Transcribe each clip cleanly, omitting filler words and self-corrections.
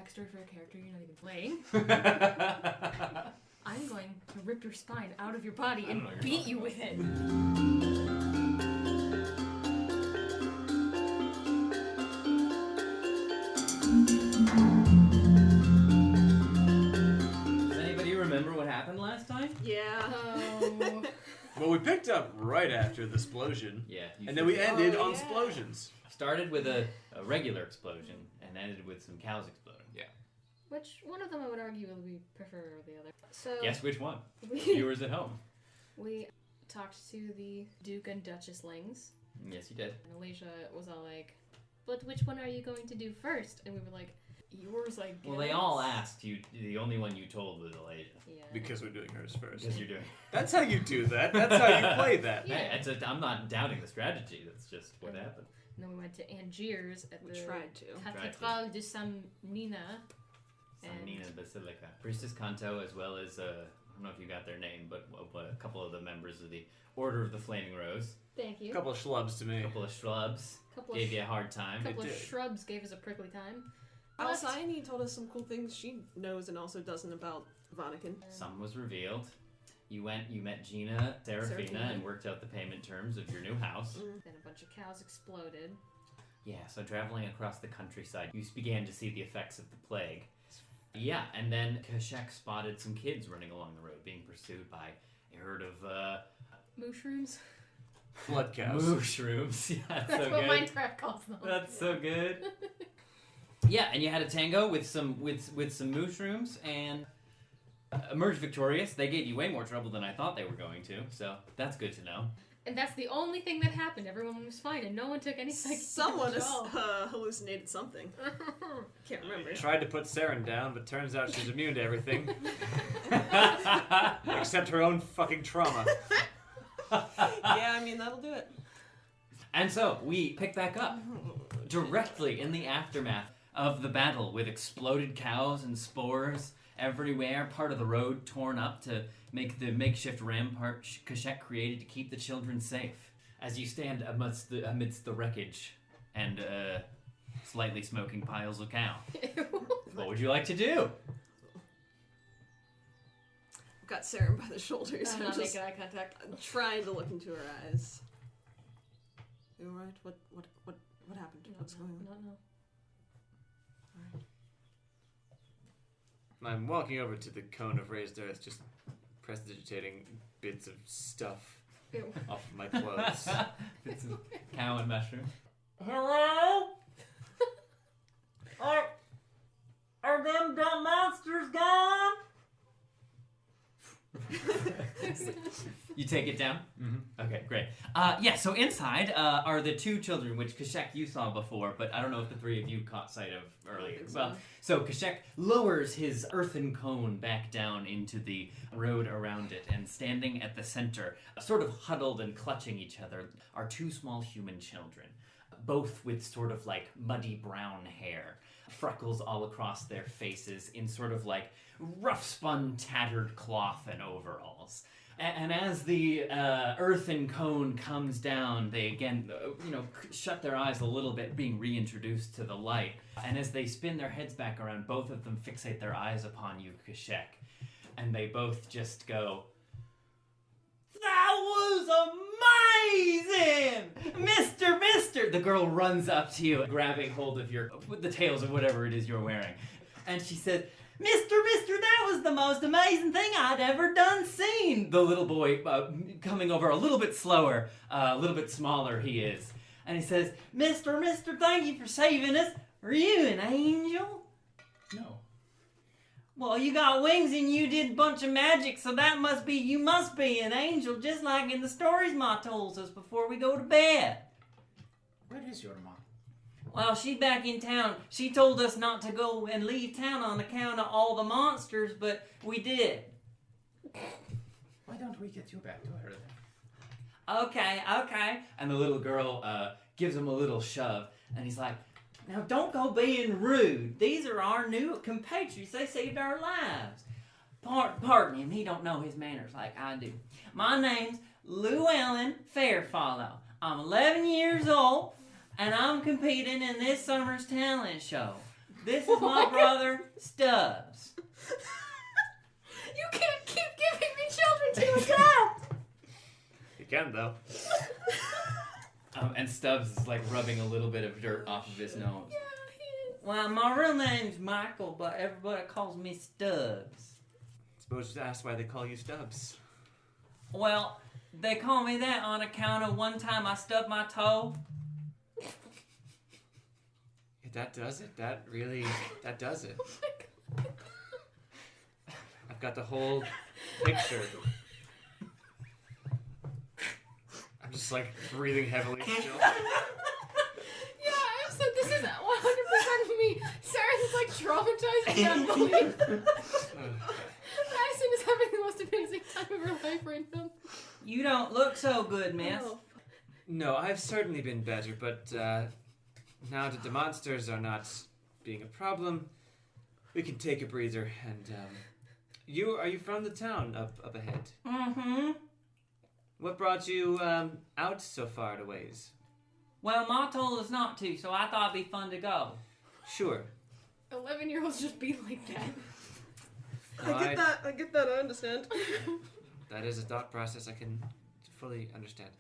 backstory for a character you're not even playing. I'm going to rip your spine out of your body and beat you with it. Does anybody remember what happened last time? Yeah. Oh. Well, we picked up right after the explosion. Yeah. And then we ended on explosions. Started with a regular explosion and ended with some cows exploding. Yeah. Which one of them I would argue we prefer the other. So Guess which one? Viewers at home. We talked to the Duke and Duchess Lings. Yes, you did. And Alicia was all like, but which one are you going to do first? And we were like, yours, I guess. Well, they all asked you. The only one you told was Alicia. Yeah. Because we're doing hers first. Because you're doing. That's how you do that. That's how you play that. Yeah. Hey, I'm not doubting the strategy. That's just what happened. And then we went to Angiers at the tried to. Cathédrale de San Nina. San Nina Basilica. Priestess Kanto, as well as, I don't know if you got their name, but a couple of the members of the Order of the Flaming Rose. Thank you. A couple of schlubs to me. A couple of schlubs. Gave you a hard time. A couple of shrubs gave us a prickly time. Alcyone told us some cool things she knows and also doesn't about Vanakin. Some was revealed. You met Gina, Serafina, and worked out the payment terms of your new house. Then a bunch of cows exploded. Yeah, so traveling across the countryside, you began to see the effects of the plague. Yeah, and then Q'shek spotted some kids running along the road being pursued by a herd of, Mushrooms. Flood cows. Mushrooms. Yeah, that's That's so what good. Minecraft calls them. That's so good. Yeah, and you had a tango with some mushrooms and emerged victorious. They gave you way more trouble than I thought they were going to, so that's good to know. And that's the only thing that happened. Everyone was fine, and no one took any psychic Someone damage at all. hallucinated something. Can't remember. Tried to put Seren down, but turns out she's immune to everything. Except her own fucking trauma. Yeah, I mean, that'll do it. And so, we pick back up directly in the aftermath of the battle with exploded cows and spores everywhere, part of the road torn up to make the makeshift rampart Q'shek created to keep the children safe. As you stand amidst the wreckage and slightly smoking piles of cow. What would you like to do? I've got Seren by the shoulders. I'm not making eye contact. Trying to look into her eyes. You alright? What happened? What's going on? No. I'm walking over to the cone of raised earth, just prestidigitating bits of stuff off of my clothes. Bits of cow and mushroom. Hello? Are them dumb monsters gone? You take it down? Mm-hmm. Okay, great. Yeah, so inside are the two children, which Q'shek you saw before, but I don't know if the three of you caught sight of earlier. Well, so Q'shek lowers his earthen cone back down into the road around it, and standing at the center, sort of huddled and clutching each other, are two small human children, both with sort of like muddy brown hair, freckles all across their faces in sort of like rough spun tattered cloth and overalls. And as the earthen cone comes down, they again, shut their eyes a little bit, being reintroduced to the light. And as they spin their heads back around, both of them fixate their eyes upon you, Q'shek. And they both just go, "That was amazing! Mister! The girl runs up to you, grabbing hold of the tails of whatever it is you're wearing. And she says, Mister, that was the most amazing thing I'd ever done seen. The little boy coming over a little bit slower, a little bit smaller he is. And he says, Mister, thank you for saving us. Are you an angel? No. Well, you got wings and you did a bunch of magic, so you must be an angel, just like in the stories Ma told us before we go to bed. Where is your mom? Well, she's back in town. She told us not to go and leave town on account of all the monsters, but we did. Why don't we get you back to her then? Okay. And the little girl gives him a little shove, and he's like, now don't go being rude. These are our new compatriots. They saved our lives. Pardon him. He don't know his manners like I do. My name's Llewellyn Fairfollow. I'm 11 years old, and I'm competing in this summer's talent show. This is my brother, Stubbs. You can't keep giving me children to adopt! You can, though. And Stubbs is like rubbing a little bit of dirt off of his nose. Yeah, he is. Well, my real name's Michael, but everybody calls me Stubbs. Suppose you should ask why they call you Stubbs. Well, they call me that on account of one time I stubbed my toe. That does it. That does it. I've got the whole picture. I'm just like breathing heavily still. Yeah, I've said this is 100% me. Seren's like traumatized beyond belief. Madison is having the most amazing time of her life right now. You don't look so good, miss. Oh. No, I've certainly been better, but now that the monsters are not being a problem, we can take a breather. And are you from the town up ahead? Mm-hmm. What brought you out so far a ways? Well, Ma told us not to, so I thought it'd be fun to go. Sure. 11-year-olds just be like that. No, I get that, I understand. That is a thought process I can fully understand.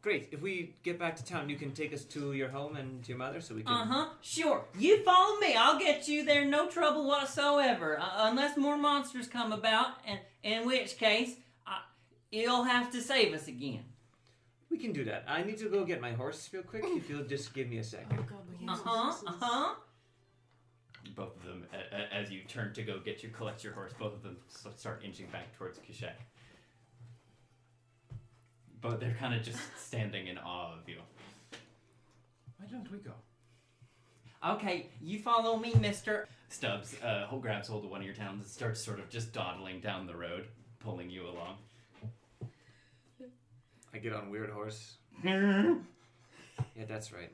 Great. If we get back to town, you can take us to your home and to your mother so we can... Uh-huh. Sure. You follow me. I'll get you there, no trouble whatsoever. Unless more monsters come about, and in which case, you'll have to save us again. We can do that. I need to go get my horse real quick, if you'll just give me a second. Oh god, my hands. Uh-huh. Both of them, as you turn to go collect your horse, both of them start inching back towards Q'shek. But they're kind of just standing in awe of you. Why don't we go? Okay, you follow me, mister. Stubbs grabs hold of one of your towns and starts sort of just dawdling down the road, pulling you along. I get on weird horse. Yeah, that's right.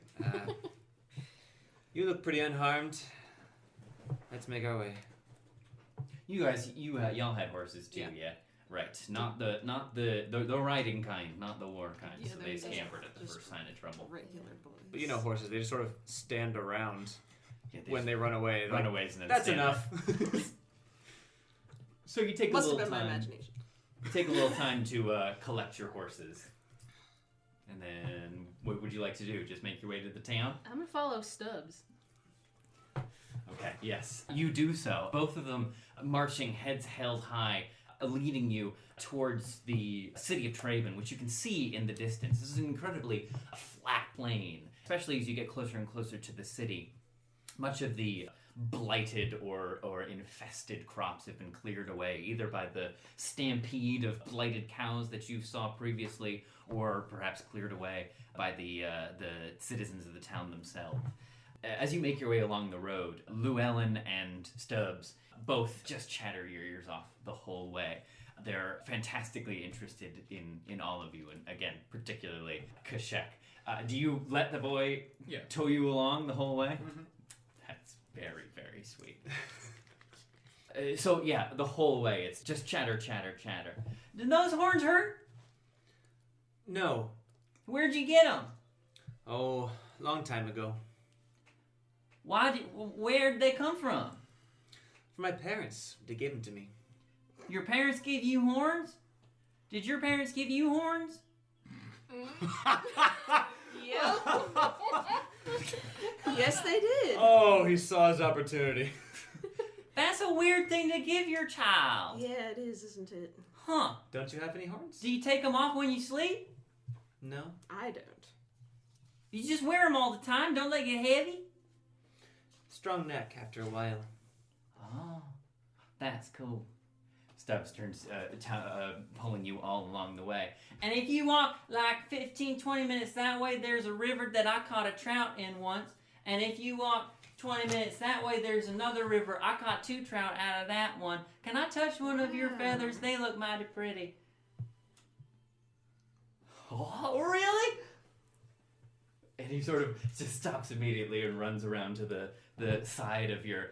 You look pretty unharmed. Let's make our way. You guys, y'all had horses too, yeah? Right. Not the riding kind, not the war kind. Yeah, so they're they scampered at the just first sign of trouble. Regular boys. But you know horses, they just sort of stand around Yeah, when they run away. Like, runaways and then that's stand enough. So you take Must a have little been my time. imagination. You take a little time to collect your horses. And then, what would you like to do? Just make your way to the town? I'm gonna follow Stubbs. Okay, yes. You do so. Both of them marching, heads held high, leading you towards the city of Treybin, which you can see in the distance. This is an incredibly flat plain, especially as you get closer and closer to the city. Much of the blighted or infested crops have been cleared away, either by the stampede of blighted cows that you saw previously, or perhaps cleared away by the citizens of the town themselves. As you make your way along the road, Llewellyn and Stubbs both just chatter your ears off the whole way. They're fantastically interested in all of you, and again, particularly Q'shek. Do you let the boy tow you along the whole way? Mm-hmm. That's very, very sweet. So yeah, the whole way, it's just chatter, chatter, chatter. Did those horns hurt? No. Where'd you get them? Oh, long time ago. Where'd they come from? From my parents. They gave them to me. Your parents gave you horns? Did your parents give you horns? Yes, they did. Oh, he saw his opportunity. That's a weird thing to give your child. Yeah, it is, isn't it? Huh. Don't you have any horns? Do you take them off when you sleep? No. I don't. You just wear them all the time? Don't they get heavy? Strong neck after a while. Oh, that's cool. Stubbs turns, pulling you all along the way. And if you walk like 15, 20 minutes that way, there's a river that I caught a trout in once. And if you walk 20 minutes that way, there's another river. I caught 2 trout out of that one. Can I touch one of your feathers? They look mighty pretty. Oh, really? And he sort of just stops immediately and runs around to the side of your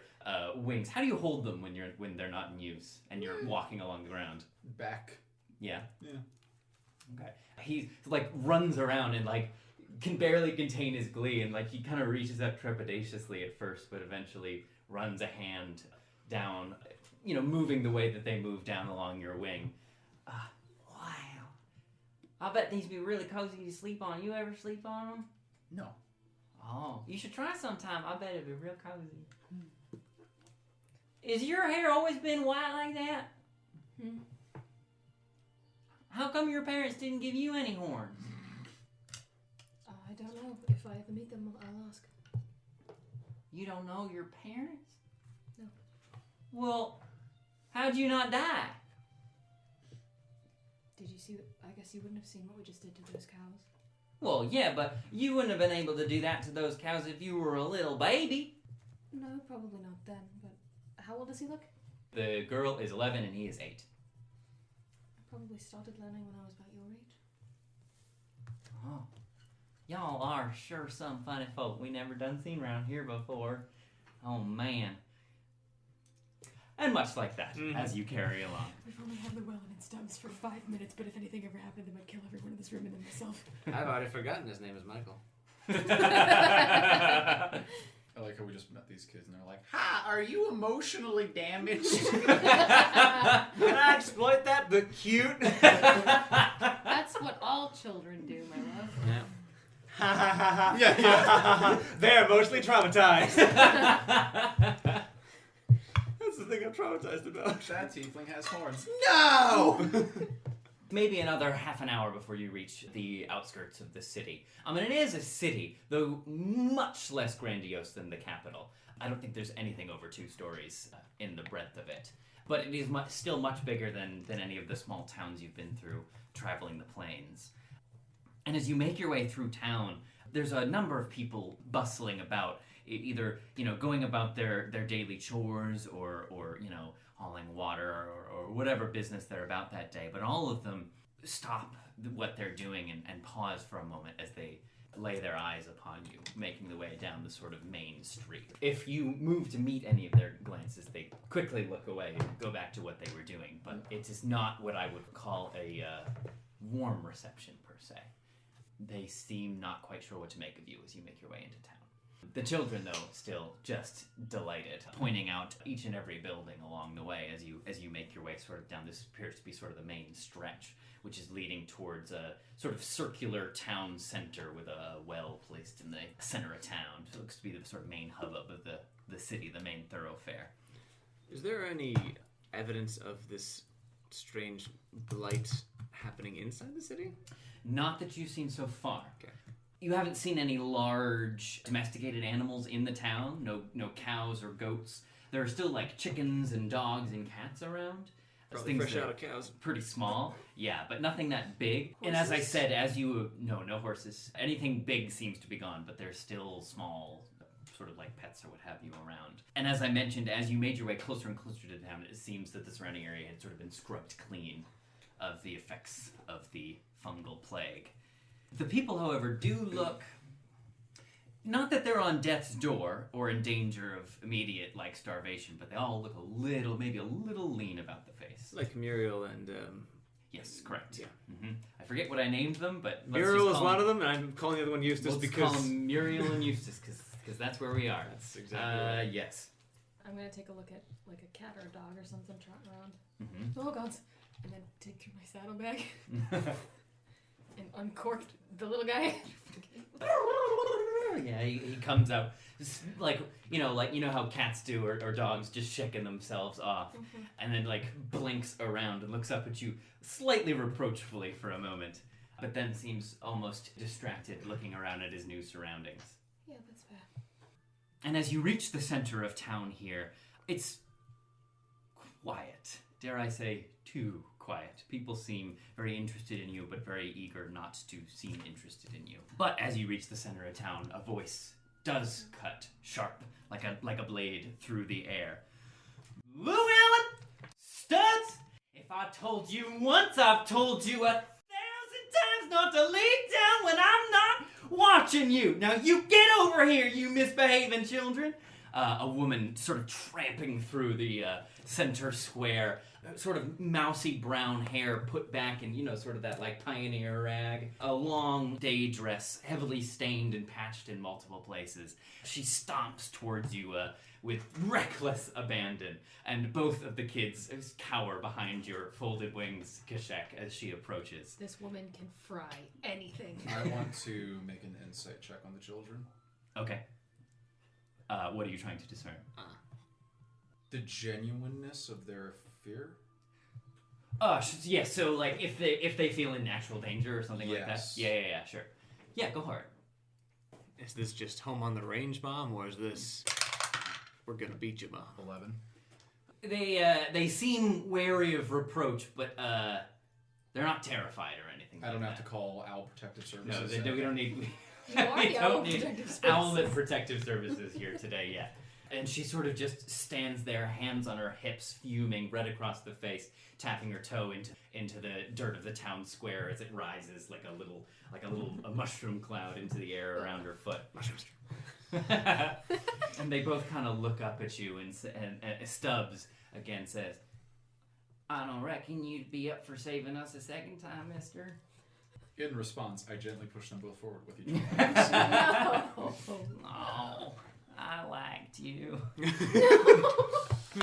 wings. How do you hold them when they're not in use and you're walking along the ground? Back. Yeah. Yeah. Okay. He like runs around and like can barely contain his glee, and like he kind of reaches out trepidatiously at first, but eventually runs a hand down, moving the way that they move down along your wing. Wow. I bet these be really cozy to sleep on. You ever sleep on them? No. Oh, you should try sometime. I bet it'd be real cozy. Is your hair always been white like that? How come your parents didn't give you any horns? I don't know. If I ever meet them, I'll ask. You don't know your parents? No. Well, how'd you not die? Did you see? I guess you wouldn't have seen what we just did to those cows. Well, yeah, but you wouldn't have been able to do that to those cows if you were a little baby. No, probably not then. But how old does he look? The girl is 11 and he is 8. I probably started learning when I was about your age. Oh. Y'all are sure some funny folk we never done seen around here before. Oh, man. And much like that, as you carry along. We've only had Llewellyn and Stubbs for 5 minutes, but if anything ever happened, they might kill everyone in this room and then myself. I've already forgotten his name is Michael. I like how we just met these kids and they're like, "Ha! Are you emotionally damaged?" Can I exploit that? The cute. That's what all children do, my love. Yeah. Yeah. They're emotionally traumatized. That's the thing I'm traumatized about. That tiefling has horns. No! Maybe another half an hour before you reach the outskirts of the city. I mean, it is a city, though much less grandiose than the capital. I don't think there's anything over 2 stories in the breadth of it. But it is still much bigger than any of the small towns you've been through traveling the plains. And as you make your way through town, there's a number of people bustling about, either, going about their daily chores or hauling water or whatever business they're about that day. But all of them stop what they're doing and pause for a moment as they lay their eyes upon you, making the way down the sort of main street. If you move to meet any of their glances, they quickly look away and go back to what they were doing. But it is not what I would call a warm reception, per se. They seem not quite sure what to make of you as you make your way into town. The children, though, still just delighted, pointing out each and every building along the way as you make your way sort of down this appears to be sort of the main stretch, which is leading towards a sort of circular town center with a well placed in the center of town. It looks to be the sort of main hubbub of the city, the main thoroughfare. Is there any evidence of this strange blight happening inside the city? Not that you've seen so far. Okay. You haven't seen any large domesticated animals in the town. No cows or goats. There are still like chickens and dogs and cats around. Probably fresh out of cows. Pretty small, yeah, but nothing that big. Horses? And as I said, no horses. Anything big seems to be gone, but there's still small, sort of like pets or what have you around. And as I mentioned, as you made your way closer and closer to town, it seems that the surrounding area had sort of been scrubbed clean of the effects of the fungal plague. The people, however, do look, not that they're on death's door or in danger of immediate, starvation, but they all look maybe a little lean about the face. Like Muriel and... Yes, correct. Yeah. Mm-hmm. I forget what I named them, but Muriel is one of them, and I'm calling the other one Eustace because... Let's call them Muriel and Eustace, because that's where we are. That's exactly right. Yes. I'm going to take a look at like a cat or a dog or something trotting around. Mm-hmm. Oh, God. And then dig through my saddlebag and uncork the little guy. Yeah, he comes out, like how cats do or dogs, just shaking themselves off, and then blinks around and looks up at you slightly reproachfully for a moment, but then seems almost distracted, looking around at his new surroundings. Yeah, that's fair. And as you reach the center of town here, it's quiet. Dare I say, too quiet. People seem very interested in you, but very eager not to seem interested in you. But as you reach the center of town, a voice does cut sharp, like a blade through the air. Llewellyn! Studs! If I told you once, I've told you 1,000 times not to lay down when I'm not watching you. Now you get over here, you misbehaving children. a woman sort of tramping through the center square, sort of mousy brown hair put back in, sort of that like pioneer rag. A long day dress, heavily stained and patched in multiple places. She stomps towards you with reckless abandon, and both of the kids cower behind your folded wings, Q'shek, as she approaches. This woman can fry anything. I want to make an insight check on the children. Okay. What are you trying to discern? The genuineness of their fear? Yeah, so like if they feel in actual danger or something like that? Yes. Yeah, sure. Yeah, go hard. Is this just home on the range, Mom, or is this we're gonna beat you, Mom? 11. They seem wary of reproach, but they're not terrified or anything. I don't like have to call Owl Protective No, Services. we don't need. You are we the don't Owl need Protective Services. Owlet Protective Services here today. Yeah, and she sort of just stands there, hands on her hips, fuming, red across the face, tapping her toe into the dirt of the town square as it rises like a mushroom cloud into the air around her foot. And they both kind of look up at you, and Stubbs again says, "I don't reckon you'd be up for saving us a second time, mister." In response, I gently push them both forward with each other. Oh, I liked you.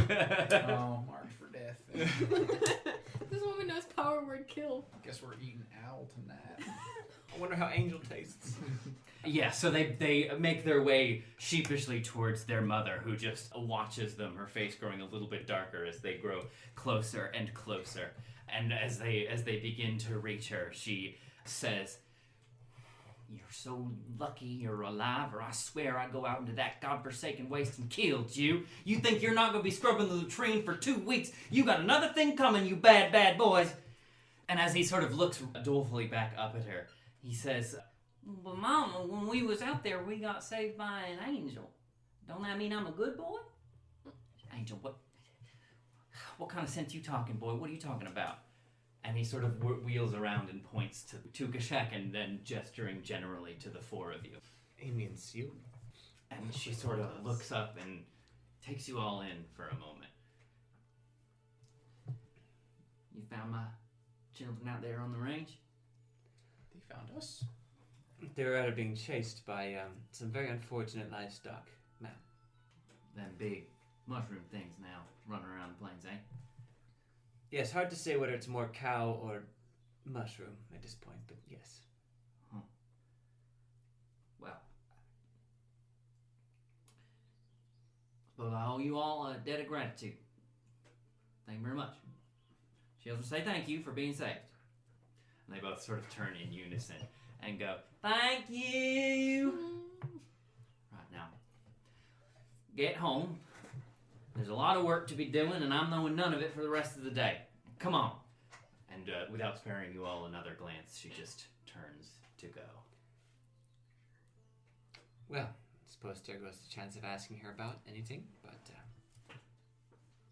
Oh, marked for death. This woman knows power word kill. Guess we're eating owl tonight. I wonder how Angel tastes. Yeah, so they make their way sheepishly towards their mother, who just watches them, her face growing a little bit darker as they grow closer and closer. And as they begin to reach her, she says, "You're so lucky you're alive, or I swear I'd go out into that godforsaken waste and killed you. You think you're not going to be scrubbing the latrine for 2 weeks? You got another thing coming, you bad, bad boys." And as he sort of looks dolefully back up at her, he says, "But Mama, when we was out there, we got saved by an angel. Don't that mean I'm a good boy?" "Angel, what kind of sense you talking, boy? What are you talking about?" And he sort of wheels around and points to Q'shek, and then gesturing generally to the four of you. He means you. And she sort of looks up and takes you all in for a moment. "You found my children out there on the range?" They found us. They were out of being chased by some very unfortunate livestock, ma'am. Them big mushroom things now running around the plains, eh? Yes, hard to say whether it's more cow or mushroom at this point, but yes. Well, I owe you all a debt of gratitude. Thank you very much. Children, say thank you for being saved. And they both sort of turn in unison and go, "Thank you." Right now, get home. There's a lot of work to be doing, and I'm knowing none of it for the rest of the day. Come on. And without sparing you all another glance, she just turns to go. Well, I suppose there goes the chance of asking her about anything, but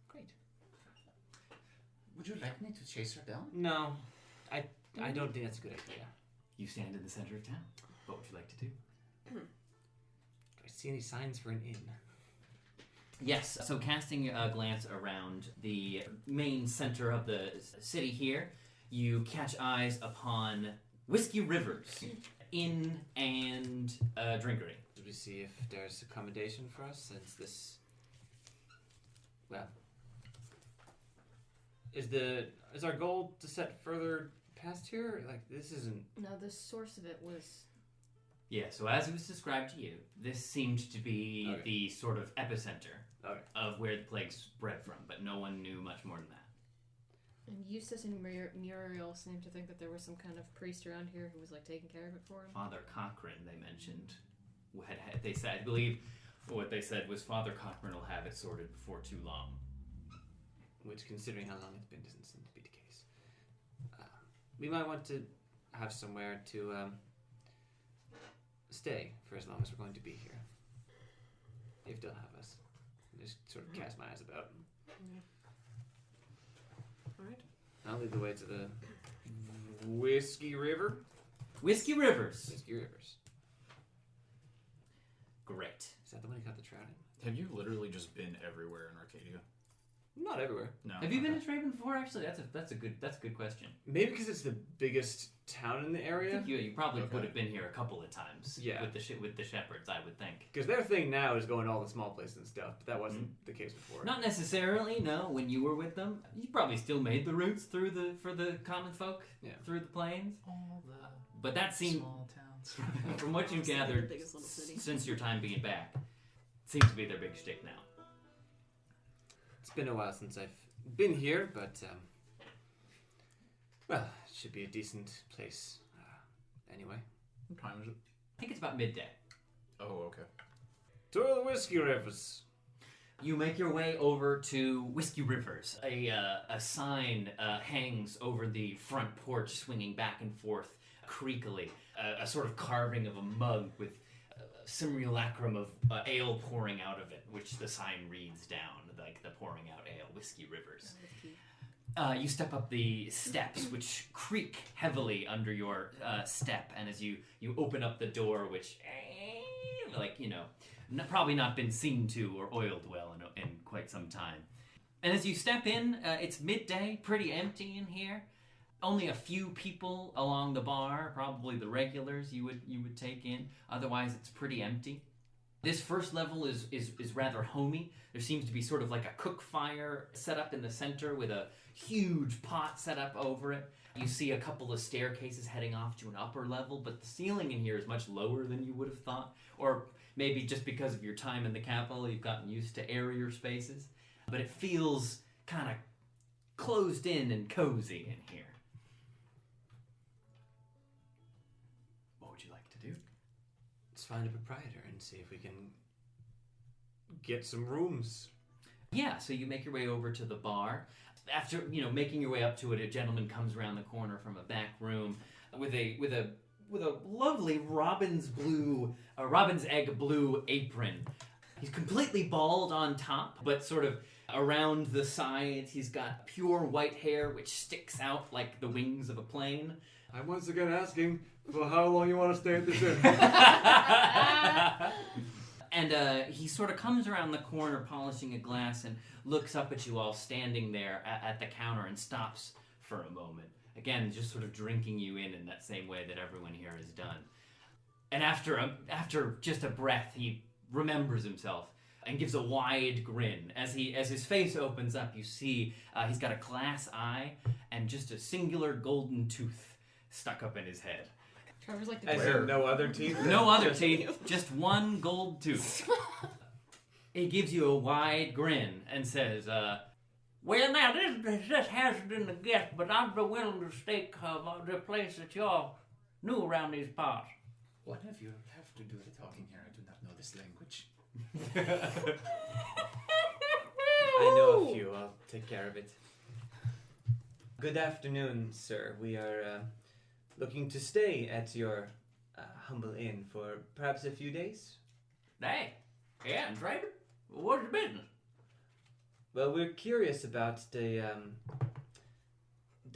great. Would you like me to chase her down? No, I don't think that's a good idea. You stand in the center of town. What would you like to do? Do I see any signs for an inn? Yes, so casting a glance around the main center of the city here, you catch eyes upon Whiskey Rivers, inn and drinkery. Did we see if there's accommodation for us since this... Well... Is our goal to set further past here? Like, this isn't... No, the source of it was... Yeah, so as it was described to you, this seemed to be Okay. the sort of epicenter Okay. of where the plague spread from, but no one knew much more than that. And Eustace and Muriel seemed to think that there was some kind of priest around here who was like taking care of it for him. Father Cochran, they mentioned, they said, I believe what they said was Father Cochran will have it sorted before too long. Which, considering how long it's been, doesn't seem to be the case. We might want to have somewhere to stay for as long as we're going to be here. If they'll have us. Just sort of cast my eyes about. Alright. I'll lead the way to the Whiskey River. Whiskey Rivers. Whiskey Rivers. Great. Is that the one who got the trout in? Have you literally just been everywhere in Arcadia? Not everywhere. No. Have you been to Treybin before? Actually, that's a good question. Maybe because it's the biggest town in the I area. think you probably Okay. would have been here a couple of times. Yeah. With the shepherds, I would think. Because their thing now is going to all the small places and stuff, but that wasn't the case before. Not necessarily. No, when you were with them, you probably still made the routes for the common folk through the plains. All the But that seemed, small towns. from what you've Honestly, gathered the biggest little city. since your time being back, seems to be their big shtick now. It's been a while since I've been here, but, well, it should be a decent place anyway. What time is it? I think it's about midday. Oh, okay. To the whiskey rivers. You make your way over to Whiskey Rivers. A sign hangs over the front porch, swinging back and forth creakily. A sort of carving of a mug with a simulacrum of ale pouring out of it, which the sign reads down, like the pouring out ale, Whiskey Rivers. You step up the steps, which creak heavily under your step, and as you open up the door, which, probably not been seen to or oiled well in quite some time. And as you step in, it's midday, pretty empty in here. Only a few people along the bar, probably the regulars you would take in. Otherwise, it's pretty empty. This first level is rather homey. There seems to be sort of like a cook fire set up in the center with a huge pot set up over it. You see a couple of staircases heading off to an upper level, but the ceiling in here is much lower than you would have thought. Or maybe just because of your time in the capital, you've gotten used to airier spaces. But it feels kind of closed in and cozy in here. What would you like to do? Let's find a proprietor and see if we can get some rooms. Yeah, so you make your way over to the bar. After, making your way up to it, a gentleman comes around the corner from a back room with a lovely robin's egg blue apron. He's completely bald on top, but sort of around the sides, he's got pure white hair which sticks out like the wings of a plane. I'm once again asking for how long you want to stay at this inn. And he sort of comes around the corner polishing a glass and looks up at you all standing there at the counter and stops for a moment. Again, just sort of drinking you in that same way that everyone here has done. And after just a breath, he remembers himself and gives a wide grin. As his face opens up, you see he's got a glass eye and just a singular golden tooth stuck up in his head. Trevor's like the As in no other teeth? No other teeth, just one gold tooth. He gives you a wide grin and says, well, now, this hasn't in the guest, but I'd be willing to stake the place that y'all knew around these parts. One of you have to do the talking here. I do not know this language. I know a few. I'll take care of it. Good afternoon, sir. We are looking to stay at your humble inn for perhaps a few days. Hey, yeah, and Treybin, what's the business? Well, we're curious about the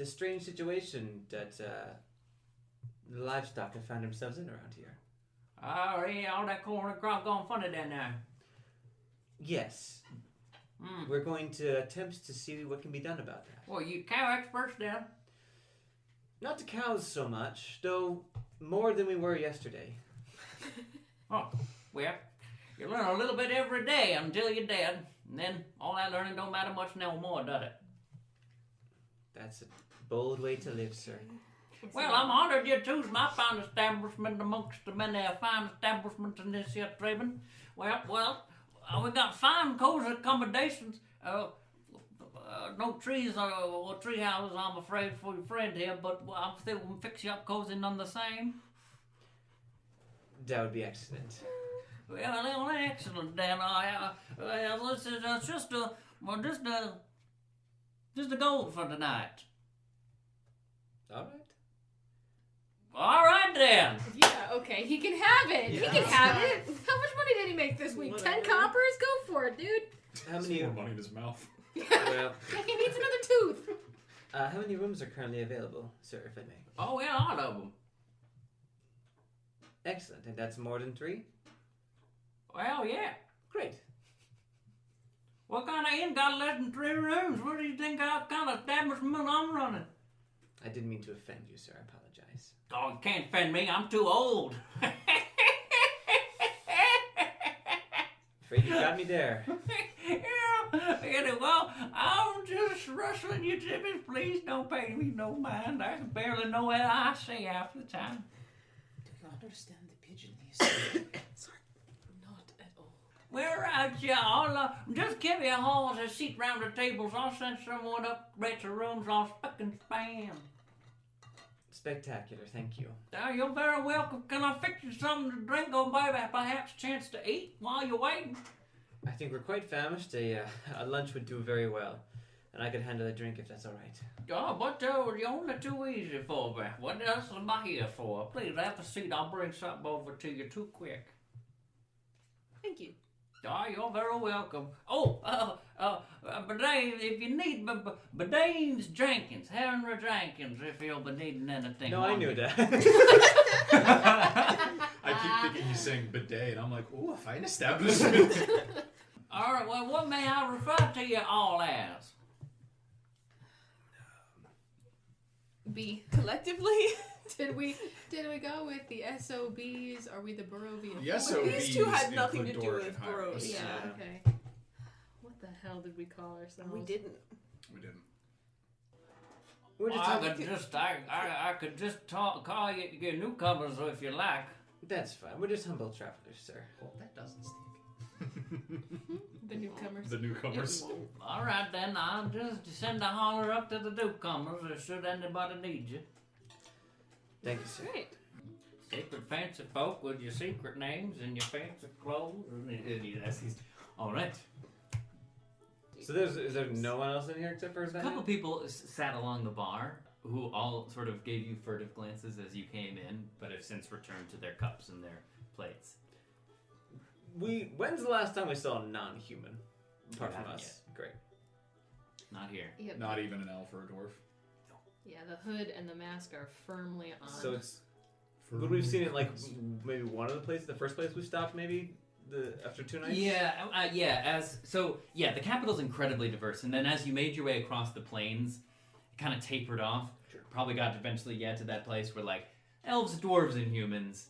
strange situation that the livestock have found themselves in around here. Oh, yeah, all that corn and crop gone funny down there. Yes. We're going to attempt to see what can be done about that. Well, you cow experts down? Not the cows so much, though more than we were yesterday. Oh, well, you learn a little bit every day until you're dead, and then all that learning don't matter much no more, does it? That's a bold way to live, sir. Well, I'm honored you choose my fine establishment amongst the many fine establishments in this here Treybin. Well, we got fine, cozy accommodations. No trees or tree houses, I'm afraid, for your friend here, but I'll still fix you up cozy none the same. That would be excellent. Well, excellent, Dan. This is just the goal for tonight. All right. All right, then. Yeah, okay, he can have it. Yeah. He can have it. How much money did he make this week? Whatever. 10 coppers? Go for it, dude. How Some many? more money in his mouth. Well, Yeah, he needs another tooth. how many rooms are currently available, sir, if I may? Oh, yeah, all of them. Excellent. And that's more than 3? Well, yeah. Great. inn got less than 3 rooms. What do you think kind of establishment I'm running? I didn't mean to offend you, sir. I apologize. Oh, you can't offend me. I'm too old. Afraid you got me there. Yeah, well, I'm just rustling your jibbies. Please don't pay me no mind. I can barely know what I say half the time. Do you understand the Pidgeonese? Not at all. Well, right, yeah, I'll just give you a haul to seat round the tables. I'll send someone up right to rooms all spick and span. Spectacular, thank you. You're very welcome. Can I fix you something to drink or maybe perhaps a chance to eat while you're waiting? I think we're quite famished. A lunch would do very well. And I could handle a drink if that's all right. Oh, but you're only too easy for me. What else am I here for? Please have a seat. I'll bring something over to you too quick. Thank you. Oh, you're very welcome. Oh, Bedane, if you need Bedane's Jenkins, Henry Jenkins, if you'll be needing anything. No, I knew that. I keep thinking he's saying bidet, and I'm like, ooh, a fine establishment. All right, well, what may I refer to you all as? B. Collectively? Did we go with the SOBs? Are we the Barovia? Yes, Well, so these two had nothing to do with Barovia. Barovia. Yeah, okay. What the hell did we call ourselves? We didn't. We didn't. We're just I talking. could just call you newcomers if you like. That's fine. We're just humble travelers, sir. Well, that doesn't stink. The newcomers. The newcomers. All right, then, I'll just send a holler up to the newcomers should anybody need you. Thank you, sir. Great. Secret fancy folk with your secret names and your fancy clothes. All right. So is there no one else in here except for A that? couple people sat along the bar who all sort of gave you furtive glances as you came in, but have since returned to their cups and their plates. When's the last time we saw a non-human? Apart from haven't us. Great. Not here. Yep. Not even an elf or a dwarf. Yeah, the hood and the mask are firmly on. So it's. Would we've seen it like maybe one of the places, the first place we stopped, maybe after 2 nights. The capital's incredibly diverse, and then as you made your way across the plains, it kind of tapered off. Sure. Probably got eventually to that place where like elves, dwarves, and humans.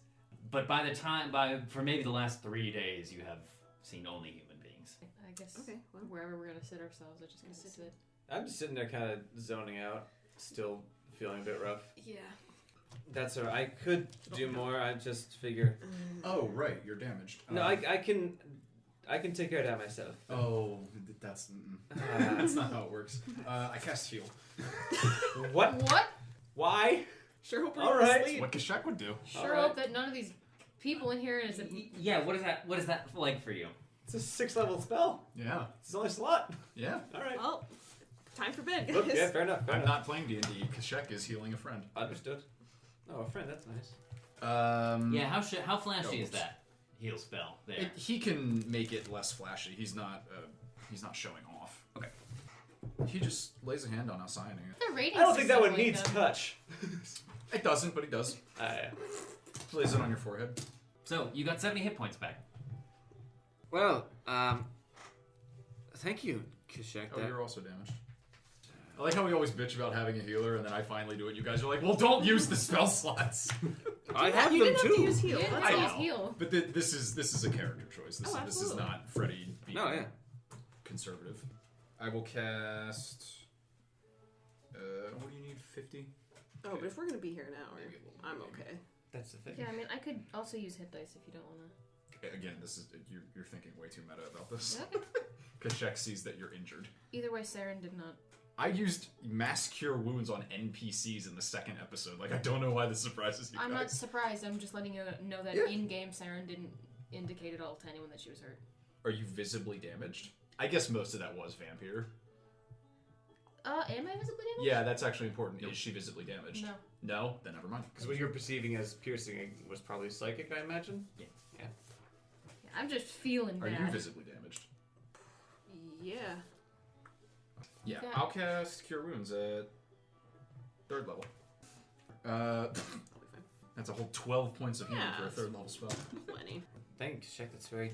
But for maybe the last 3 days, you have seen only human beings. I guess Okay, well. wherever we're gonna sit ourselves, we're just gonna sit. I'm just sitting there, kind of zoning out, still feeling a bit rough. Yeah. That's alright. I could do more. I just figure. Oh, right, you're damaged. No, I can take care of that myself. Oh, that's not how it works. I cast heal. What? What? Why? Sure hope we're All not right. asleep. What Q'shek would do. Sure Alright. hope that none of these people in here is. Yeah, what is that like for you? It's a 6-level spell. Yeah, It's the only slot. yeah. All right. Well, time for bed, guys. Look, yeah, fair enough. Fair I'm enough. not playing D&D. Q'shek is healing a friend. Understood. Oh, a friend. That's nice. Yeah, how flashy is oops. that heal spell there? He can make it less flashy. He's not showing off. Okay. He just lays a hand on Alcyone. The rating I don't think that system one like needs them. touch. It doesn't, but he does. Yeah. Lays it on your forehead. So you got 70 hit points back. Well, thank you, Q'shek. Oh, you're also damaged. I like how we always bitch about having a healer, and then I finally do it. You guys are like, well, don't use the spell slots. I have You them didn't too. have to use heal. Yeah, That's I it's all. know. all heal. But this is a character choice. This Oh, is absolutely. not Freddy being No, yeah. conservative. I will cast. What do you need? 50. Oh, but if we're gonna be here an hour, Maybe a little I'm bit, maybe. okay. That's the thing. Yeah, I mean, I could also use hit dice if you don't wanna. Again, this is you're thinking way too meta about this. Okay. Q'shek sees that you're injured. Either way, Seren did not. I used mass cure wounds on NPCs in the second episode. Like, I don't know why this surprises you I'm not guys. surprised. I'm just letting you know that Yeah. in-game Seren didn't indicate at all to anyone that she was hurt. Are you visibly damaged? I guess most of that was vampire. Am I visibly damaged? Yeah, that's actually important. Is she visibly damaged? No. No? Then never mind. Because what you're perceiving as piercing was probably psychic, I imagine. Yeah, I'm just feeling Are bad. you visibly damaged? Yeah. Yeah. Okay. I'll cast Cure Wounds at 3rd level. I'll be fine. That's a whole 12 points of healing Yeah, for a that's- 3rd level spell. Plenty. Thanks, Q'shek. That's very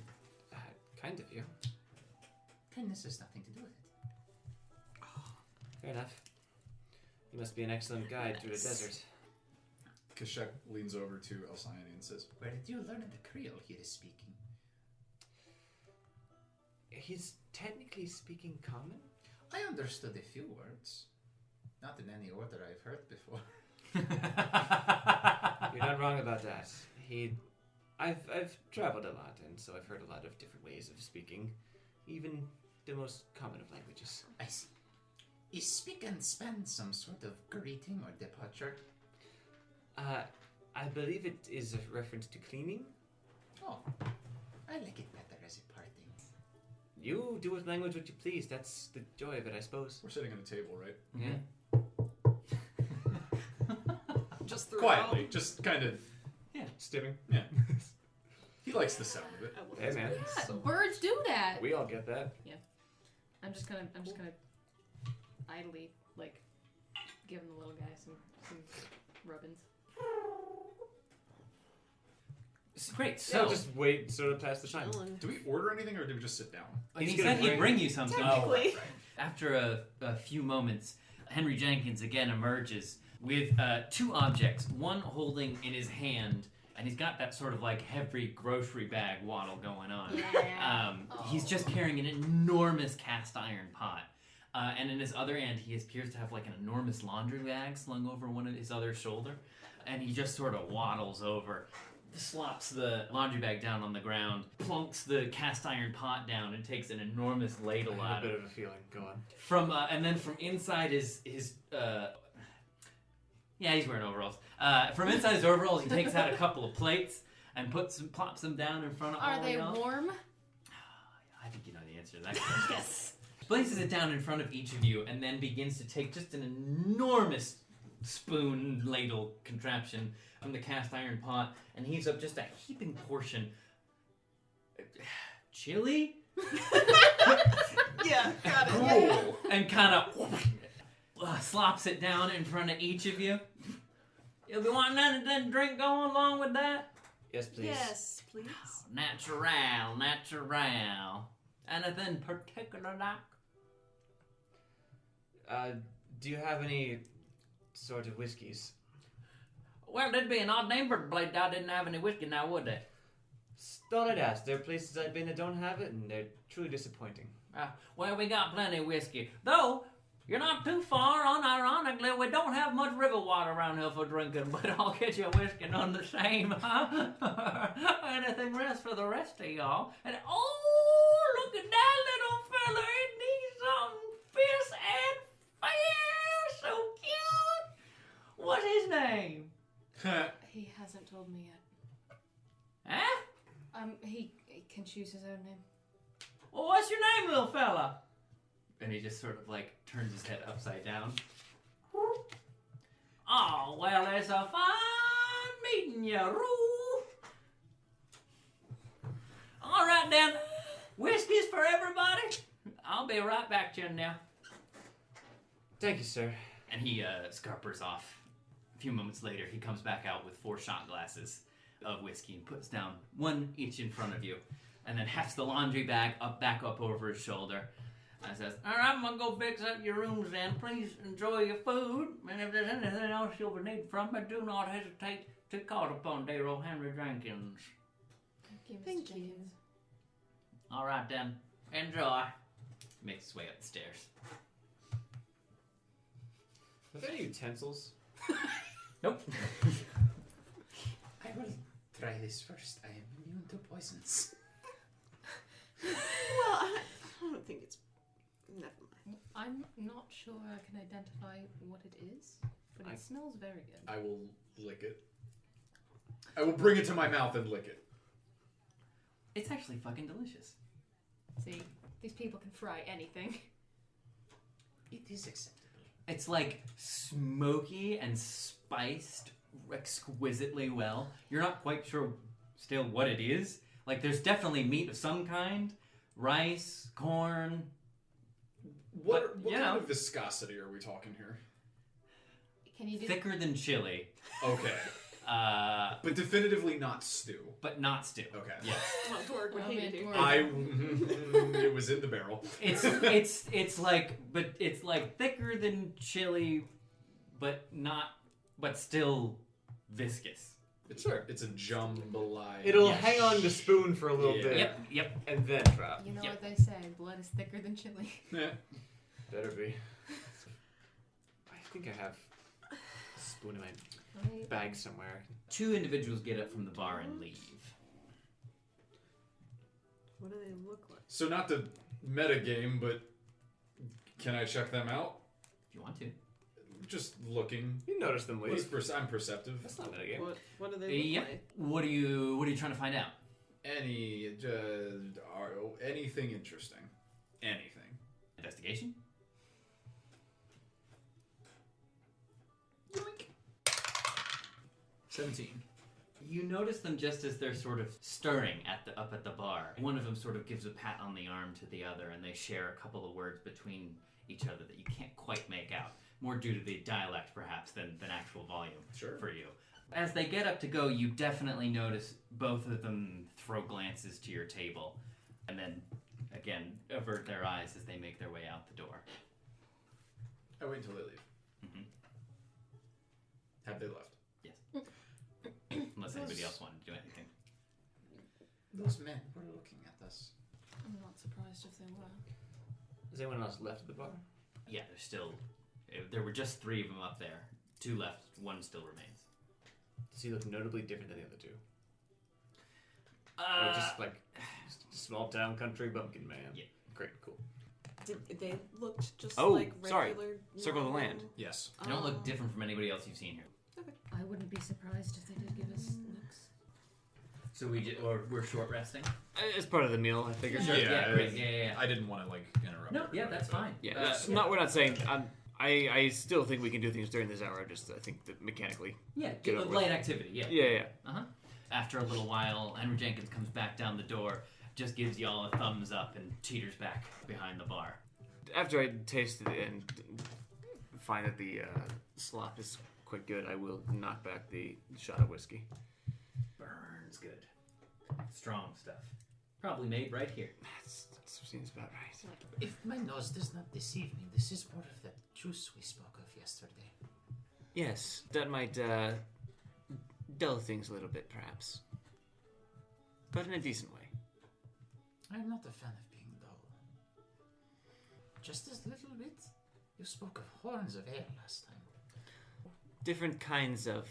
kind of you. Kindness has nothing to do with it. Fair enough. You must be an excellent guide through the desert. Q'shek leans over to Alcyone and says, Where did you learn the Creole he is speaking? He's technically speaking common? I understood a few words. Not in any order I've heard before. You're not wrong about that. I've traveled a lot, and so I've heard a lot of different ways of speaking, even the most common of languages. I see. Is speak and span some sort of greeting or departure? I believe it is a reference to cleaning. Oh, I like it better as a parting. You do with language what you please. That's the joy of it, I suppose. we're sitting at a table, right? Mm-hmm. Just through Quietly, just kind of, Stimming. yeah. He likes the sound of it. Hey, man. Yeah, So birds do that. We all get that. I'm just gonna idly like give the little guy some rubbins. Great. So So just wait, sort of pass the time. chilling. Do we order anything or do we just sit down? he He's said gonna he'd bring- bring you something. Technically. After a few moments, Henry Jenkins again emerges with two objects. One holding in his hand, and he's got that sort of like heavy grocery bag waddle going on. Yeah. He's just carrying an enormous cast iron pot. And in his other hand, he appears to have like an enormous laundry bag slung over one of his other shoulder. And he just sort of waddles over, slops the laundry bag down on the ground, plunks the cast iron pot down, and takes an enormous ladle I have out a of bit it. of a feeling. Go on. And then from inside his yeah, he's wearing overalls. From inside his overalls, he takes out a couple of plates and plops them down in front of all Are they y'all. warm? I think you know the answer to that question. Yes. Places it down in front of each of you and then begins to take just an enormous spoon ladle contraption from the cast iron pot and heaves up just a heaping portion. Chili? Yeah, got it. Cool. And kind of slops it down in front of each of you. You'll be wanting anything to drink going along with that? Yes, please. Yes, please. Natural. Anything particular, Doc? Do you have any sort of whiskeys? Well, that'd be an odd name for a blade. I didn't have any whiskey now, would they? Thought I'd ask. There are places I've been that don't have it, and they're truly disappointing. Well, we got plenty of whiskey. Though, you're not too far. Unironically, we don't have much river water around here for drinking, but I'll get you a whiskey none the same, huh? Anything less for the rest of y'all. And, oh, look at that little fella. Isn't he something fierce and fair? So cute. What's his name? He hasn't told me yet. Huh? He can choose his own name. Well, what's your name, little fella? And he just sort of like turns his head upside down. Oh, well, it's a fine meeting you, Roo. All right, then. Whiskey's for everybody. I'll be right back to you now. Thank you, sir. And he scarpers off. A few moments later, he comes back out with 4 shot glasses of whiskey and puts down one each in front of you. And then hefts the laundry bag back up over his shoulder. And says, all right, I'm going to go fix up your rooms then. Please enjoy your food. And if there's anything else you'll need from me, do not hesitate to call upon dear old Henry Jenkins. Thank you. All right, then. Enjoy. Makes his way up the stairs. Are there any utensils? Nope. I will try this first. I am immune to poisons. Well, I don't think it's. Never mind. I'm not sure I can identify what it is, but it smells very good. I will lick it. I will bring it to my mouth and lick it. It's actually fucking delicious. See, these people can fry anything. It is acceptable. It's like smoky and spiced exquisitely well. You're not quite sure still what it is. Like there's definitely meat of some kind, rice, corn. What you kind know. of viscosity are we talking here? Can you do? Thicker than chili. Okay. But definitively not stew. but not stew. Okay. Yes. Well, Torg would Oh, hate man, it here. Torg. It was in the barrel. It's like thicker than chili, but still viscous. It's a jambalaya. It'll Yes. hang on the spoon for a little Yeah. bit. Yep. And then drop. You know Yep. what they say, blood is thicker than chili. Yeah. Better be. I think I have a spoon in my Right? bag somewhere. 2 individuals get up from the bar and leave. What do they look like? So not the meta game, but can I check them out? If you want to. Just looking. You notice them leave. I'm perceptive. That's not a game. What do they look Yep. like? What are you trying to find out? Anything interesting. Anything. Investigation? Yoink. 17. You notice them just as they're sort of stirring up at the bar. One of them sort of gives a pat on the arm to the other, and they share a couple of words between each other that you can't quite make out. More due to the dialect, perhaps, than actual volume Sure. for you. As they get up to go, you definitely notice both of them throw glances to your table, and then, again, avert their eyes as they make their way out the door. I wait until they leave. Mhm. Have they left? Unless anybody else wanted to do anything. Those men were looking at us. I'm not surprised if they were. Has anyone else left the bar? Yeah, there's still... There were just 3 of them up there. 2 left, 1 still remains. Does he look notably different than the other 2? Or just like small town country bumpkin man? Yeah. Great, cool. They looked just Oh, like sorry. regular. Circle of the normal- land. Yes. They don't look different from anybody else you've seen here. I wouldn't be surprised if they did give us looks. So we're short resting? As part of the meal, I figured. Sure, Yeah, great. Yeah. I didn't want to interrupt. No, yeah, everybody, that's but- fine. Yeah, we're not saying. I still think we can do things during this hour. I think that mechanically. Yeah, Get over light activity, yeah. Yeah. Uh-huh. After a little while, Henry Jenkins comes back down the door, just gives y'all a thumbs up, and teeters back behind the bar. After I taste it and find that the slop is quite good, I will knock back the shot of whiskey. Burns good. Strong stuff. Probably made right here. That seems about right. If my nose does not deceive me, this is more of that juice we spoke of yesterday. Yes, that might dull things a little bit, perhaps, but in a decent way. I'm not a fan of being dull. Just as little bit. You spoke of horns of ale last time. Different kinds of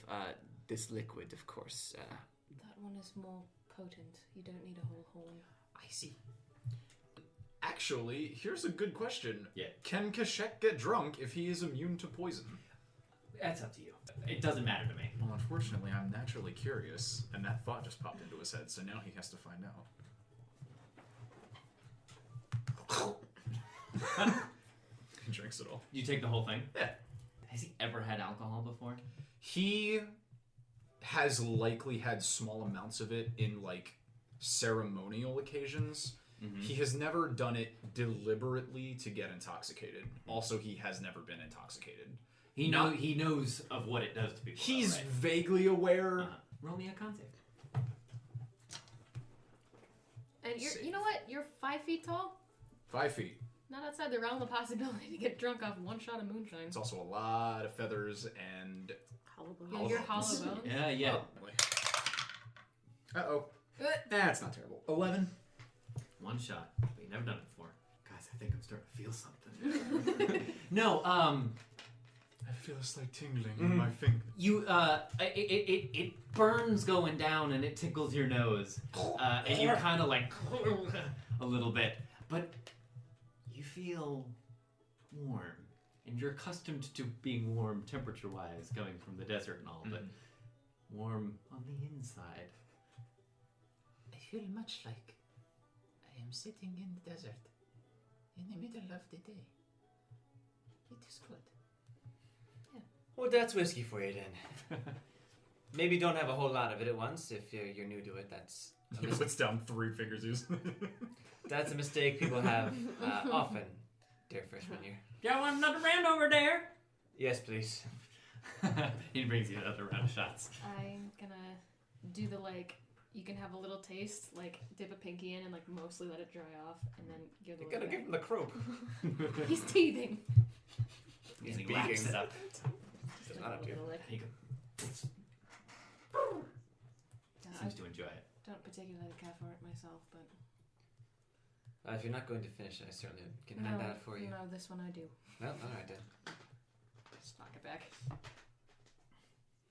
this liquid, of course. That one is more potent. You don't need a whole horn. I see. Actually, here's a good question. Yeah. Can Q'shek get drunk if he is immune to poison? That's up to you. It doesn't matter to me. Well, unfortunately, I'm naturally curious, and that thought just popped into his head, so now he has to find out. He drinks it all. You take the whole thing? Yeah. Has he ever had alcohol before? He has likely had small amounts of it in, like, ceremonial occasions. Mm-hmm. He has never done it deliberately to get intoxicated. Also, he has never been intoxicated. He knows of what it does to people. He's though, vaguely aware. right? Roll me a con save. And you know what? You're 5 feet tall. 5 feet. Not outside the realm of possibility to get drunk off one shot of moonshine. It's also a lot of feathers and... Hollow bones. Yeah, you're hollow bones. Yeah. Uh-oh. That's not terrible. 11. One shot. But you've never done it before. Guys, I think I'm starting to feel something. No, I feel a slight tingling in my finger. you, it burns going down and it tickles your nose. And you kind of like a little bit. But you feel warm. And you're accustomed to being warm temperature-wise, coming from the desert and all, but warm on the inside. I feel much like I am sitting in the desert in the middle of the day. It is good. Well, that's whiskey for you then. Maybe don't have a whole lot of it at once if you're new to it. That's He puts down 3 fingers. that's a mistake people have often, dear freshman year. Y'all want another round over there? Yes, please. He brings you another round of shots. I'm gonna do the you can have a little taste, dip a pinky in and mostly let it dry off, and then give the You little gotta give guy. him the croak. He's teething. He's He laps beaking. it up. Does not have to. Little lick. He Yeah, I seems to enjoy it. don't particularly care for it myself, but If you're not going to finish, I certainly can hand that for you. No, this one I do. Well, all right then. Just knock it back.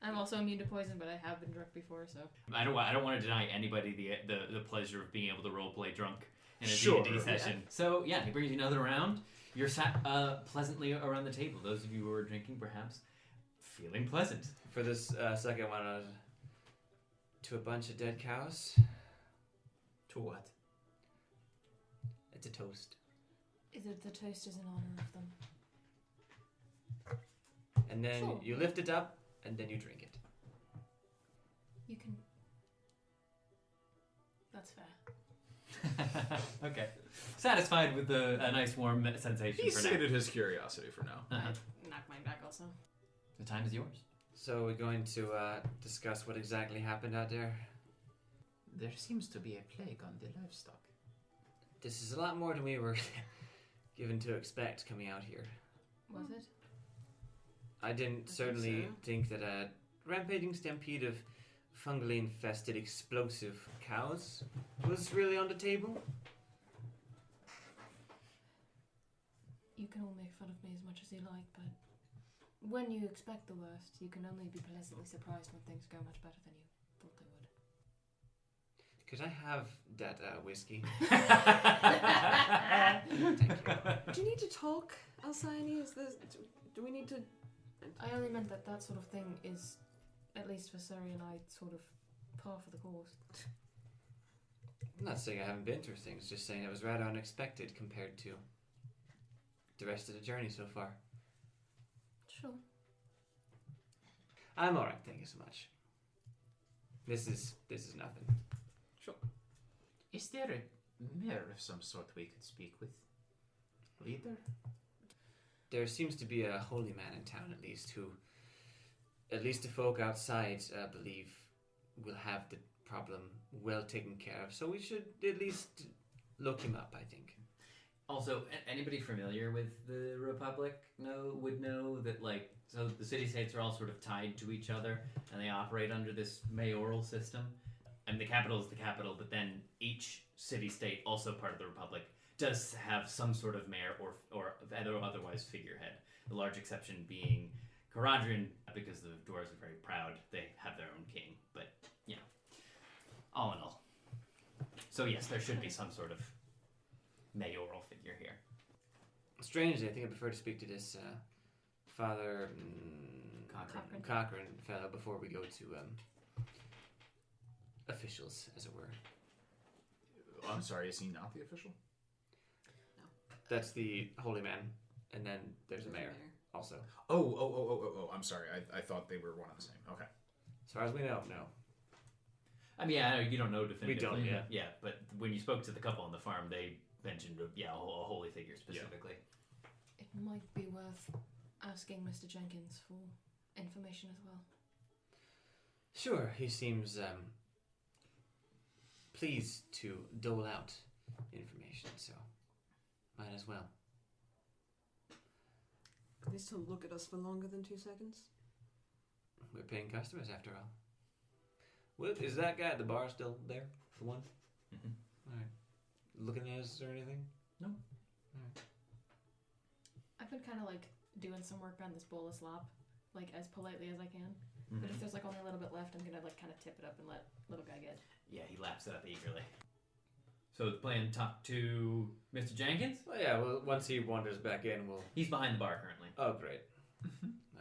I'm also immune to poison, but I have been drunk before, so. I don't want to deny anybody the pleasure of being able to roleplay drunk in a Sure. D&D session. So yeah, he brings you another round. You're sat pleasantly around the table. Those of you who are drinking, perhaps, feeling pleasant. For this second one, to a bunch of dead cows. To what? It's a toast. The toast is in honor of them. And then Sure. you lift it up, and then you drink it. You can. That's fair. Okay. Satisfied with a nice warm sensation He for now. sated his curiosity for now. Uh-huh. Knock mine back also. The time is yours. So we're going to discuss what exactly happened out there. There seems to be a plague on the livestock. This is a lot more than we were given to expect coming out here. Was it? I didn't think certainly so. think that a rampaging stampede of fungally infested explosive cows was really on the table. You can all make fun of me as much as you like, but when you expect the worst, you can only be pleasantly surprised when things go much better than you thought they would. Could I have that whiskey? Do you need to talk, Alcyone? Do we need to? I only meant that sort of thing is, at least for Surrie and I, sort of par for the course. I'm not saying I haven't been through things, just saying it was rather unexpected compared to the rest of the journey so far. Sure. I'm alright, thank you so much. This is nothing. Is there a mayor of some sort we could speak with? Leader? There seems to be a holy man in town, at least, who, at least the folk outside, believe will have the problem well taken care of. So we should at least look him up, I think. Also, anybody familiar with the Republic would know that, so the city-states are all sort of tied to each other, and they operate under this mayoral system. And the capital is the capital, but then each city-state, also part of the Republic, does have some sort of mayor or otherwise figurehead. The large exception being Caradrian, because the dwarves are very proud. They have their own king, but, all in all. So yes, there should be some sort of mayoral figure here. Strangely, I think I prefer to speak to this Father Cochran fellow before we go to officials, as it were. I'm sorry, is he not the official? That's the holy man, and then there's a mayor also. Oh, I'm sorry. I thought they were one and the same. Okay. As far as we know, no. I mean, I know you don't know definitively. We don't, yeah. Yeah, but when you spoke to the couple on the farm, they mentioned a holy figure specifically. It might be worth asking Mr. Jenkins for information as well. Sure, he seems pleased to dole out information, so might as well. Can they still look at us for longer than 2 seconds? We're paying customers after all. Well, is that guy at the bar still there? The one? Mm-hmm. Alright. Looking at us or anything? No. Alright. I've been kind of doing some work on this bowl of slop, as politely as I can. But if there's only a little bit left, I'm gonna kind of tip it up and let little guy get. Yeah, he laps it up eagerly. So the plan, talk to Mr. Jenkins? Well, yeah, well, once he wanders back in, we'll... He's behind the bar currently. Oh, great.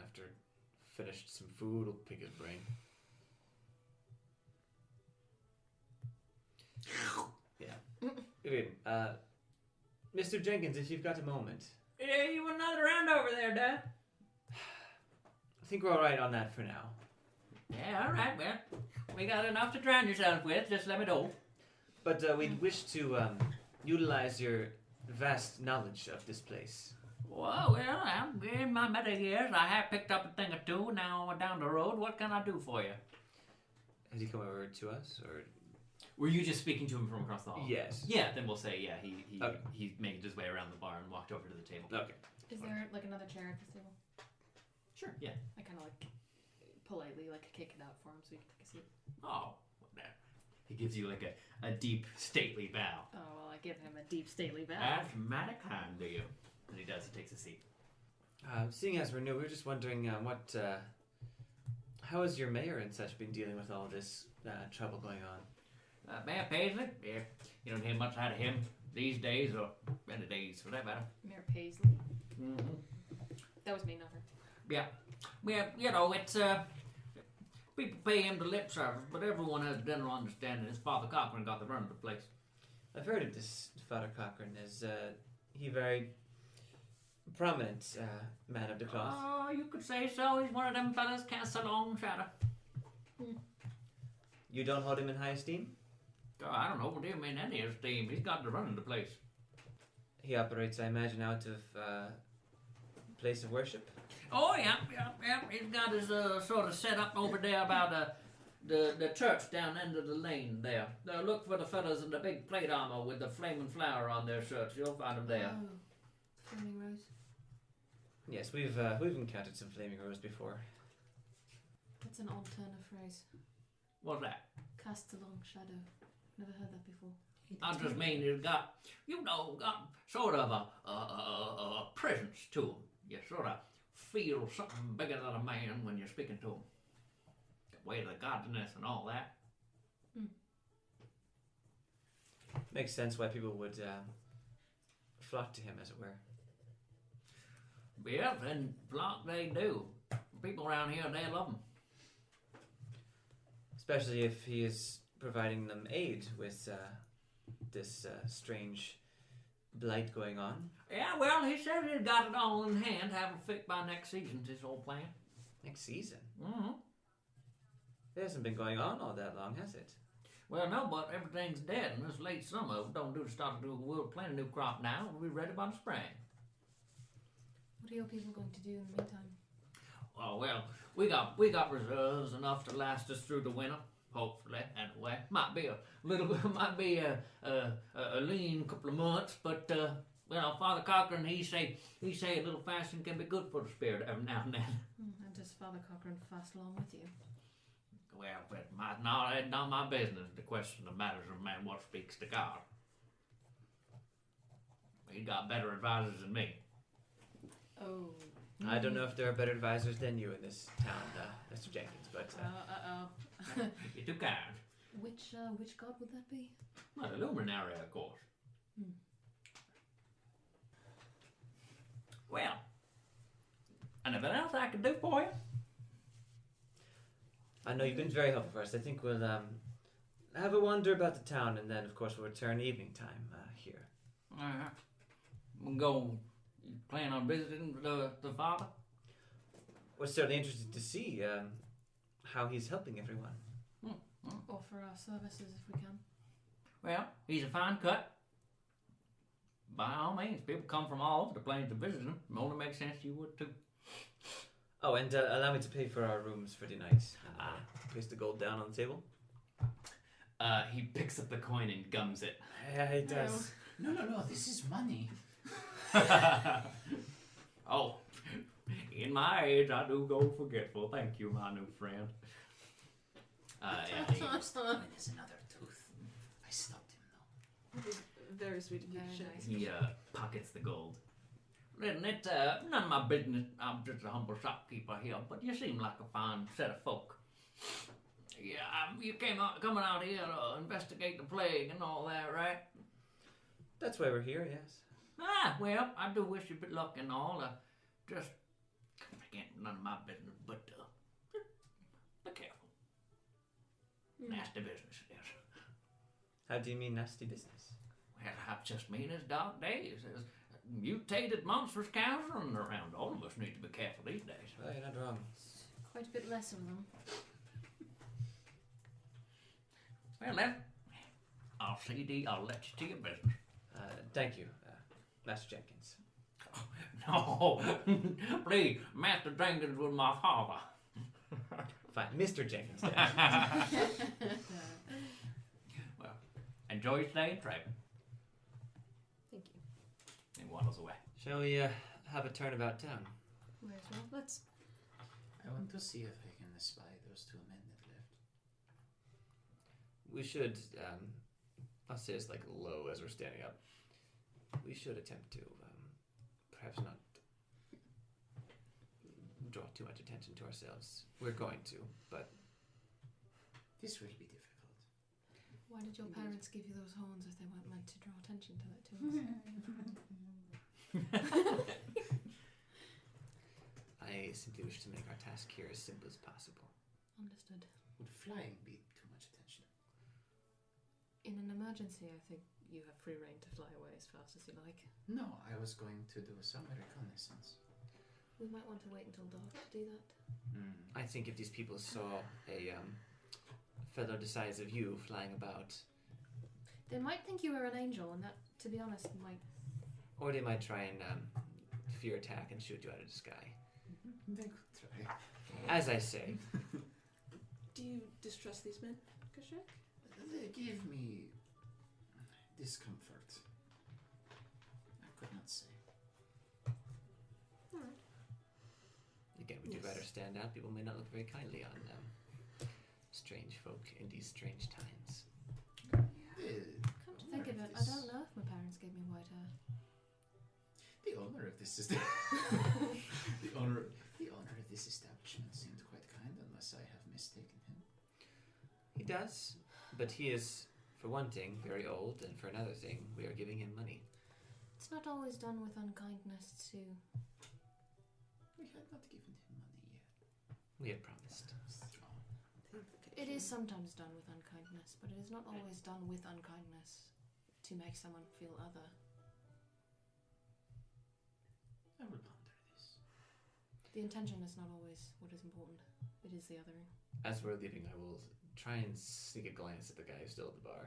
After finished some food, we'll pick his brain. Yeah. Vivian, Mr. Jenkins, if you've got a moment. Yeah, you want another round over there, Dad? I think we're alright on that for now. Yeah, all right. Well, we got enough to drown yourself with. Just let me know. But we'd wish to utilize your vast knowledge of this place. Well, I'm in my middle years. I have picked up a thing or two. Now down the road, what can I do for you? Has he come over to us, or? Were you just speaking to him from across the hall? Yes. Yeah, then we'll say, yeah, he Okay. made his way around the bar and walked over to the table. Okay. Is there like another chair at this table? Sure, yeah. I kind of like politely like kick it out for him so he can take a seat. Oh, He gives you like a deep, stately bow. Oh well, I give him a deep stately bow. that's mighty kind of you. And he does, he takes a seat. Seeing as we're new, we were just wondering how has your mayor and such been dealing with all this trouble going on? Mayor Paisley? Yeah, you don't hear much out of him these days, or any days for that matter. Mayor Paisley. Mm-hmm. That was me, not her. Yeah. Well, you know, it's, people pay him the lip service, but everyone has a general understanding his Father Cochran got the run of the place. I've heard of this Father Cochran. Is he very prominent man of the cloth? Oh, you could say so. He's one of them fellas casts a long shadow. You don't hold him in high esteem? Oh, I don't hold him in any esteem. He's got the run of the place. He operates, I imagine, out of place of worship? Oh, yeah. He's got his sort of set up over there about the church down end of the lane there. Look for the fellas in the big plate armor with the flaming flower on their shirts. You'll find them there. Oh, Flaming Rose. Yes, we've encountered some flaming rose before. That's an odd turn of phrase. What's that? Cast a long shadow. Never heard that before. I just mean he's got, got sort of a presence to him. You sort of feel something bigger than a man when you're speaking to him. The way of the godliness and all that. Makes sense why people would flock to him, as it were. Yeah, and flock they do. People around here, they love him. Especially if he is providing them aid with this strange blight going on. Yeah, well, he said he's got it all in hand, have it fixed by next season's his whole plan. Next season? Mm-hmm. It hasn't been going on all that long, has it? Well, no, but everything's dead, and this late summer don't do to start to do. We'll plant a new crop now. We'll be ready by the spring. What are your people going to do in the meantime? Oh well, we got reserves enough to last us through the winter. Hopefully, anyway. Might be a lean couple of months, but well, Father Cochran he say a little fasting can be good for the spirit every now and then. And does Father Cochran fast along with you? Well, it's not my business to question the matters of man what speaks to God. He got better advisors than me. Oh. I don't know if there are better advisors than you in this town, Mr. Jenkins, but... You're too kind. Which god would that be? Well, the luminary, of course. Well, anything else I can do for you? I know you've been very helpful for us. I think we'll have a wander about the town, and then, of course, we'll return evening time here. We'll go. You plan on visiting the father? We're certainly interested to see how he's helping everyone. Offer our services if we can. Well, he's a fine cut. By all means, people come from all over the plains to visit him. It only makes sense you would too. Oh, and allow me to pay for our rooms for the night. Place the gold down on the table. He picks up the coin and gums it. Yeah, he does. No, this is money. Oh, in my age, I do go forgetful. Thank you, my new friend. Yeah, There's another tooth. I stopped him though. Very sweet of you. Very Shit. nice. he pockets the gold. Listen, it's none of my business. I'm just a humble shopkeeper here, but you seem like a fine set of folk. Yeah, you coming out here to investigate the plague and all that, right? That's why we're here, yes. Well, I do wish you good luck and all. Just, again, none of my business, but be careful. Nasty business, yes. How do you mean nasty business? Well, I just mean it's dark days. There's mutated monstrous cows running around. All of us need to be careful these days. Well, you're not wrong. Quite a bit less of them. Well then, I'll let you to your business. Thank you, Master Jenkins. No, please, Master Jenkins was my father. Fine, Mr. Jenkins. Dad. Well, enjoy your stay in Treybin. Thank you. And waddles away. Shall we have a turn about town? May as well. Let's. I want to see if I can spy those two men that left. We should, I'll say it's like low as we're standing up. We should attempt to, perhaps not draw too much attention to ourselves. We're going to, but This will be difficult. Why did your parents give you those horns if they weren't meant to draw attention to it to us? I simply wish to make our task here as simple as possible. Understood. Would flying be too much attention? In an emergency, I think you have free reign to fly away as fast as you like. No, I was going to do some reconnaissance. We might want to wait until dark to do that. I think if these people saw a fellow the size of you flying about, They might think you were an angel, and that, to be honest, might... or they might try and fear attack and shoot you out of the sky. They could try. As I say, Do you distrust these men, Q'shek? They give me discomfort. I could not say. Alright. again, we do Yes. better stand out. People may not look very kindly on strange folk in these strange times. Come to think of it, I don't know if my parents gave me white hair. The owner of this the owner of this establishment seemed quite kind, unless I have mistaken him. He does, but he is, for one thing, very old, and for another thing, we are giving him money. It's not always done with unkindness, too. We had not given him money yet. We had promised. It is sometimes done with unkindness, but it is not always done with unkindness to make someone feel other. I will ponder this. The intention is not always what is important. It is the othering. As we're leaving, I will try and sneak a glance at the guy who's still at the bar.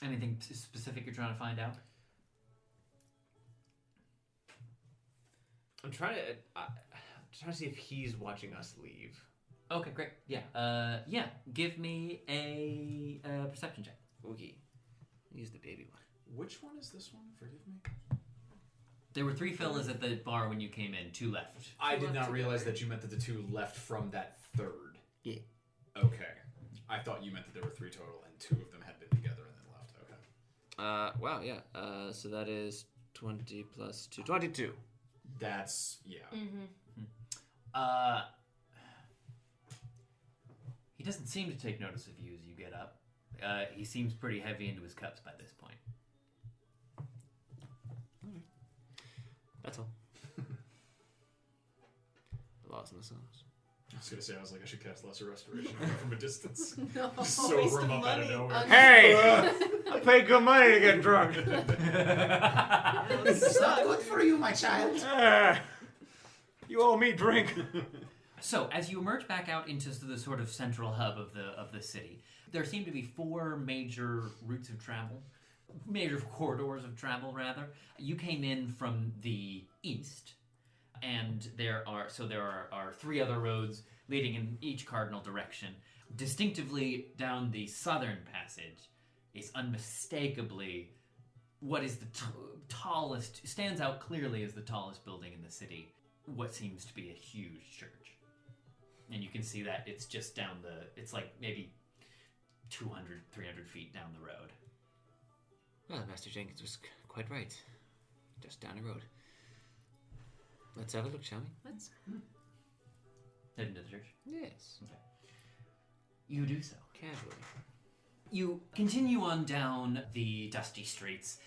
Anything specific you're trying to find out? I'm trying to see if he's watching us leave. Okay, great. Yeah. Give me a perception check. Oogie. Use the baby one. Which one is this one? Forgive me. There were 3 fellas at the bar when you came in. 2 left. I did left not realize together. that you meant that the 2 left from that third. Yeah. Okay. I thought you meant that there were 3 total and 2 of them had been together and then left. Okay. Wow, yeah. So that is 20 plus 2. 22. That's, yeah. He doesn't seem to take notice of you as you get up. He seems pretty heavy into his cups by this point. That's all. Lost in the sauce. I was going to say, I was like, I should cast Lesser Restoration from a distance. No, Just sober waste him of up out of money nowhere. on- Hey! I paid good money to get drunk. It's not good for you, my child. You owe me drink. So, as you emerge back out into the sort of central hub of the city, there seem to be 4 major routes of travel, major corridors of travel, rather. You came in from the east, and there are 3 other roads leading in each cardinal direction. Distinctively down the southern passage is unmistakably what is the tallest, stands out clearly as the tallest building in the city, what seems to be a huge church. And you can see that it's just down it's like maybe 200, 300 feet down the road. Well, Master Jenkins was quite right. Just down the road. Let's have a look, shall we? Let's. Head into the church. Yes. You do so. Casually. You continue on down the dusty streets,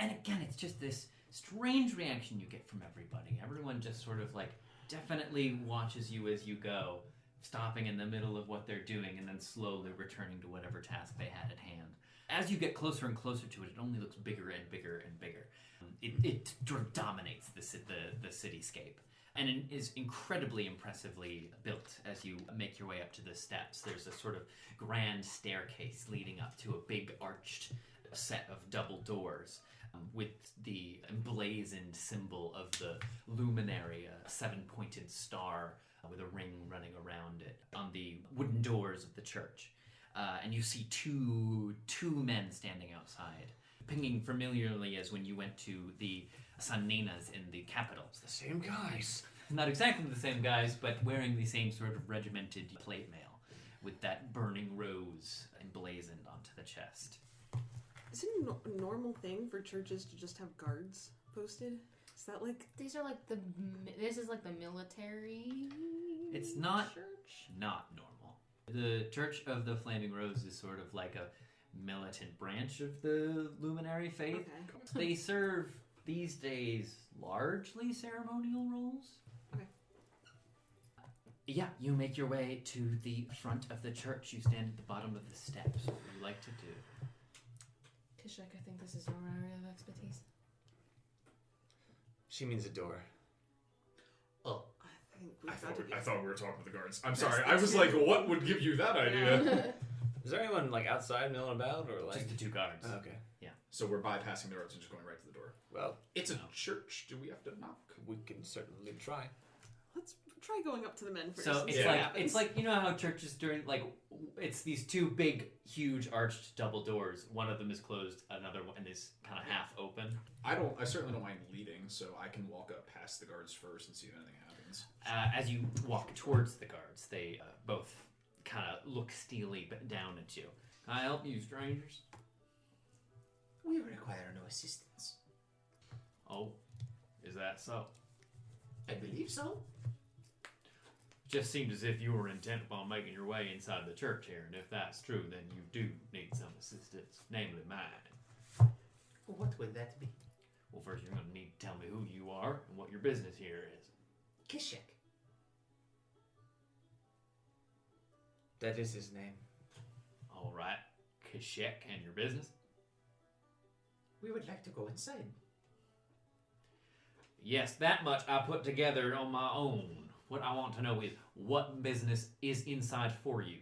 and again, it's just this strange reaction you get from everybody. Everyone just sort of like definitely watches you as you go, stopping in the middle of what they're doing and then slowly returning to whatever task they had at hand. As you get closer and closer to it, it only looks bigger and bigger and bigger. It sort of dominates the cityscape. And it is incredibly impressively built as you make your way up to the steps. There's a sort of grand staircase leading up to a big arched set of double doors with the emblazoned symbol of the luminary, a 7-pointed star with a ring running around it on the wooden doors of the church. And you see two men standing outside, pinging familiarly as when you went to the Saninas in the capital. The same guys. Not exactly the same guys, but wearing the same sort of regimented plate mail with that burning rose emblazoned onto the chest. Is it a normal thing for churches to just have guards posted? Is that like... These are like this is like the military It's not church? not normal. The Church of the Flaming Rose is sort of like a militant branch of the luminary faith. Okay. They serve these days largely ceremonial roles. Okay. Yeah, you make your way to the front of the church. You stand at the bottom of the steps. What would you like to do? Q'shek, I think this is your area of expertise. She means a door. Oh, I think we've I got thought we were talking with the guards. I'm That's sorry. the I was two. like, what would give you that idea? Is there anyone like outside milling about or like? Just the two guards. Oh, okay. So we're bypassing the guards and just going right to the door. Well, It's a church. Do we have to knock? we can certainly try. Let's try going up to the men first. So and it's see what like happens. it's like you know how churches during like it's these two big, huge arched double doors. One of them is closed, another one is kind of half open. I certainly don't mind leading, so I can walk up past the guards first and see if anything happens. As you walk towards the guards, they both kind of look steely but down at you. Can I help you, strangers? We require no assistance. Oh, is that so? I believe so. Just seemed as if you were intent upon making your way inside the church here, and if that's true, then you do need some assistance, namely mine. What would that be? Well, first you're going to need to tell me who you are and what your business here is. Q'shek. That is his name. All right, Q'shek, and your business? We would like to go inside. Yes, that much I put together on my own. What I want to know is what business is inside for you.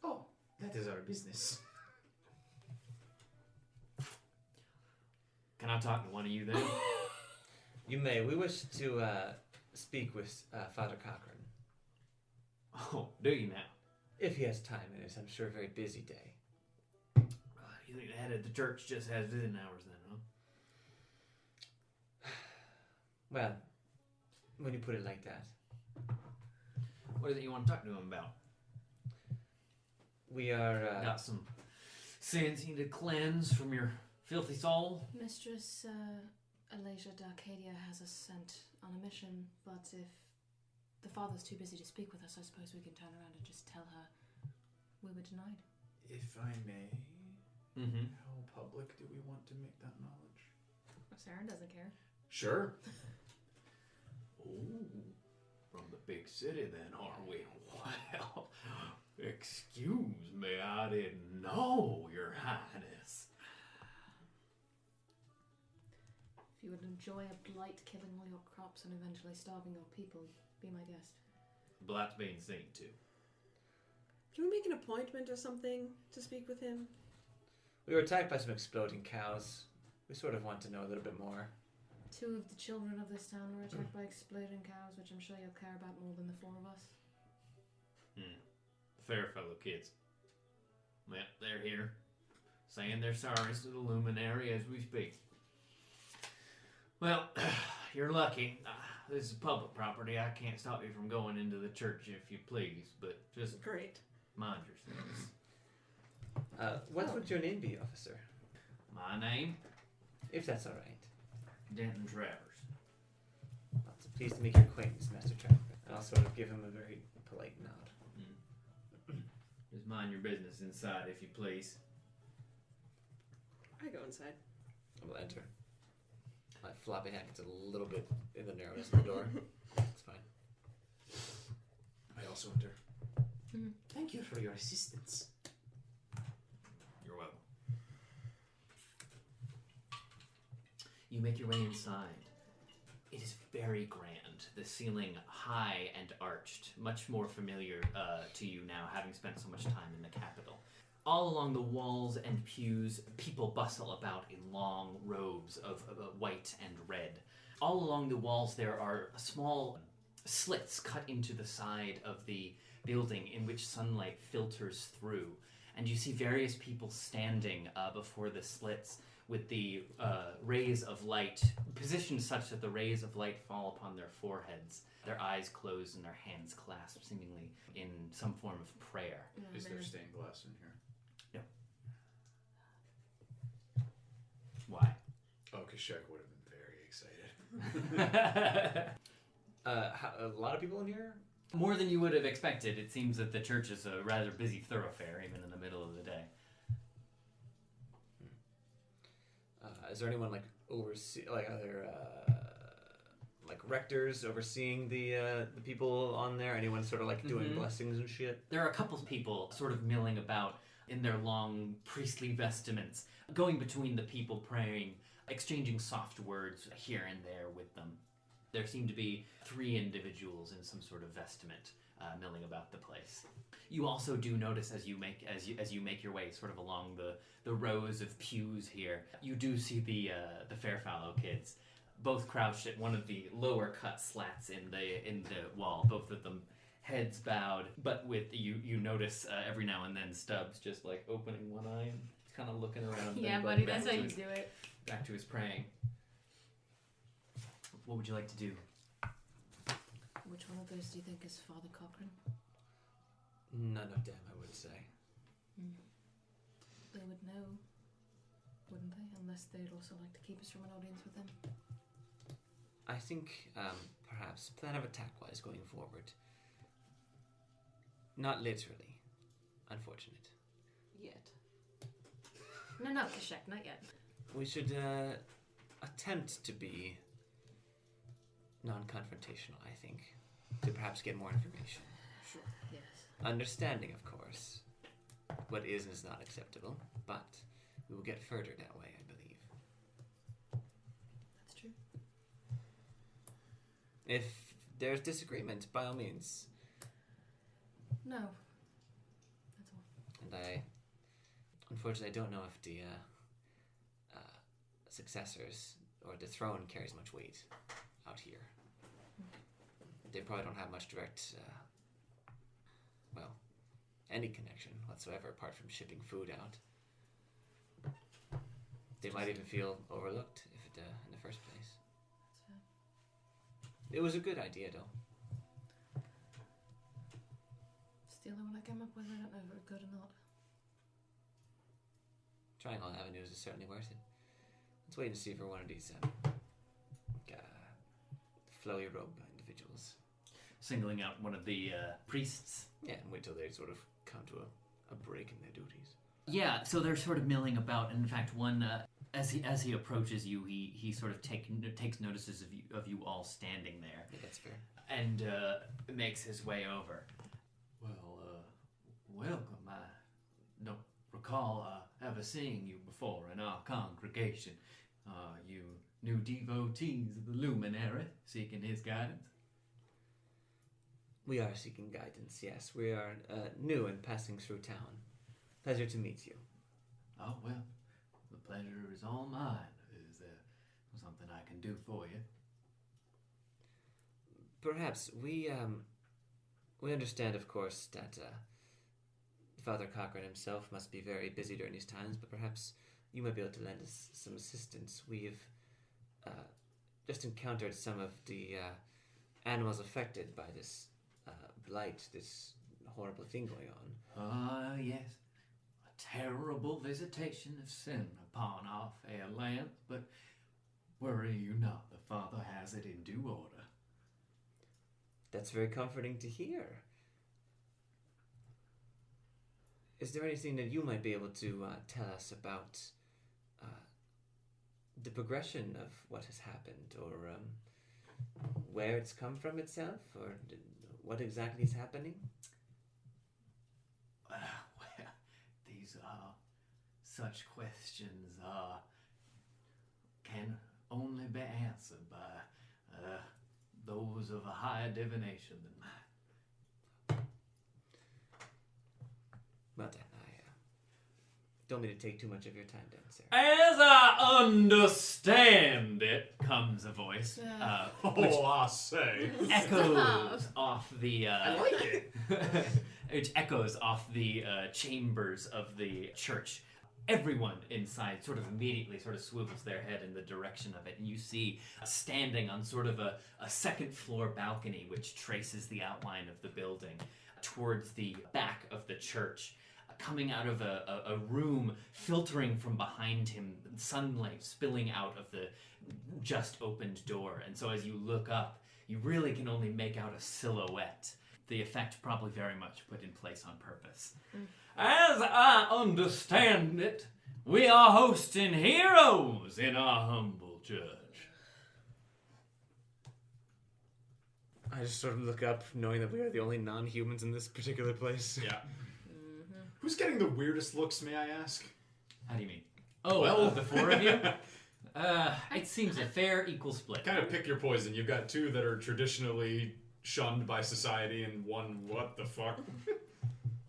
Oh, that is our business. Can I talk to one of you then? You may. We wish to speak with Father Cochran. Oh, do you now? If he has time in his, I'm sure, very busy day. You think the head of the church just has visiting hours then, huh? Well, when you put it like that. What is it you want to talk to him about? We are... Got some sins you need to cleanse from your filthy soul? Mistress Alcyone and Arcadia has us sent on a mission, but if the father's too busy to speak with us, I suppose we can turn around and just tell her we were denied. If I may, Mm-hmm. how public do we want to make that knowledge? Seren doesn't care. Sure. Oh, from the big city then, are we? Well, excuse me, I didn't know, Your Highness. If you would enjoy a blight killing all your crops and eventually starving your people, be my guest. Blight's being seen to. Can we make an appointment or something to speak with him? We were attacked by some exploding cows. We sort of want to know a little bit more. 2 of the children of this town were attacked by exploding cows, which I'm sure you'll care about more than the 4 of us. Fair fellow kids. Well, they're here, saying their sorries to the luminary as we speak. Well, you're lucky. This is public property. I can't stop you from going into the church if you please, but just Great. mind yourselves. What would your name be, officer? My name, If that's all right. Denton Travers. Lots of pleased to make your acquaintance, Master Trevor. And I'll sort of give him a very polite nod. Just mind your business inside, if you please. I go inside. I will enter. My floppy hat gets a little bit in the narrowness of the door. It's fine. I also enter. Thank you for your assistance. You're welcome. You make your way inside. It is very grand. The ceiling high and arched, much more familiar to you now, having spent so much time in the capital. All along the walls and pews, people bustle about in long robes of white and red. All along the walls there are small slits cut into the side of the building in which sunlight filters through. And you see various people standing before the slits with the rays of light positioned such that the rays of light fall upon their foreheads, their eyes closed and their hands clasped seemingly in some form of prayer. Is there stained glass in here? No. Why? Oh, Q'shek would have been very excited. A lot of people in here? More than you would have expected. It seems that the church is a rather busy thoroughfare, even in the middle of the day. Is there anyone are there rectors overseeing the people on there? Anyone sort of doing blessings and shit? There are a couple of people sort of milling about in their long priestly vestments, going between the people praying, exchanging soft words here and there with them. There seem to be 3 individuals in some sort of vestment milling about the place. You also do notice as you make your way sort of along the rows of pews here, you do see the Fairfallow kids, both crouched at one of the lower cut slats in the wall, both of them heads bowed, but with you notice every now and then Stubbs just opening one eye and kind of looking around. Yeah, buddy, that's how you do it. Back to his praying. What would you like to do? Which one of those do you think is Father Cochran? None of them, I would say. They would know, wouldn't they? Unless they'd also like to keep us from an audience with them. I think perhaps plan of attack-wise going forward. Not literally. Unfortunate. Yet. No, Q'shek, not yet. We should attempt to be non-confrontational, I think, to perhaps get more information. Sure. Yes. Understanding, of course, what is and is not acceptable, but we will get further that way, I believe. That's true. If there's disagreement, by all means. No. That's all. And I, unfortunately, I don't know if the successors or the throne carries much weight out here. They probably don't have much direct, any connection whatsoever apart from shipping food out. They might even feel overlooked if in the first place. That's fair. It was a good idea, though. It's the only one I came up with. I don't know if it was good or not. Trying all avenues is certainly worth it. Let's wait and see for one of these flowy robe individuals. Singling out one of the priests. Yeah, and wait till they sort of come to a break in their duties. Yeah, so they're sort of milling about, and in fact, one as he approaches you, he sort of takes notices of you all standing there. Yeah, that's fair. And makes his way over. Well, welcome. I don't recall ever seeing you before in our congregation. You new devotees of the Luminary, seeking his guidance? We are seeking guidance, yes. We are new and passing through town. Pleasure to meet you. Oh, well, the pleasure is all mine. Is there something I can do for you? Perhaps we understand, of course, that Father Cochran himself must be very busy during these times, but perhaps you might be able to lend us some assistance. We've just encountered some of the animals affected by this blight, this horrible thing going on. Yes. A terrible visitation of sin upon our fair land, but worry you not, the Father has it in due order. That's very comforting to hear. Is there anything that you might be able to tell us about the progression of what has happened, or where it's come from itself, or what exactly is happening? Well, these are such questions can only be answered by those of a higher divination than mine. Well then, I don't mean to take too much of your time, then, sir. As I understand it, comes a voice, which I say. echoes off the. I like it. Which echoes off the chambers of the church. Everyone inside sort of immediately sort of swivels their head in the direction of it, and you see standing on sort of a second floor balcony which traces the outline of the building towards the back of the church, coming out of a room, filtering from behind him, sunlight spilling out of the just opened door. And so as you look up, you really can only make out a silhouette. The effect probably very much put in place on purpose. As I understand it, we are hosting heroes in our humble church. I just sort of look up, knowing that we are the only non-humans in this particular place. Yeah. Who's getting the weirdest looks, may I ask? How do you mean? Oh, Well- the four of you? It seems a fair equal split. Kind of pick your poison. You've got two that are traditionally shunned by society, and one, what the fuck?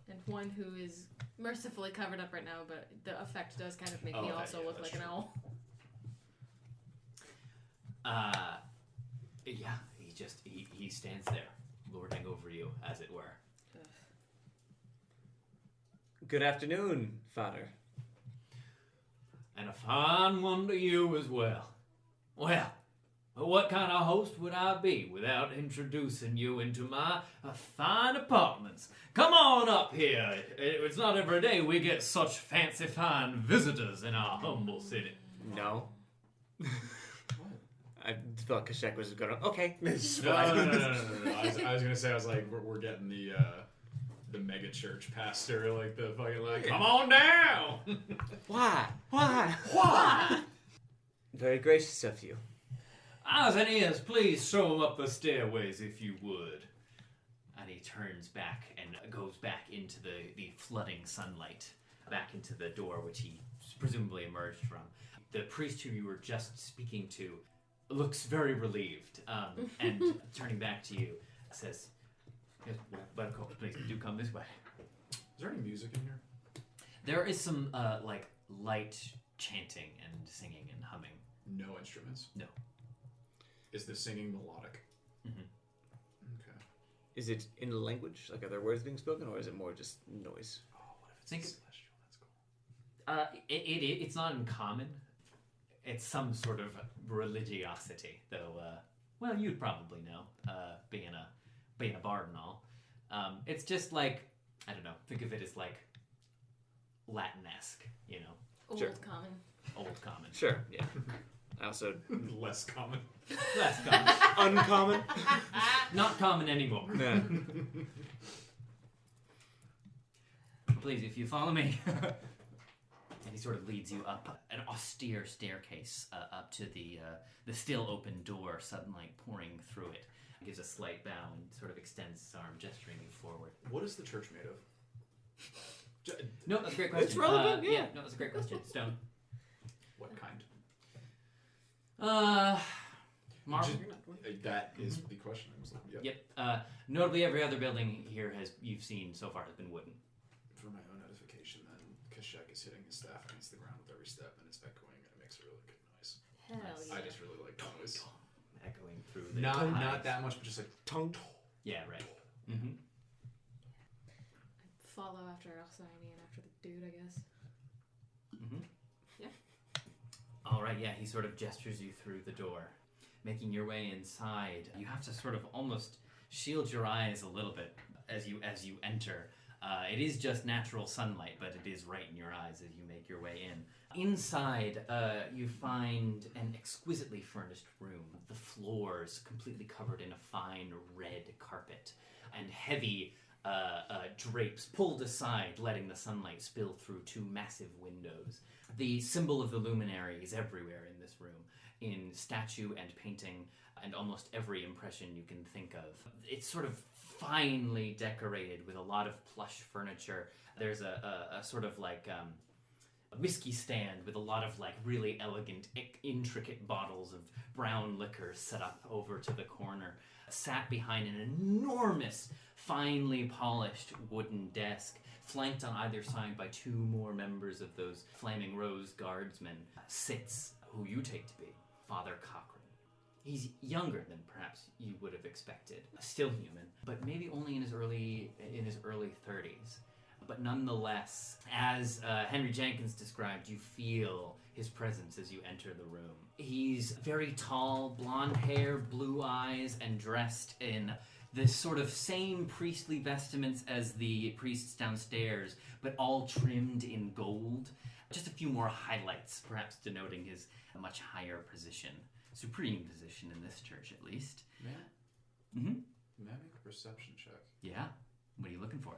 And one who is mercifully covered up right now, but the effect does kind of make me Okay, also yeah, look that's like an true. owl. Yeah, he stands there, lording over you, as it were. Good afternoon, Father. And a fine one to you as well. Well, what kind of host would I be without introducing you into my fine apartments? Come on up here. It's not every day we get such fancy fine visitors in our humble city. No. I thought Q'shek was gonna. Okay, it's No. fine. I was gonna say, I was like, we're getting the mega church pastor, like the fucking like, come on down. Why? Very gracious of you. Eyes and ears, please show up the stairways if you would. And he turns back and goes back into the flooding sunlight, back into the door which he presumably emerged from. The priest who you were just speaking to looks very relieved, and turning back to you, says, "Yes, welcome, please do come this way." Is there any music in here? There is some like light chanting and singing and humming. No instruments. No. Is the singing melodic? Mm-hmm. Okay. Is it in language? Like, are there words being spoken, or is it more just noise? Oh, what if it's Think- celestial? That's cool. It's not uncommon. It's some sort of religiosity, though. Well, you'd probably know, being a bard and all. It's just like, I don't know. Think of it as like Latin-esque, you know, Old Sure. common. old common. Sure, yeah. I also Less common. Less common. uncommon. Not common anymore. Yeah. Please, if you follow me. And he sort of leads you up an austere staircase up to the still open door, sunlight pouring through it. He gives a slight bow and sort of extends his arm, gesturing you forward. What is the church made of? No, that's a great question. It's relevant, yeah. No, that's a great question. Stone. What kind? Marble. That is the question. I was like, yep. Yep. Notably, every other building here you've seen so far has been wooden. For my own edification, then, Q'shek is hitting his staff against the ground with every step, and it's echoing, and it makes a really good noise. Hell yeah. I just really like the noise. Echoing through the Not hives. that much, but just like Tongue. Yeah, right. Mm-hmm. Follow after Alcyone and after the dude, I guess. Mm-hmm. Yeah. All right, yeah, he sort of gestures you through the door. Making your way inside, you have to sort of almost shield your eyes a little bit as you enter. It is just natural sunlight, but it is right in your eyes as you make your way in. Inside, you find an exquisitely furnished room. The floors completely covered in a fine red carpet, and heavy drapes pulled aside, letting the sunlight spill through two massive windows. The symbol of the luminary is everywhere in this room, in statue and painting, and almost every impression you can think of. It's sort of finely decorated with a lot of plush furniture. There's a sort of like whiskey stand with a lot of like really elegant, intricate bottles of brown liquor set up over to the corner, sat behind an enormous, finely polished wooden desk, flanked on either side by 2 more members of those Flaming Rose guardsmen, sits who you take to be Father Cochran. He's younger than perhaps you would have expected, still human, but maybe only in his early 30s. But nonetheless, as Henry Jenkins described, you feel his presence as you enter the room. He's very tall, blonde hair, blue eyes, and dressed in this sort of same priestly vestments as the priests downstairs, but all trimmed in gold. Just a few more highlights, perhaps denoting his much higher position. Supreme position in this church, at least. May I make a perception check? Yeah? What are you looking for?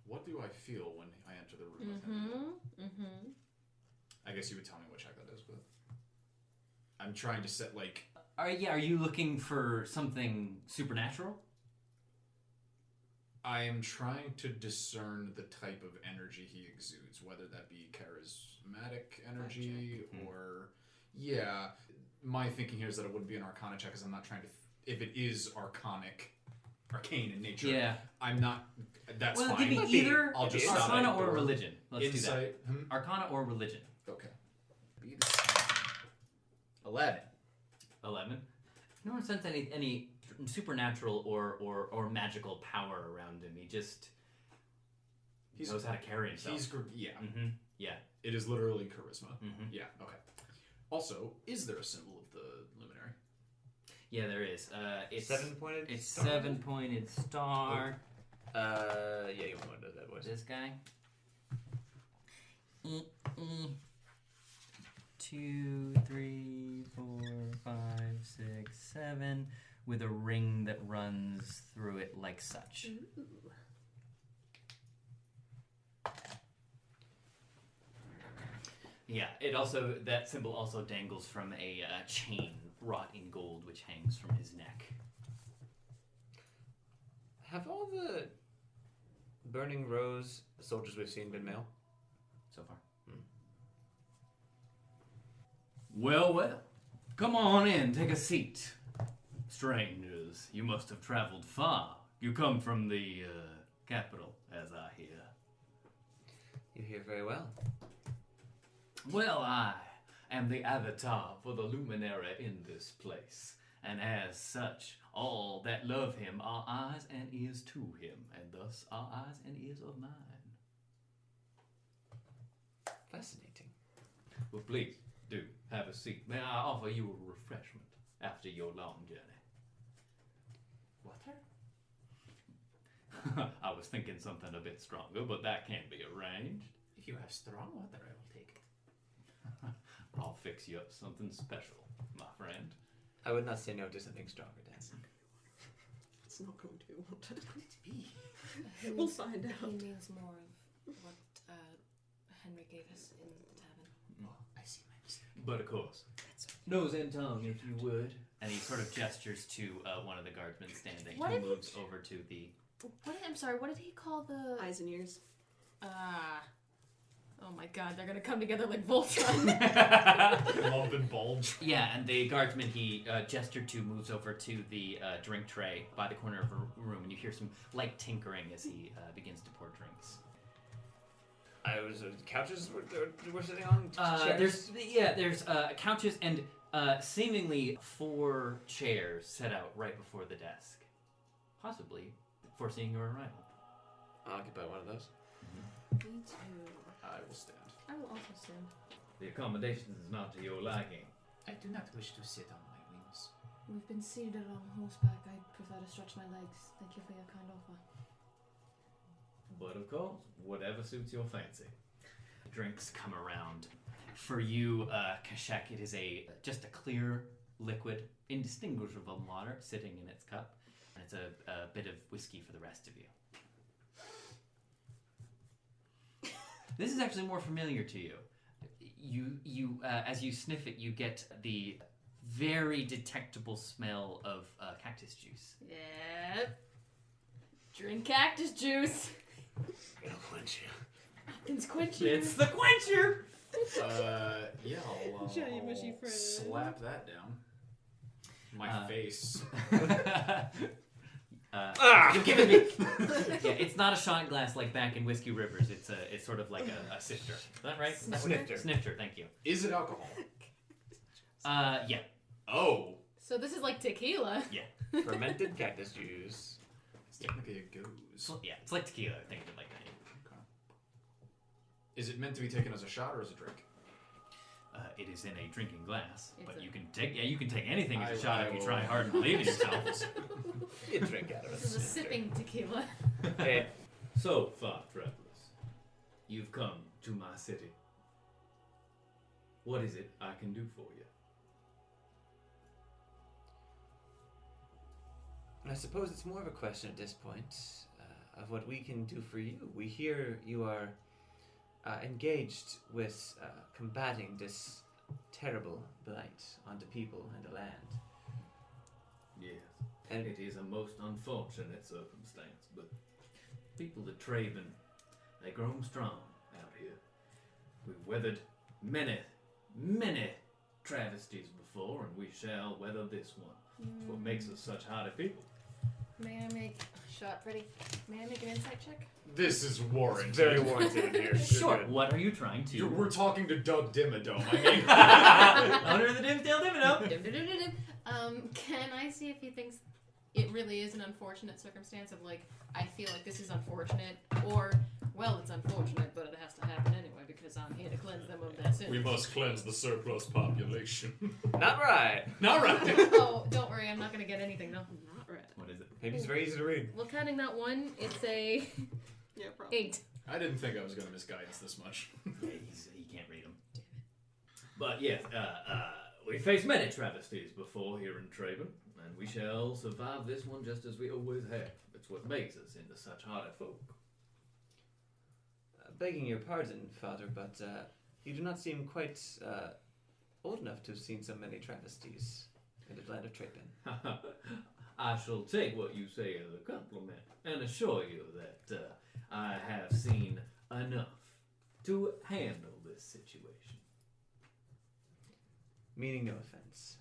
What do I feel when I enter the room with him? I guess you would tell me what check that is, but I'm trying to set, like... Are you looking for something supernatural? I am trying to discern the type of energy he exudes, whether that be charismatic energy or... Yeah, my thinking here is that it wouldn't be an Arcana check, because I'm not trying to... If it is arcane in nature, yeah. I'm not... That's well, fine. Give me either I'll just Arcana or religion. Let's Insight. do that. Arcana or religion. Okay. Be the same. 11. 11. No one sense any supernatural or magical power around him. He just knows how to carry himself. Yeah. Yeah. It is literally charisma. Mm-hmm. Yeah, okay. Also, is there a symbol of the luminary? Yeah, there is. It's 7-pointed. It's star? 7-pointed star. Yeah, you want to do that voice. This guy. 2, 3, 4, 5, 6, 7, with a ring that runs through it like such. Ooh. Yeah, that symbol also dangles from a chain wrought in gold, which hangs from his neck. Have all the Burning Rose soldiers we've seen been male so far? Well, come on in, take a seat. Strangers, you must have traveled far. You come from the capital, as I hear. You hear very well. Well, I am the avatar for the luminary in this place, and as such, all that love him are eyes and ears to him, and thus are eyes and ears of mine. Fascinating. Well, please, do have a seat. May I offer you a refreshment after your long journey? Water? I was thinking something a bit stronger, but that can't be arranged. If you have strong water, I will take it. I'll fix you up something special, my friend. I would not say no to something stronger, Danson. It's not going to. What could it be? We'll find out. He means more of what Henry gave us in the tavern. Oh, I see my mistake. But of course, nose and tongue, if you would. And he sort of gestures to one of the guardsmen standing, who moves over to the... I'm sorry, what did he call the... Eyes and ears. Oh my god, they're gonna come together like Voltron. Lump and bulge. Yeah, and the guardsman he gestured to moves over to the drink tray by the corner of a room, and you hear some light tinkering as he begins to pour drinks. Couches we're sitting on? Chairs? There's couches and seemingly 4 chairs set out right before the desk, possibly foreseeing your arrival. I'll occupy one of those. Me too. I will stand. I will also stand. The accommodation is not to your liking. I do not wish to sit on my wings. We've been seated on horseback. I prefer to stretch my legs. Thank you for your kind offer. But of course, whatever suits your fancy. Drinks come around. For you, Q'shek, it is just a clear liquid, indistinguishable from water, sitting in its cup, and it's a bit of whiskey for the rest of you. This is actually more familiar to you. You as you sniff it, you get the very detectable smell of cactus juice. Yep. Drink cactus juice. It'll quench you. It's quenching. It's the quencher! Yeah, I'll Shiny mushy friend. slap that down. My face. You've given me. Yeah, it's not a shot glass like back in Whiskey Rivers. It's sort of like a sifter. Is that right? Snifter. Snifter. Thank you. Is it alcohol? Yeah. Oh. So this is like tequila. Yeah. Fermented cactus juice. It's technically a goose. So, yeah, it's like tequila. Think of it like that. Okay. Is it meant to be taken as a shot or as a drink? It is in a drinking glass, It's but a- you can take anything as a I shot if you will- try hard and believe in yourself. You drink out of it. This is a sipping tequila. Okay. So far, travelers, you've come to my city. What is it I can do for you? I suppose it's more of a question at this point of what we can do for you. We hear you are engaged with combating this terrible blight onto people and the land. Yes, And it is a most unfortunate circumstance, but people at Treybin, they grown strong out here. We've weathered many, many travesties before, and we shall weather this one. It's what makes us such hardy people. May I make shot, Freddy? May I make an insight check? This is warranted. very warranted in here. Sure. What are you trying to? We're talking to Doug Dimmadome. I mean, Under the dim-tail dimino. Can I see if he thinks it really is an unfortunate circumstance of like, I feel like this is unfortunate, or, well, it's unfortunate, but it has to happen anyway because I'm here to cleanse them of their sins. we must cleanse the surplus population. Not right. Not right. Oh, don't worry, I'm not going to get anything though. Not red. What is it? Maybe it's very easy to read. Well, counting that one, it's a Yeah, probably. 8. I didn't think I was going to miss guidance this much. Yeah, he can't read them. But yes, we faced many travesties before here in Treybin, and we shall survive this one just as we always have. It's what makes us into such hardy folk. Begging your pardon, Father, but you do not seem quite old enough to have seen so many travesties in the land of Treybin. I shall take what you say as a compliment and assure you that I have seen enough to handle this situation. Meaning no offense.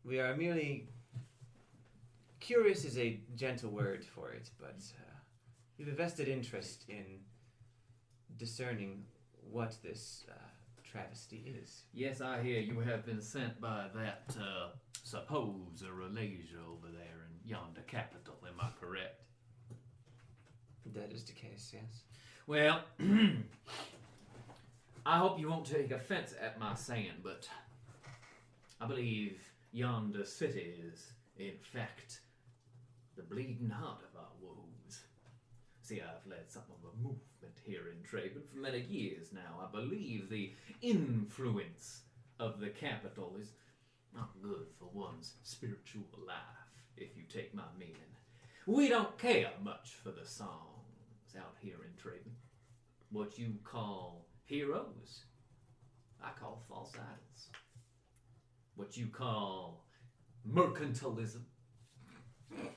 We are merely curious is a gentle word for it, but we have a vested interest in discerning what this travesty is. Yes, I hear you have been sent by that supposed Relasia over there in yonder capital. Am I correct? That is the case, yes. Well, I hope you won't take offense at my saying, but I believe yonder city is, in fact, the bleeding heart of our woes. See, I've led some of a movement here in Treybin for many years now. I believe the influence of the capital is not good for one's spiritual life, if you take my meaning. We don't care much for the songs out here in Treybin. What you call heroes, I call false idols. What you call mercantilism,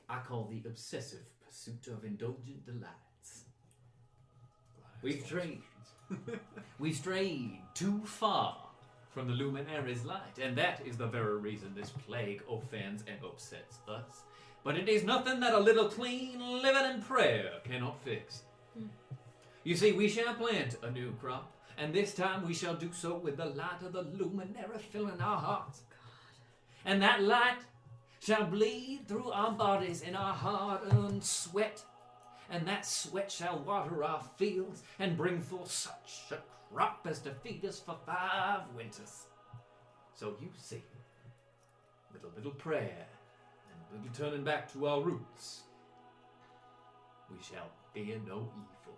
I call the obsessive pursuit of indulgent delights. We've strayed too far from the luminary's light, and that is the very reason this plague offends and upsets us. But it is nothing that a little clean living and prayer cannot fix. You see, we shall plant a new crop, and this time we shall do so with the light of the luminary filling our hearts. And that light shall bleed through our bodies in our hard-earned sweat, and that sweat shall water our fields and bring forth such a crop as to feed us for 5 winters. So you see, with a little prayer and a little turning back to our roots, we shall fear no evil.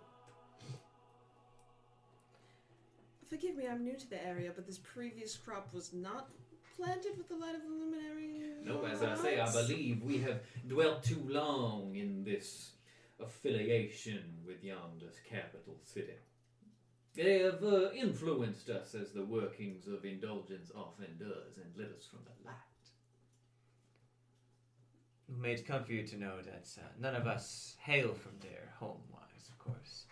Forgive me, I'm new to the area, but this previous crop was not planted with the light of the luminary. No, as I say, I believe we have dwelt too long in this affiliation with yonder's capital city. They have influenced us as the workings of indulgence often does, and led us from the light. May it come for you to know that none of us hail from there, home-wise, of course.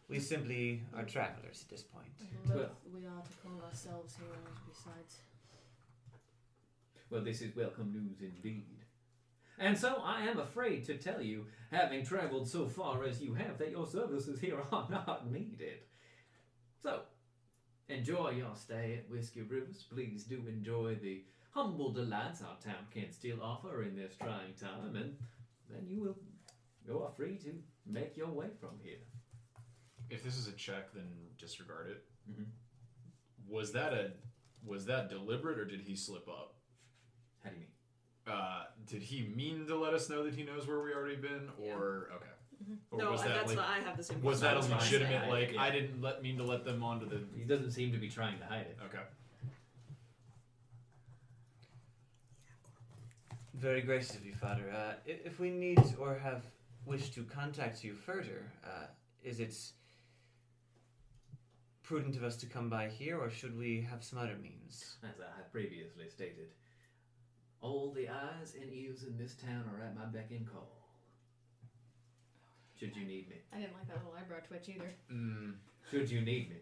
We simply are travelers at this point. Loath we are to call ourselves heroes besides. Well, this is welcome news indeed. And so I am afraid to tell you, having travelled so far as you have, that your services here are not needed. So, enjoy your stay at Whiskey Rivers. Please do enjoy the humble delights our town can still offer in this trying time, and then you are free to make your way from here. If this is a check, then disregard it. Mm-hmm. Was that deliberate, or did he slip up? How do you mean? Did he mean to let us know that he knows where we already been, or okay? Or No, was that that's like, what I have the same. was that a question. legitimate Yeah, like yeah. I didn't mean to let them onto the? He doesn't seem to be trying to hide it. Okay. Very gracious of you, Father. If we need or have wished to contact you further, is it prudent of us to come by here, or should we have some other means? As I have previously stated, all the eyes and ears in this town are at my beck and call. Should you need me. I didn't like that little eyebrow twitch either. Should you need me,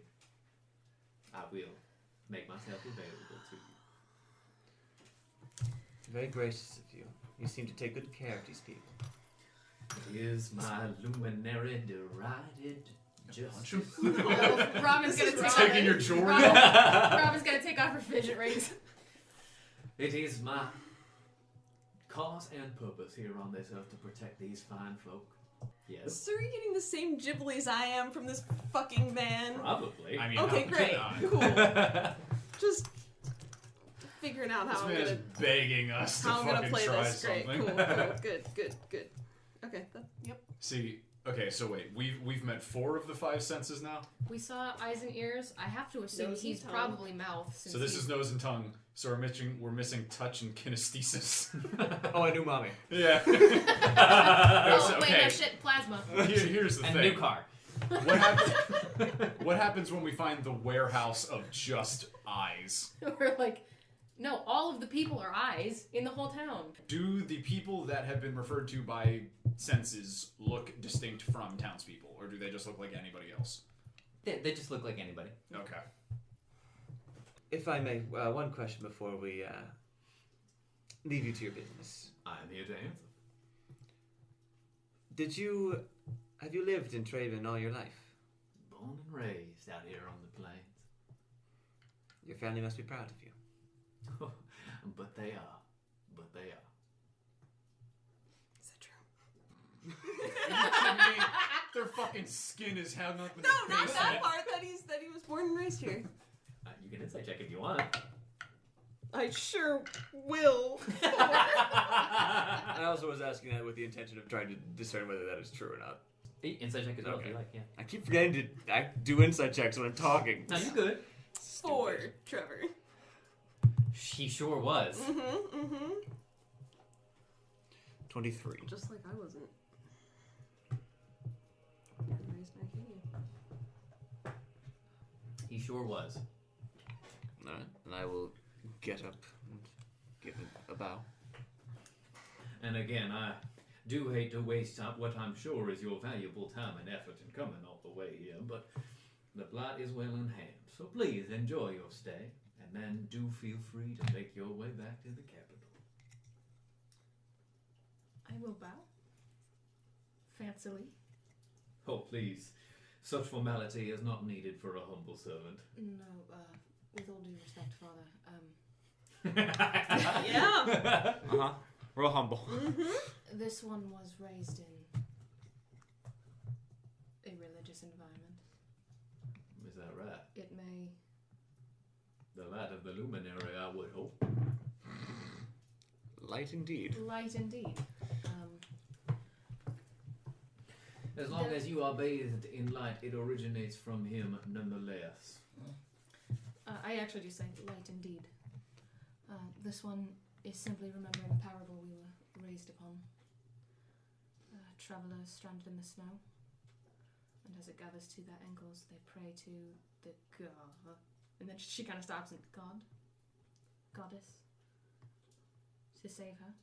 I will make myself available to you. Very gracious of you. You seem to take good care of these people. It is my luminary derided justice. Robin's gonna take Taking your jewelry. Robin's gonna take off her fidget rings. It is my cause and purpose here on this earth to protect these fine folk. Is Yes, Surrie getting the same gibblies I am from this fucking man? probably. I mean, Okay, how great, could I? cool. Just figuring out This how I'm man is gonna begging us to how I'm gonna fucking play try this. Great, something. cool, good. Okay, yep. See, okay, so wait, we've met 4 of the 5 senses now. We saw eyes and ears. I have to assume Nose and he's tongue. probably mouth. Since So this he's- is nose and tongue. So we're missing touch and kinesthesis. Oh, I knew mommy. Yeah. Oh So, wait, okay. no shit, plasma. Here's the And thing. new car. What happens when we find the warehouse of just eyes? We're like, no, all of the people are eyes in the whole town. Do the people that have been referred to by senses look distinct from townspeople, or do they just look like anybody else? They just look like anybody. Okay. If I may, one question before we leave you to your business. I am here to answer. Have you lived in Treybin all your life? Born and raised out here on the plains. Your family must be proud of you. But they are. Is that true? Their fucking skin is hung up in No, the not basement. that part. That he was born and raised here. You can insight check if you want. I sure will. I also was asking that with the intention of trying to discern whether that is true or not. Insight check as well if Okay. you like, yeah. I keep forgetting to do insight checks when I'm talking. No, you're good. 4, Trevor. He sure was. Mm-hmm. 23. Just like I wasn't. Born and raised in Arcadia. He sure was. Alright, and I will get up and give it a bow. And again, I do hate to waste what I'm sure is your valuable time and effort in coming all the way here, but the blight is well in hand. So please enjoy your stay, and then do feel free to make your way back to the capital. I will bow. Fancily. Oh, please. Such formality is not needed for a humble servant. No, with all due respect, Father, Yeah. Uh-huh. Real humble. this one was raised in a religious environment. Is that right? It may... The light of the luminary, I would hope. Light indeed. Light indeed. As long as you are bathed in light, it originates from him nonetheless. I actually just say light indeed. This one is simply remembering a parable we were raised upon. Travellers stranded in the snow, and as it gathers to their ankles, they pray to the god. And then she kind of stops and goddess, to save her.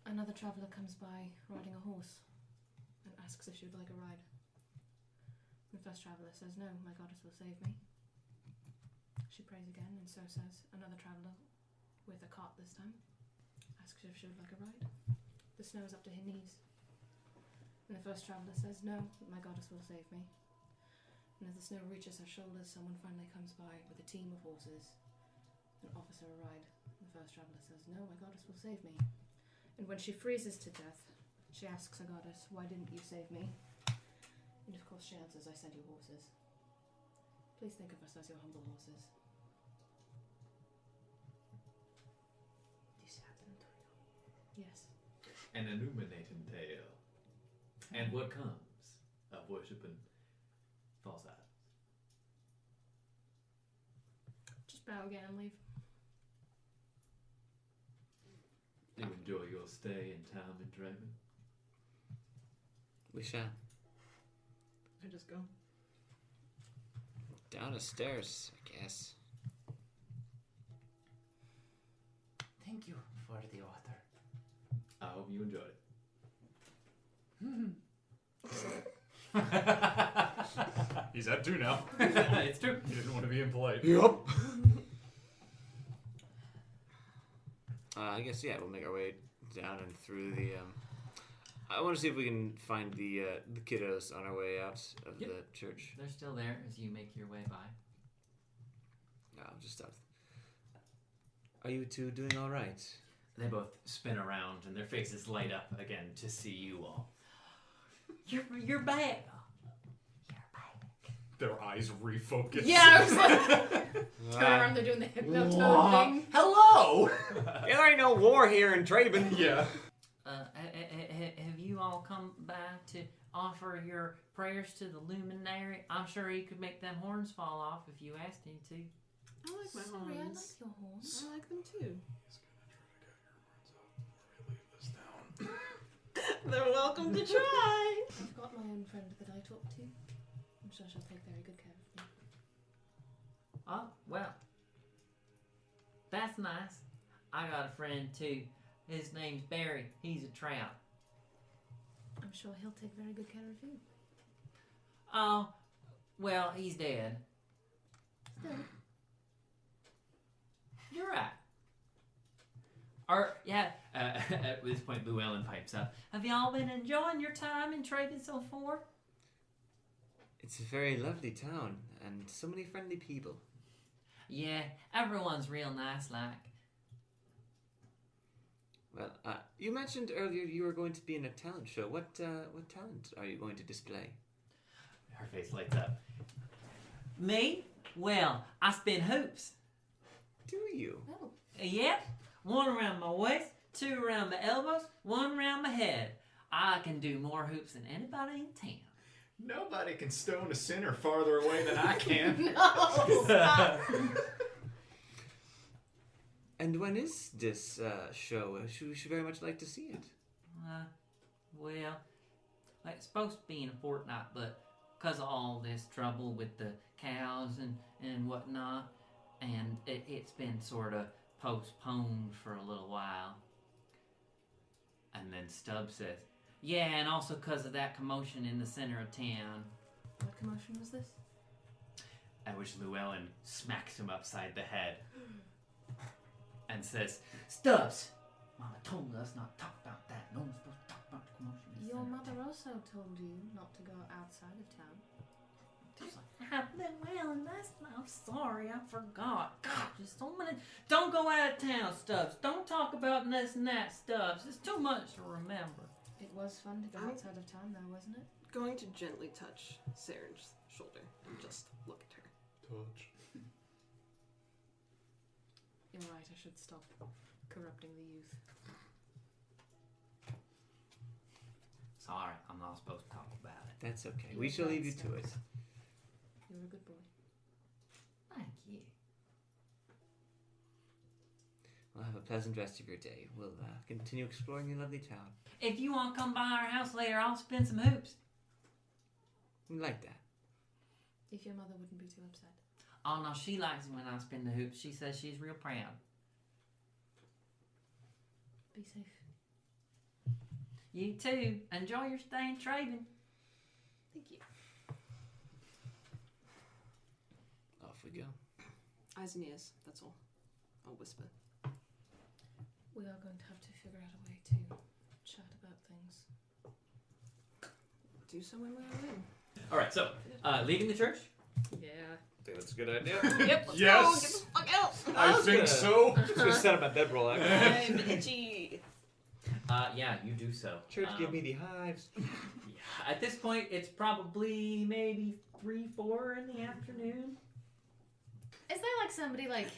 Another traveller comes by riding a horse and asks if she would like a ride. The first traveller says, no, my goddess will save me. She prays again, and so says another traveller, with a cart this time. Asks her if she would like a ride. The snow is up to her knees. And the first traveller says, no, my goddess will save me. And as the snow reaches her shoulders, someone finally comes by with a team of horses and offers her a ride. The first traveller says, no, my goddess will save me. And when she freezes to death, she asks her goddess, why didn't you save me? And of course she answers, I sent you horses. Please think of us as your humble horses. This happened to you. Yes. An illuminating tale. And what comes of worshipping false idols? Just bow again and leave. You enjoy your stay in town in Treybin? We shall. I just go. Down the stairs, I guess. Thank you for the water. I hope you enjoyed it. He's at 2 now. It's true. He didn't want to be impolite. Yup. I guess, yeah, we'll make our way down and through the, I want to see if we can find the kiddos on our way out of Yep. the church. They're still there as you make your way by. I'll just stop. Are you two doing all right? They both spin around and their faces light up again to see you all. You're back. Their eyes refocus. Yeah, I was like, turn around, they're doing the hypnotoad thing. Hello. Yeah, there ain't no war here in Treybin. Yeah. Have you all come back to offer your prayers to the luminary? I'm sure he could make them horns fall off if you asked him to. I like my Sorry, I like horns. your horns. I like them too. They're welcome to try. I've got my own friend that I talk to. I'm sure she'll take very good care of me. Oh, well. That's nice. I got a friend too. His name's Barry. He's a trout. I'm sure he'll take very good care of you. Oh, well, he's dead. Still, You're right. Or, yeah, at this point, Llewellyn pipes up. Have y'all been enjoying your time in Treybin so far? It's a very lovely town and so many friendly people. Yeah, everyone's real nice, like. Well, you mentioned earlier you were going to be in a talent show. What talent are you going to display? Her face lights up. Me? Well, I spin hoops. Do you? oh, Yep. One around my waist, two around my elbows, one around my head. I can do more hoops than anybody in town. Nobody can stone a sinner farther away than I can. no! Stop. And when is this show? We should very much like to see it. Well, it's supposed to be in a fortnight, but because of all this trouble with the cows and whatnot, and it's been sort of postponed for a little while. And then Stubbs says, yeah, and also because of that commotion in the center of town. What commotion was this? At which Llewellyn smacks him upside the head and says, Stubbs! Mama told us not to talk about that. No one's supposed to talk about the commotion in the Your center of mother also told you not to go outside of town. Llewellyn, I'm sorry, I forgot. God, just so many. Don't go out of town, Stubbs. Don't talk about this and that, Stubbs. It's too much to remember. It was fun to go Oh. outside of town, though, wasn't it? Going to gently touch Seren's shoulder and just look at her. Touch. You're right, I should stop corrupting the youth. Sorry, I'm not supposed to talk about it. That's okay. You're We shall right, leave you to it. Stubbs. You're a good boy. Thank you. Well, have a pleasant rest of your day. We'll continue exploring your lovely town. If you want to come by our house later, I'll spin some hoops. We like that. If your mother wouldn't be too upset. Oh, no, she likes it when I spin the hoops. She says she's real proud. Be safe. You too. Enjoy your stay in Treybin. Thank you. go. Eyes and ears, that's all. I'll whisper. We are going to have to figure out a way to chat about things. Do so when we're in. All right, so leaving the church. Yeah. I think that's a good idea. Yep, let's Yes. go. Get the fuck out. I think good. so. I'm just gonna set up my bedroll. Actually. I'm itchy. Yeah, you do so. Church, give me the hives. Yeah, at this point, it's probably maybe 3, 4 in the afternoon. Is there like somebody like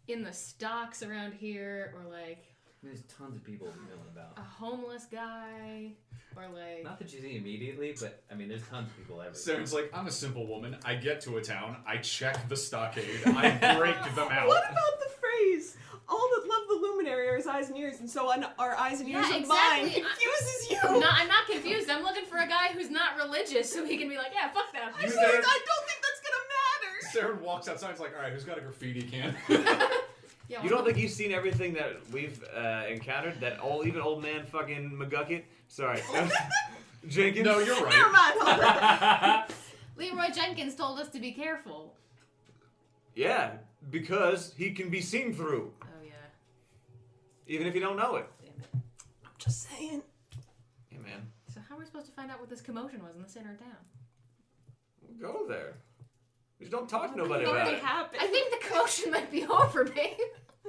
in the stocks around here, or like There's tons of people milling about. a homeless guy, or like Not that you see immediately, but I mean, there's tons of people everywhere. Saren's like, I'm a simple woman. I get to a town. I check the stockade. I break them out. What about the phrase? All that love the luminary are his eyes and ears, and so our eyes and ears Yeah, of mine exactly. confuses you. I'm not confused. I'm looking for a guy who's not religious, so he can be like, yeah, fuck that. I don't think that's gonna matter. Seren walks outside. He's like, all right, who's got a graffiti can? Yeah, You don't think you've seen everything that we've encountered? That even old man fucking McGucket? Sorry. Jenkins? No, you're right. Never mind. Hold on. Leroy Jenkins told us to be careful. Yeah, because he can be seen through, Oh yeah. even if you don't know it. Damn it. I'm just saying. Hey, man. So how are we supposed to find out what this commotion was in the center of town? We'll go there. Just don't talk to nobody It about already it. happened. I think the commotion might be over, babe.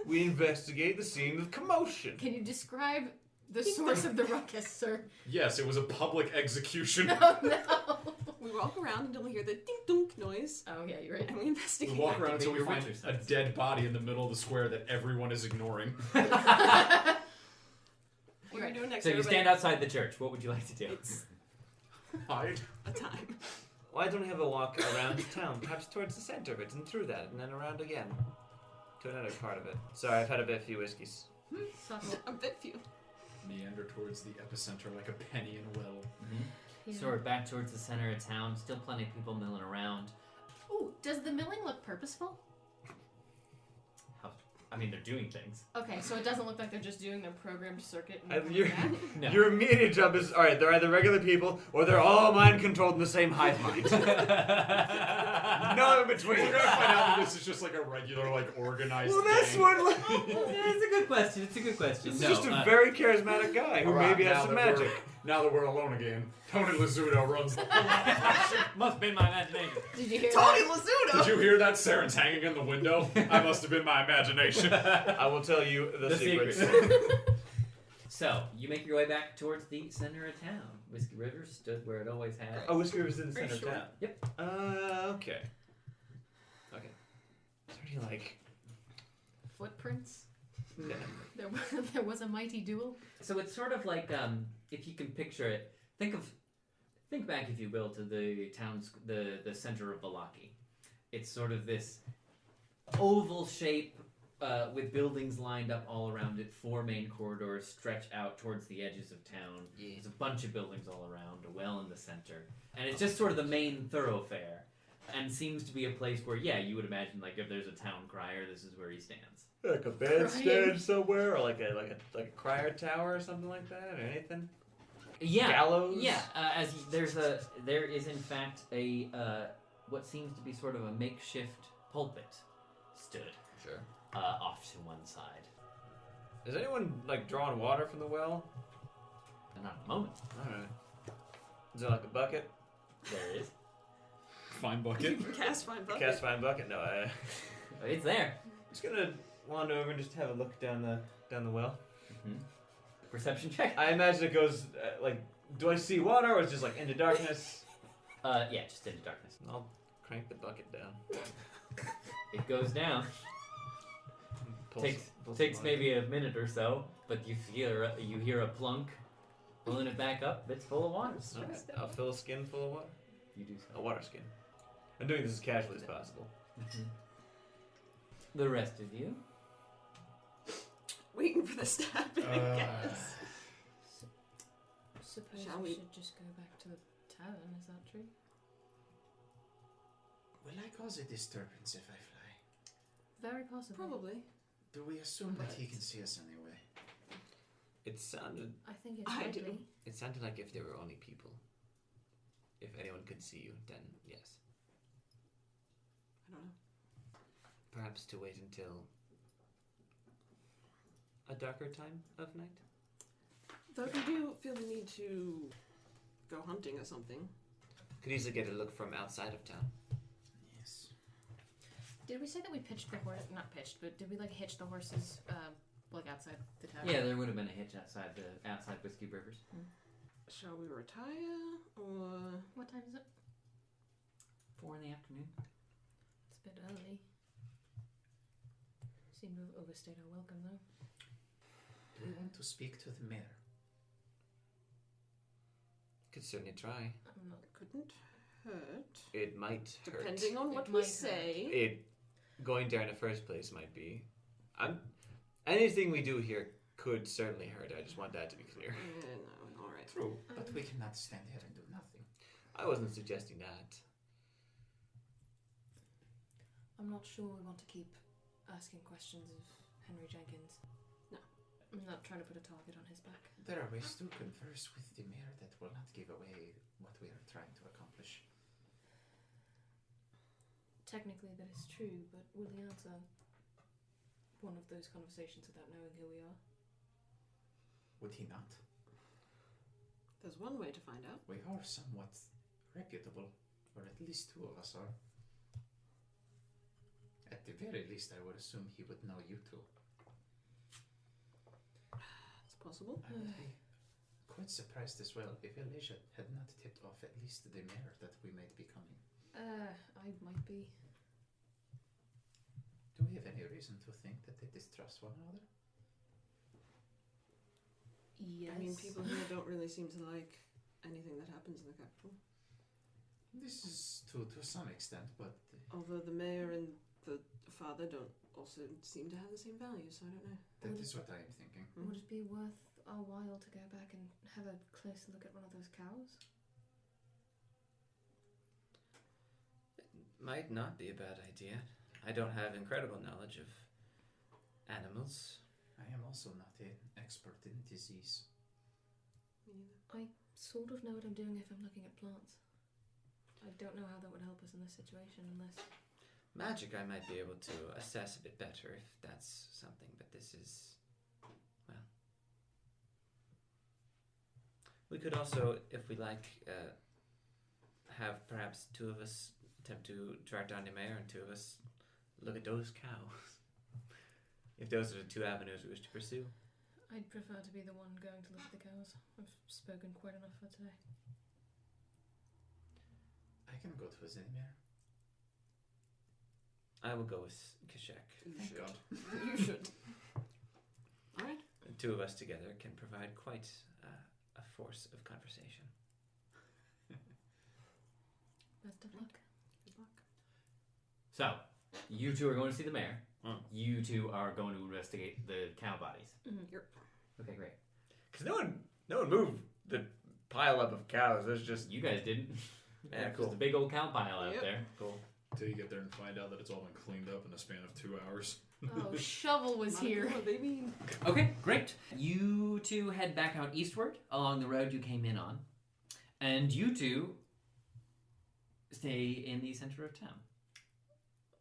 We investigate the scene of commotion. Can you describe the source of the ruckus, sir? Yes, it was a public execution. Oh no. We walk around until we hear the ding dunk noise, Oh yeah, you're right. and we We investigate. walk around until we Activate your find winter a sense. dead body in the middle of the square that everyone is ignoring. What are we doing next? So you everybody? stand outside the church. What would you like to do? It's Hide. a time. Why don't we have a walk around town, perhaps towards the center of it, and through that, and then around again to another part of it? Sorry, I've had a few whiskeys. Subtle. A bit few. Meander towards the epicenter like a penny in a well. Yeah. So we're back towards the center of town. Still plenty of people milling around. Ooh, does the milling look purposeful? I mean, they're doing things. Okay, so it doesn't look like they're just doing their programmed circuit. And Your, No. your immediate job is, alright, they're either regular people, or they're all mind-controlled in the same hive mind. No in between. We're gonna find out that this is just like a regular, like, organized Well, that's gang. what... It's a good question. It's a good question. This No, is just a very charismatic guy who Alright, maybe has now some that magic. Now that we're alone again, Tony Lazzuto runs the must have been my imagination. Did you hear Tony that? Lazzuto! Did you hear that? Seren's hanging in the window. I must have been my imagination. I will tell you the secrets. So you make your way back towards the center of town. Whiskey River stood where it always had. Oh, Whiskey River's in the Are you center sure? of town. Yep. Okay. Okay. Is there any, like... Footprints? No. There was a mighty duel? So it's sort of like if you can picture it. Think back, if you will, to the town's the center of Valaki. It's sort of this oval shape with buildings lined up all around it. 4 main corridors stretch out towards the edges of town. Yeah. There's a bunch of buildings all around, a well in the center, and it's just sort of the main thoroughfare. And seems to be a place where, yeah, you would imagine, like, if there's a town crier, this is where he stands. Like a bandstand somewhere, or like a crier tower or something like that, or anything. Yeah, Gallows? Yeah, there is in fact a what seems to be sort of a makeshift pulpit stood Sure. off to one side. Is anyone like drawing water from the well? Not at the moment. All right. Is there like a bucket? There is. Fine bucket. Cast fine bucket. Cast fine bucket? No. I'm It's there. just gonna wander over and just have a look down the well. Perception check. I imagine it goes like. Do I see water, or is it just like into darkness? Yeah, just into darkness. I'll crank the bucket down. It goes down. Pull Takes some takes water. maybe a minute or so, but you hear a plunk, pulling it back up. It's full of water. Okay. I'll fill a skin full of water. You do so. A water skin. I'm doing this as casually as possible. The rest of you. Waiting for the stabbing, I guess. Suppose Shall we we- should just go back to the tavern, is that true? Will I cause a disturbance if I fly? Very possible. Probably. Do we assume that he can see us anyway? It sounded I think it's I likely. do. like if there were only people. If anyone could see you, then yes. I don't know. perhaps to wait until a darker time of night? Though if you do feel the need to go hunting or something. Could easily get a look from outside of town. Yes. Did we say that we pitched the horse? Not pitched, but did we like hitch the horses like outside the tavern? Yeah, there would have been a hitch outside Whiskey Rivers. Shall we retire or? What time is it? 4 in the afternoon. It's a bit early. Seem to have overstayed our welcome though. Do we want to speak to the mayor? Could certainly try. I'm not. Couldn't hurt. It might hurt. Depending on It what might we hurt. say. Going there in the first place might be. Anything we do here could certainly hurt. I just want that to be clear. No, alright. True, but we cannot stand here and do nothing. I wasn't suggesting that. I'm not sure we want to keep asking questions of Henry Jenkins. No. I'm not trying to put a target on his back. There are ways to converse with the mayor that will not give away what we are trying to accomplish. Technically that is true, but will he answer one of those conversations without knowing who we are? Would he not? There's one way to find out. We are somewhat reputable, or at least two of us are. At the very least, I would assume he would know you two. It's possible. I would be quite surprised as well if Elijah had not tipped off at least the mayor that we might be coming. I might be. Do we have any reason to think that they distrust one another? Yes. I mean, people here don't really seem to like anything that happens in the capital. This is to some extent, but Although the mayor and the father don't also seem to have the same values, so I don't know. that is what I am thinking. Would it be worth our while to go back and have a closer look at one of those cows? Might not be a bad idea. I don't have incredible knowledge of animals. I am also not an expert in disease. Me neither. I sort of know what I'm doing if I'm looking at plants. I don't know how that would help us in this situation unless... Magic I might be able to assess a bit better if that's something, but this is... well... We could also, if we like, have perhaps two of us attempt to track down the mayor and two of us look at those cows. If those are the two avenues we wish to pursue. I'd prefer to be the one going to look at the cows. I've spoken quite enough for today. I can go to the mayor. I will go with Q'shek. You Thank should. God. You should. Alright. The two of us together can provide quite a force of conversation. Best of luck. Good luck. So, you two are going to see the mayor. Mm. You two are going to investigate the cow bodies. Yep. Okay, great. Because no one moved the pile up of cows. There's just You guys didn't. Yeah, Just cool. a big old cow pile out Yep. there. cool. Till you get there and find out that it's all been cleaned up in a span of 2 hours. Oh, Shovel was here. What they mean? Okay, great. You two head back out eastward along the road you came in on. And you two stay in the center of town.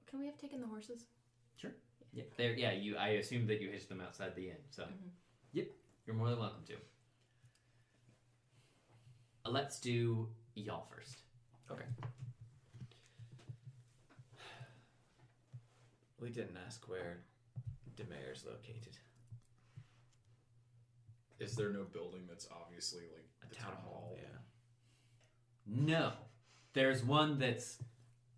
Can we have taken the horses? Yeah, there. Yeah, I assumed that you hitched them outside the inn, so yep, you're more than welcome to. Let's do y'all first. Okay. We didn't ask where the mayor's located. Is there no building that's obviously like A the town hall, yeah. No, there's one that's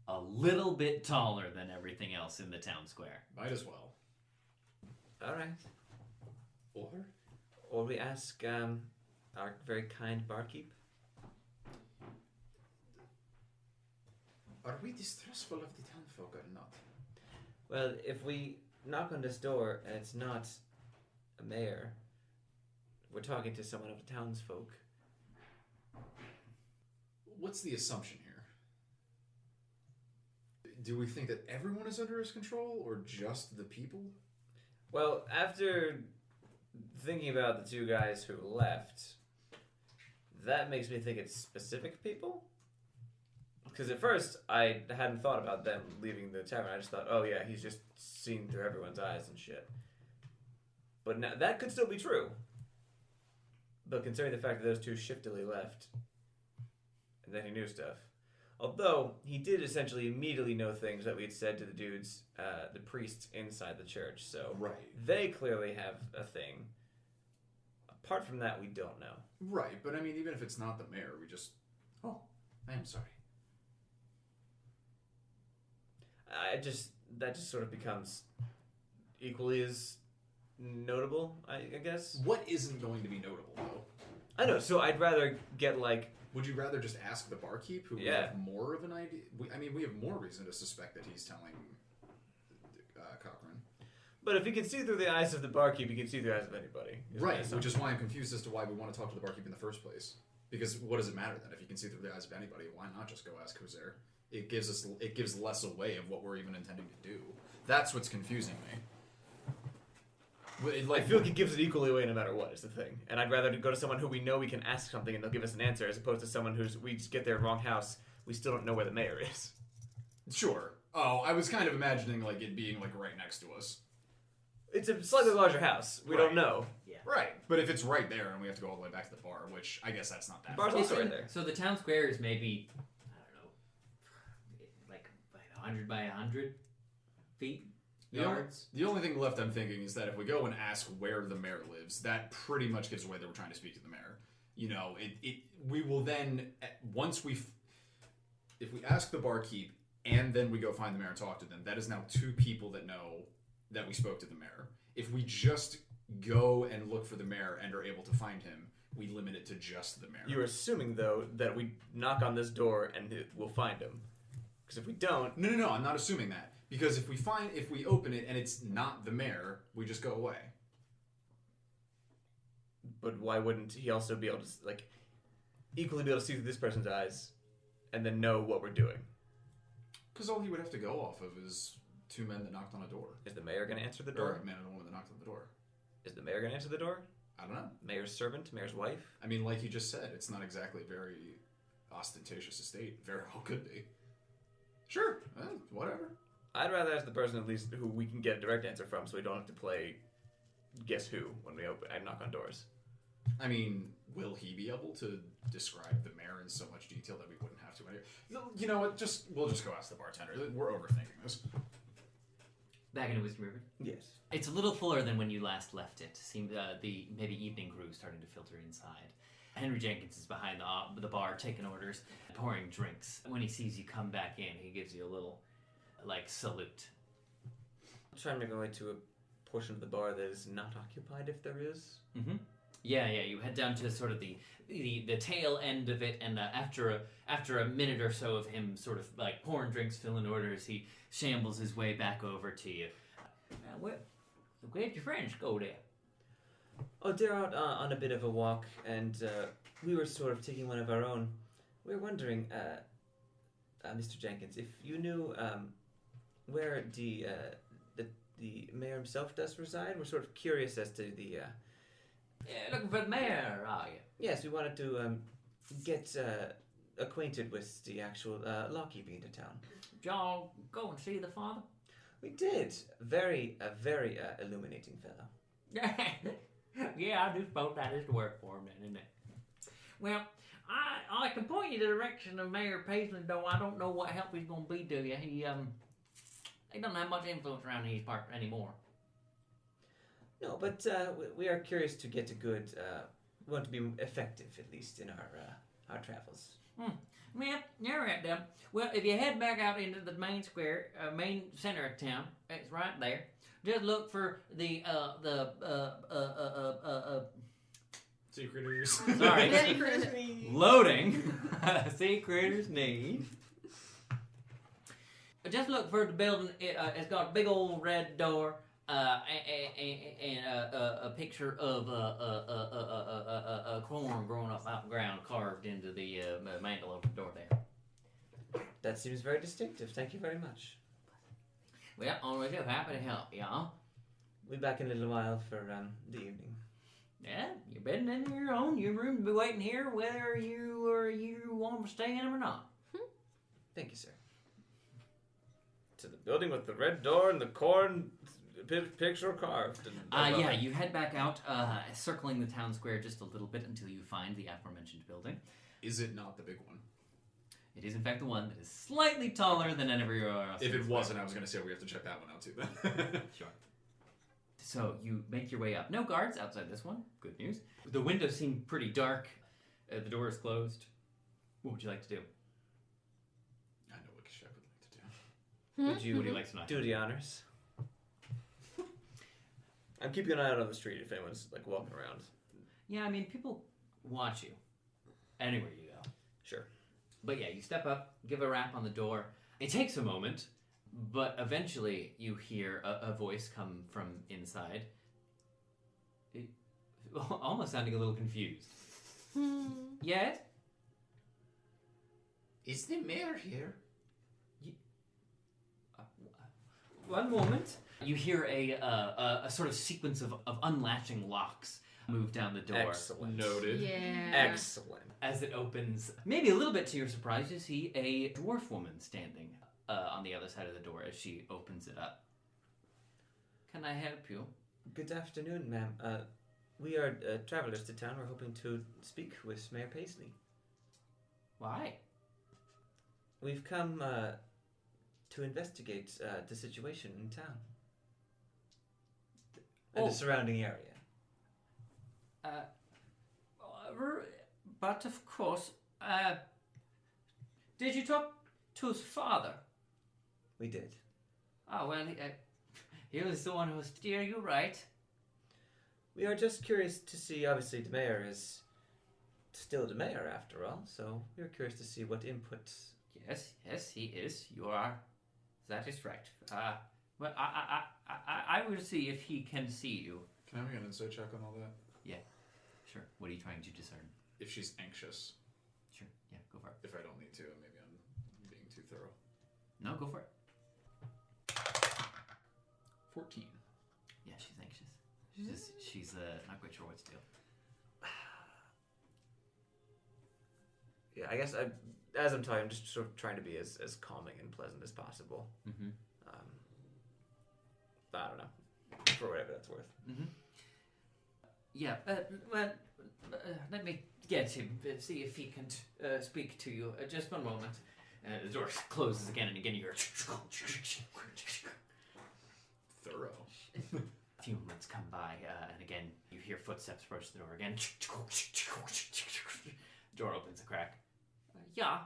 a little bit taller than everything else in the town square. Might as well. All right. Or we ask our very kind barkeep. Are we distrustful of the townfolk or not? Well, if we knock on this door and it's not a mayor, we're talking to someone of the townsfolk. What's the assumption here? Do we think that everyone is under his control or just the people? Well, after thinking about the two guys who left, that makes me think it's specific people. Because at first I hadn't thought about them leaving the tavern. I just thought, oh yeah, he's just seeing through everyone's eyes and shit. But now, that could still be true. But considering the fact that those two shiftily left, and then he knew stuff. Although, he did essentially immediately know things that we had said to the dudes, the priests inside the church, so Right. they clearly have a thing. Apart from that, we don't know. Right, but I mean, even if it's not the mayor, we just... Oh, I'm sorry. That just sort of becomes equally as notable, I guess. What isn't going to be notable, though? I know, so I'd rather get, like... Would you rather just ask the barkeep, who would have more of an idea? We have more reason to suspect that he's telling Cochran. But if he can see through the eyes of the barkeep, he can see through the eyes of anybody. Right, which is why I'm confused as to why we want to talk to the barkeep in the first place. Because what does it matter then? If he can see through the eyes of anybody, why not just go ask who's there? It gives less away of what we're even intending to do. That's what's confusing me. I feel like it gives it equally away no matter what, is the thing. And I'd rather go to someone who we know we can ask something and they'll give us an answer, as opposed to someone we just get their wrong house, we still don't know where the mayor is. Sure. Oh, I was kind of imagining like it being like right next to us. It's a slightly larger house. We don't know. Yeah. Right. But if it's right there and we have to go all the way back to the bar, which I guess that's not that Bar's far. also right there. So the town square is maybe, I don't know, like 100 by 100 feet? Yards. The only thing left I'm thinking is that if we go and ask where the mayor lives, that pretty much gives away that we're trying to speak to the mayor. You know, we will then, if we ask the barkeep and then we go find the mayor and talk to them, that is now two people that know that we spoke to the mayor. If we just go and look for the mayor and are able to find him, we limit it to just the mayor. You're assuming, though, that we knock on this door and we'll find him. Because if we don't... No, I'm not assuming that. Because if we open it and it's not the mayor, we just go away. But why wouldn't he also be able to, like, equally be able to see through this person's eyes and then know what we're doing? Because all he would have to go off of is two men that knocked on a door. Is the mayor going to answer the Or door? a man and a woman that knocked on the door. Is the mayor going to answer the door? I don't know. Mayor's servant? Mayor's wife? I mean, like you just said, it's not exactly a very ostentatious estate. Very well could be. Sure, whatever. I'd rather ask the person at least who we can get a direct answer from so we don't have to play guess who when we knock on doors. I mean, will he be able to describe the mayor in so much detail that we wouldn't have to? You know what? We'll just go ask the bartender. We're overthinking this. Back into Wisdom River. Yes. It's a little fuller than when you last left it. Seemed the maybe evening crew starting to filter inside. Henry Jenkins is behind the bar taking orders, pouring drinks. When he sees you come back in, he gives you a little salute. I'm trying to make my way to a portion of the bar that is not occupied, if there is. Mm-hmm. Yeah. You head down to sort of the tail end of it, and after a minute or so of him sort of like pouring drinks, filling orders, he shambles his way back over to you. Where'd your friends go there? Oh, they're out on a bit of a walk, and we were sort of taking one of our own. We were wondering, Mr. Jenkins, if you knew where the mayor himself does reside. We're sort of curious as to the... looking for the mayor, are you? Yes, we wanted to get acquainted with the actual law-keeping into town. Did y'all go and see the father? We did. A very illuminating fellow. Yeah, I do suppose that is the word for him then, isn't it? Well, I can point you to the direction of Mayor Paisley, though I don't know what help he's going to be to you. He doesn't have much influence around these parts anymore. No, but we are curious to get a good... we want to be effective, at least, in our travels. Yeah, you're right, then. Well, if you head back out into the main square, main center of town, it's right there. Just look for the Sea critters. Sorry. Loading. Sea critters need. Just look for the building. It's got a big old red door and a picture of a corn growing up out of the ground carved into the mantle of the door there. That seems very distinctive. Thank you very much. Well, always so happy to help y'all. We'll be back in a little while for the evening. Yeah, you're bedding in your own. Your room will be waiting here, whether you want to stay in them or not. Thank you, sir. To the building with the red door and the corn picture carved. And Yeah, you head back out, circling the town square just a little bit until you find the aforementioned building. Is it not the big one? It is, in fact, the one that is slightly taller than everywhere else. If in it the wasn't, square. I was going to say we have to check that one out too then. Sure. So you make your way up. No guards outside this one. Good news. The windows seem pretty dark. The door is closed. What would you like to do? I know what Q'shek would like to do. What do you like to not do the honors. I'm keeping an eye out on the street if anyone's like walking around. Yeah, I mean, people watch you anywhere you go. Sure. But yeah, you step up, give a rap on the door. It takes a moment, but eventually you hear a voice come from inside. Almost sounding a little confused. Yet? Is the mayor here? One moment. You hear a sort of sequence of unlatching locks move down the door. Excellent. Noted. Yeah. Excellent. As it opens, maybe a little bit to your surprise, you see a dwarf woman standing on the other side of the door as she opens it up. Can I help you? Good afternoon, ma'am. We are travelers to town. We're hoping to speak with Mayor Paisley. Why? We've come to investigate the situation in town and the surrounding area. But of course, did you talk to his father? We did. Oh, well, he was the one who steered you right. We are just curious to see, obviously the mayor is still the mayor after all, so we were curious to see what input... Yes, he is. That is right. Well, I will see if he can see you. Can I have an insight check on all that? Yeah, sure. What are you trying to discern? If she's anxious. Sure, yeah, go for it. If I don't need to, maybe I'm being too thorough. No, go for it. 14. Yeah, she's anxious. She's not quite sure what to do. Yeah, I guess as I'm talking, I'm just sort of trying to be as calming and pleasant as possible. Mm-hmm. I don't know, for whatever that's worth. Mm-hmm. Yeah, let me get him, see if he can speak to you. Just one moment. The door closes again and again. You hear... Thorough. A few moments come by, and again, you hear footsteps approach the door again. Door opens a crack. Yeah.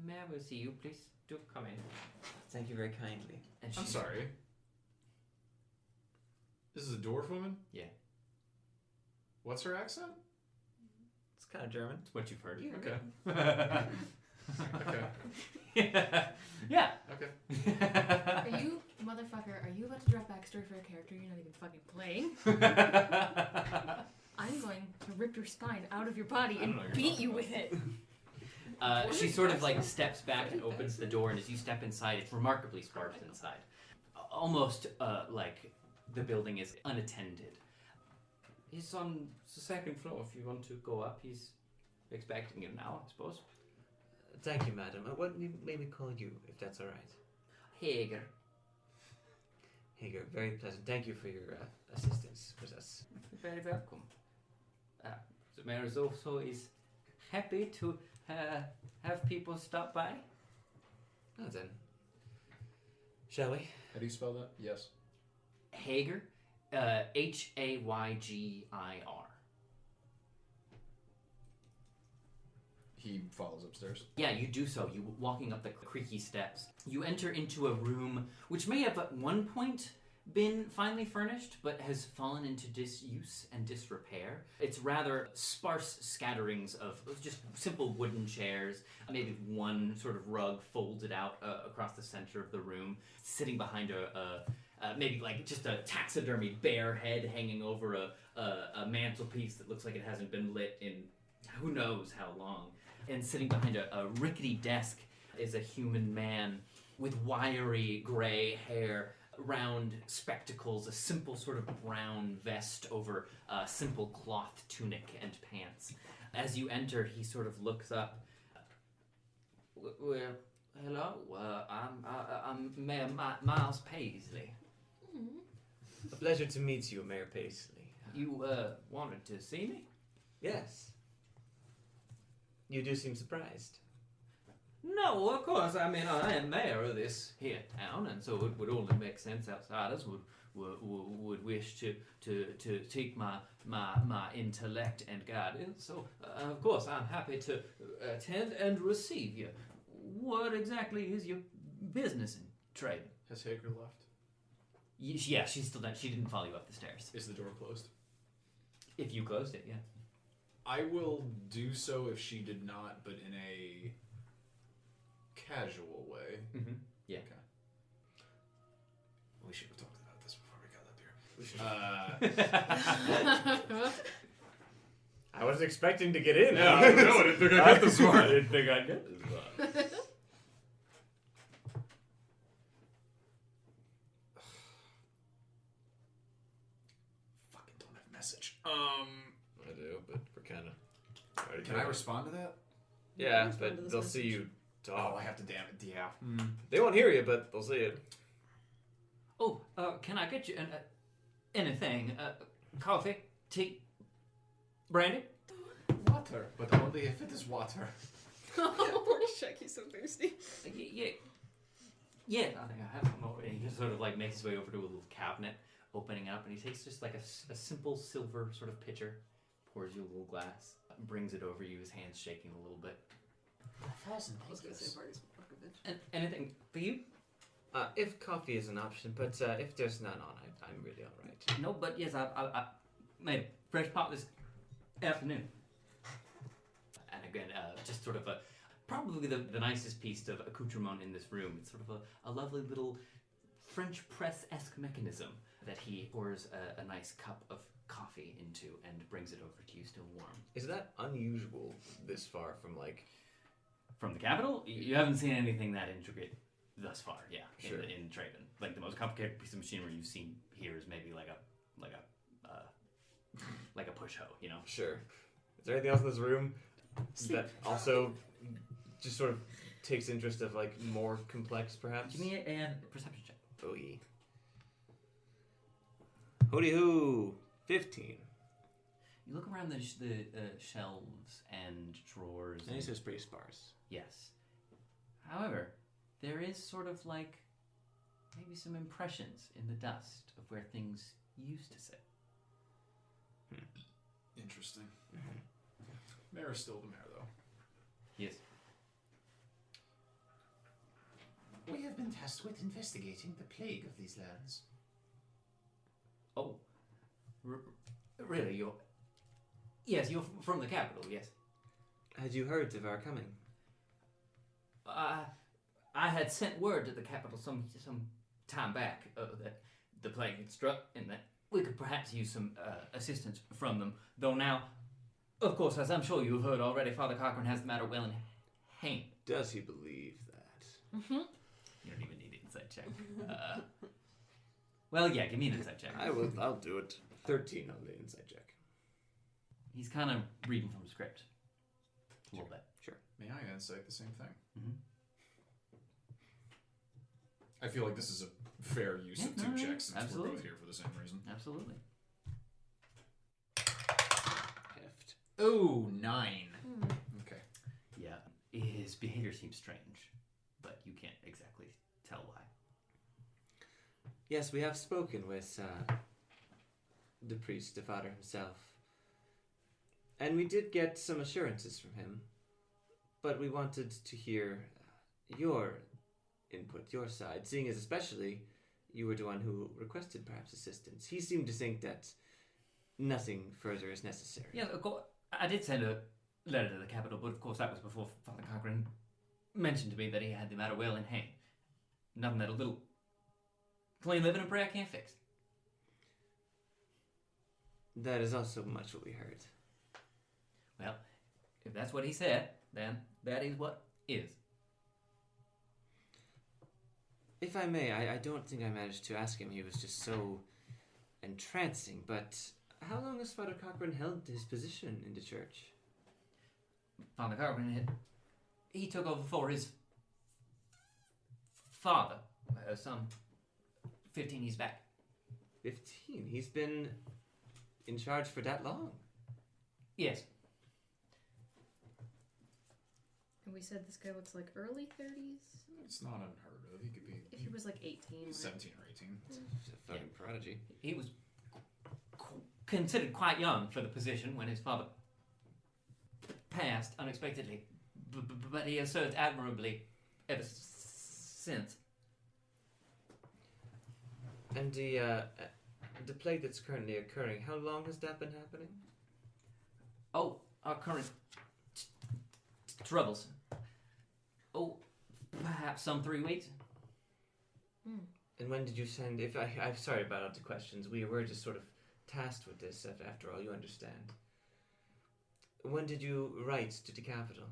May I will see you, please? Do come in. Thank you very kindly. And I'm sorry. This is a dwarf woman? Yeah. What's her accent? It's kind of German. It's what you've heard. Okay. Okay. Yeah. Okay. Are you, motherfucker, are you about to drop backstory for a character you're not even fucking playing? I'm going to rip your spine out of your body and beat you with it. She sort of like steps back and opens the door, and as you step inside, it's remarkably sparse inside. Almost like the building is unattended. He's on the second floor if you want to go up. He's expecting you now, I suppose. Thank you, madam. What made me call you, if that's all right? Hager. Hager, very pleasant. Thank you for your assistance with us. You're very welcome. The mayor is also happy to have people stop by. Oh, then. Shall we? How do you spell that? Yes. Hager, Haygyir. He follows upstairs. Yeah, you do so. You walking up the creaky steps. You enter into a room which may have at one point been finely furnished, but has fallen into disuse and disrepair. It's rather sparse scatterings of just simple wooden chairs, maybe one sort of rug folded out across the center of the room, sitting behind maybe like just a taxidermied bear head hanging over a mantelpiece that looks like it hasn't been lit in who knows how long. And sitting behind a rickety desk is a human man with wiry gray hair, round spectacles, a simple sort of brown vest over a simple cloth tunic and pants. As you enter, he sort of looks up. Hello, I'm Mayor Miles Paisley. A pleasure to meet you, Mayor Paisley. You wanted to see me? Yes. You do seem surprised. No, of course. I mean, I am mayor of this here town, and so it would only make sense outsiders would wish to take my intellect and guidance. So, of course, I'm happy to attend and receive you. What exactly is your business in Treybin? Has Hager left? Yeah, she's still there. She didn't follow you up the stairs. Is the door closed? If you closed it, yeah. I will do so if she did not, but in a casual way. Mm-hmm. Yeah. Okay. We should have talked about this before we got up here. I wasn't expecting to get in. Yeah, I know. I didn't think I'd get this far. I didn't think I'd get this far. Fucking don't have message. I do, but we're kind of. Can I respond to that? Yeah, Respond to but this they'll message. see you talk. Oh, I have to damn it. Yeah. They won't hear you, but they'll see it. Oh, can I get you anything? Coffee, tea, brandy? Water, but only if it is water. Poor Q'shek, he's so thirsty. Yeah, I think I have some over. And he just sort of like makes his way over to a little cabinet, opening up, and he takes just like a simple silver sort of pitcher, pours you a little glass, brings it over you, his hands shaking a little bit. I was gonna say parties, fuck a bitch. And anything for you? If coffee is an option, but if there's none on, I'm really all right. No, but yes, I made a fresh pot this afternoon. And again, just sort of probably the nicest piece of accoutrement in this room. It's sort of a lovely little French press-esque mechanism that he pours a nice cup of coffee into and brings it over to you still warm. Is that unusual this far from From the capital, you haven't seen anything that intricate thus far. Yeah, Sure. in Treybin. Like the most complicated piece of machinery you've seen here is maybe like a push hoe. You know. Sure. Is there anything else in this room that also just sort of takes interest of more complex, perhaps? Give me a perception check. Oh, yeah. Hooty hoo! 15. You look around the shelves and drawers. And he says pretty sparse. Yes. However, there is sort of maybe some impressions in the dust of where things used to sit. Interesting. Mayor's still the mayor, though. Yes. We have been tasked with investigating the plague of these lands. Oh, really? Yes, you're from the capital. Yes. Had you heard of our coming? I had sent word to the capital some time back that the plague had struck and that we could perhaps use some assistance from them. Though now, of course, as I'm sure you've heard already, Father Cochran has the matter well in hand. Does he believe that? Mm-hmm. You don't even need an insight check. Well, yeah, give me an insight check. I'll do it. 13 on the inside check. He's kind of reading from script. A little bit. Sure. May I insight the same thing? Mm-hmm. I feel like this is a fair use of Yeah, two no, checks since we're absolutely. both here for the same reason. Absolutely. Heft. Oh, 9. Okay. Yeah. His behavior seems strange, but you can't exactly tell why. Yes, we have spoken with the priest, the father himself. And we did get some assurances from him. But we wanted to hear your input, your side, seeing as especially you were the one who requested perhaps assistance. He seemed to think that nothing further is necessary. Yeah, of course, I did send a letter to the capital, but of course that was before Father Cochran mentioned to me that he had the matter well in hand. Nothing that a little plain living and prayer can't fix. That is also much what we heard. Well, if that's what he said, then that is what is. If I may, I don't think I managed to ask him. He was just so entrancing. But how long has Father Cochran held his position in the church? Father Cochran, he took over for his father some 15 years back. 15? He's been in charge for that long? Yes. And we said this guy looks like early 30s? It's not unheard of. He could be If he was like 18. Right? 17 or 18. He's a fucking prodigy. He was considered quite young for the position when his father passed unexpectedly, but he has served admirably ever since. And the plague that's currently occurring, how long has that been happening? Oh, our current troubles. Oh, perhaps some 3 weeks. And when did you send? I'm sorry about all the questions. We were just sort of tasked with this. After all, you understand. When did you write to the capital?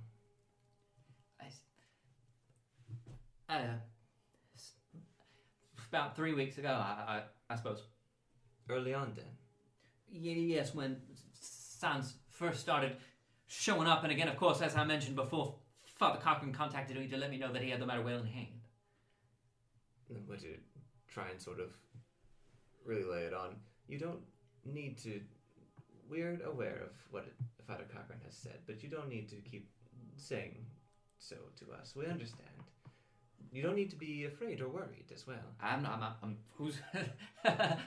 About 3 weeks ago, I suppose. Early on, then. Yes, when signs first started showing up, and again, of course, as I mentioned before, Father Cochran contacted me to let me know that he had the matter well in hand. I'm going to try and sort of really lay it on. You don't need to. We're aware of what Father Cochran has said, but you don't need to keep saying so to us. We understand. You don't need to be afraid or worried as well. I'm who's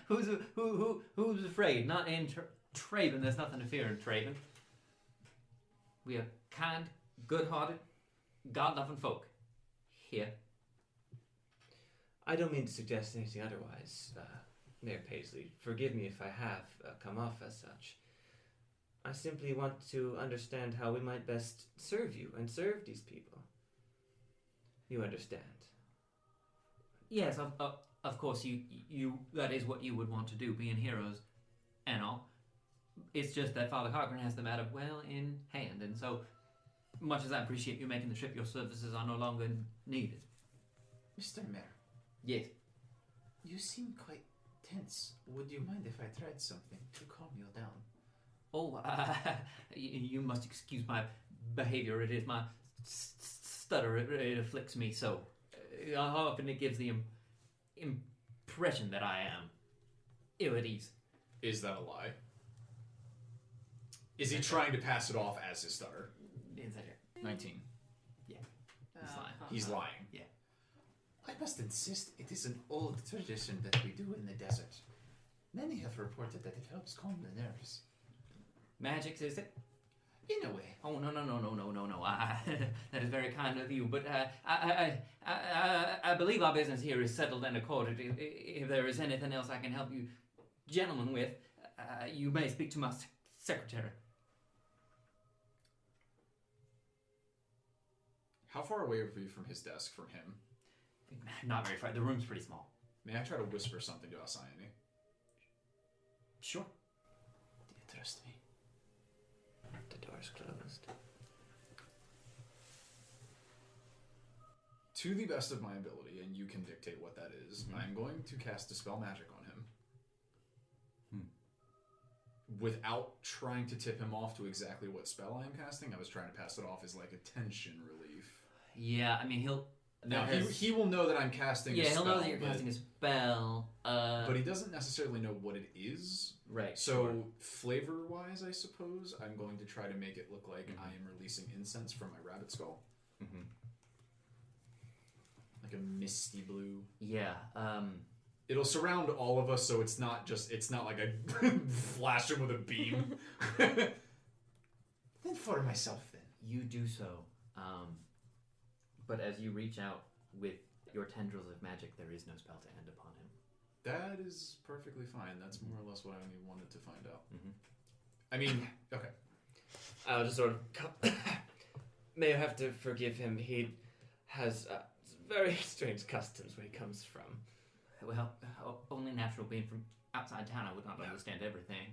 who's afraid? Not in Treybin. There's nothing to fear in Treybin. We are kind, good-hearted, God-loving folk here. I don't mean to suggest anything otherwise, Mayor Paisley. Forgive me if I have come off as such. I simply want to understand how we might best serve you and serve these people. You understand? Yes, of course, you that is what you would want to do, being heroes and all. It's just that Father Cochran has the matter well in hand, and so, much as I appreciate you making the trip, your services are no longer needed. Mr. Mayor, Yes. you seem quite tense. Would you mind if I tried something to calm you down? Oh, you must excuse my behavior. It is my stutter. It afflicts me so. Often it gives the impression that I am ill at ease. Is that a lie? Is he trying to pass it off as his stutter? Inside here. 19. He's lying. He's lying. Yeah. I must insist it is an old tradition that we do in the desert. Many have reported that it helps calm the nerves. Magic, is it? In a way. Oh, no. That is very kind of you, but I believe our business here is settled and accorded. If there is anything else I can help you gentlemen with, you may speak to my secretary. How far away are you from his desk, from him? Not very far. The room's pretty small. May I try to whisper something to Alcyone? Sure. Do you trust me? The door's closed. To the best of my ability, and you can dictate what that is, Mm-hmm. I'm going to cast Dispel Magic on him. Without trying to tip him off to exactly what spell I am casting, I was trying to pass it off as like a tension relief. Yeah, I mean, he'll... Now, he will know that I'm casting a Yeah, spell. he'll know that you're casting a spell. But he doesn't necessarily know what it is. Right. So, flavor-wise, I suppose, I'm going to try to make it look like I am releasing incense from my rabbit skull. Mm-hmm. Like a misty blue. Yeah, It'll surround all of us, so it's not like I flash him with a beam. Then for myself, then. you do so. But as you reach out with your tendrils of magic, there is no spell to end upon him. That is perfectly fine. That's more or less what I wanted to find out. Mm-hmm. I mean, okay. I'll just sort of... May you have to forgive him. He has very strange customs where he comes from. Well, only natural being from outside town, I would not understand everything.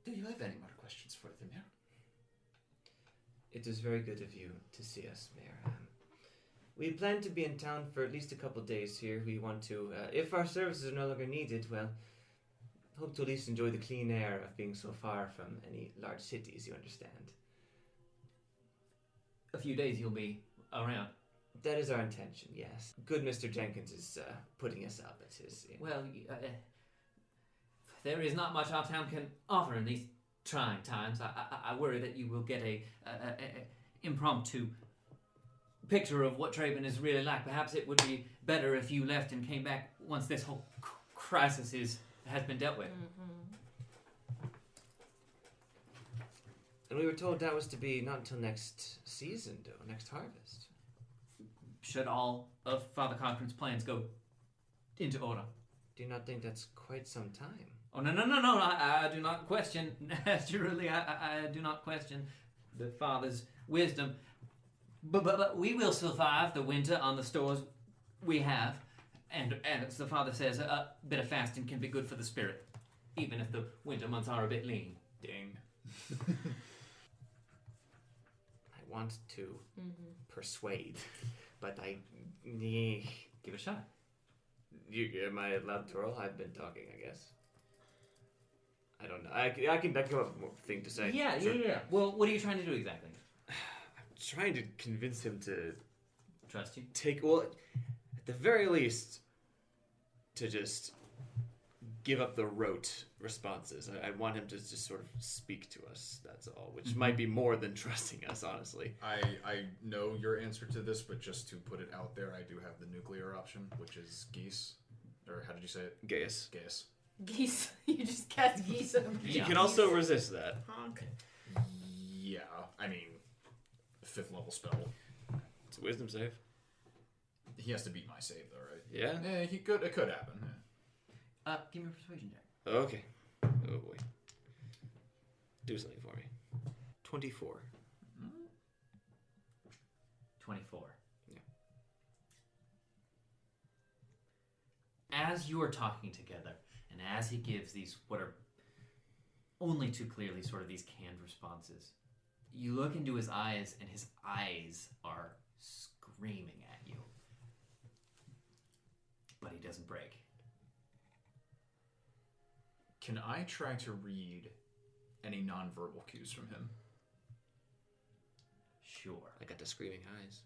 Do you have any more questions for the mayor? It is very good of you to see us, Mayor. We plan to be in town for at least a couple days here. We want to, if our services are no longer needed, well, hope to at least enjoy the clean air of being so far from any large cities, you understand. A few days you'll be around. That is our intention, yes. Good Mr. Jenkins is putting us up at his inn. Well, there is not much our town can offer in these trying times. I worry that you will get a impromptu picture of what Treybin is really like. Perhaps it would be better if you left and came back once this whole crisis has been dealt with. And we were told that was to be not until next season, though, next harvest. Should all of Father Cochran's plans go into order? Do you not think that's quite some time? Oh, no, I do not question, naturally, I do not question the Father's wisdom. But we will survive the winter on the stores we have. And as the Father says, a bit of fasting can be good for the spirit, even if the winter months are a bit lean. Ding. I want to persuade, but Give it a shot. Am I allowed to roll? I've been talking, I guess. I don't know. I can come up with more thing to say. Yeah, Sure. yeah. Well, what are you trying to do exactly? I'm trying to convince him to Trust you? at the very least, to just give up the rote responses. I want him to just sort of speak to us, that's all, which might be more than trusting us, honestly. I know your answer to this, but just to put it out there, I do have the nuclear option, which is geese. Or how did you say it? Gaius. Geese. Geese. You just cast geese on You can also resist that. Honk. Yeah, I mean, 5th level spell. It's a wisdom save. He has to beat my save, though, right? Yeah? Yeah, he could. It could happen. Yeah. Give me a persuasion check. Okay. Oh boy. Do something for me. 24. 24. Yeah. As you are talking together, and as he gives these, what are only too clearly sort of these canned responses, you look into his eyes, and his eyes are screaming at you. But he doesn't break. Can I try to read any nonverbal cues from him? Sure. I got the screaming eyes.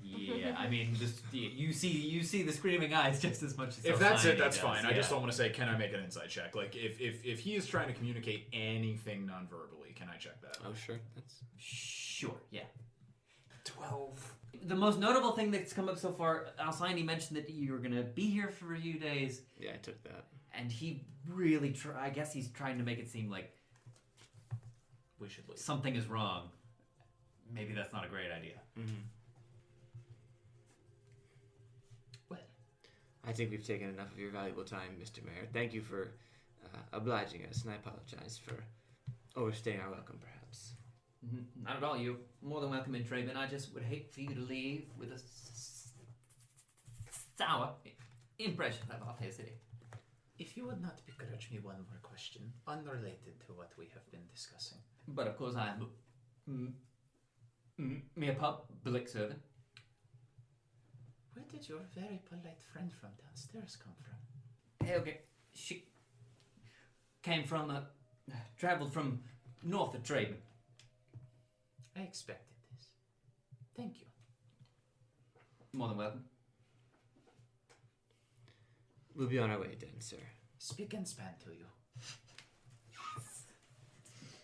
Yeah, I mean, you see the screaming eyes just as much as If that's it, Alcyone that's does, fine. I yeah. just don't want to say, can I make an insight check? Like, if he is trying to communicate anything non-verbally, can I check that? Oh, sure. That's Sure, yeah. 12. The most notable thing that's come up so far, Alcyone mentioned that you were going to be here for a few days, yeah. I took that. and he really, I guess he's trying to make it seem like We should leave. something is wrong. Maybe that's not a great idea. Mm-hmm. Well, I think we've taken enough of your valuable time, Mr. Mayor. Thank you for obliging us, and I apologize for overstaying our welcome, perhaps. Not at all. You're more than welcome in, Treybin. I just would hate for you to leave with a sour impression of our fair city. if you would not begrudge me one more question, unrelated to what we have been discussing. But of course I am mere public servant. Where did your very polite friend from downstairs come from? Okay, she came from, travelled from north of Treybin. I expected this. Thank you. More than welcome. We'll be on our way then, sir. Speak and span to you.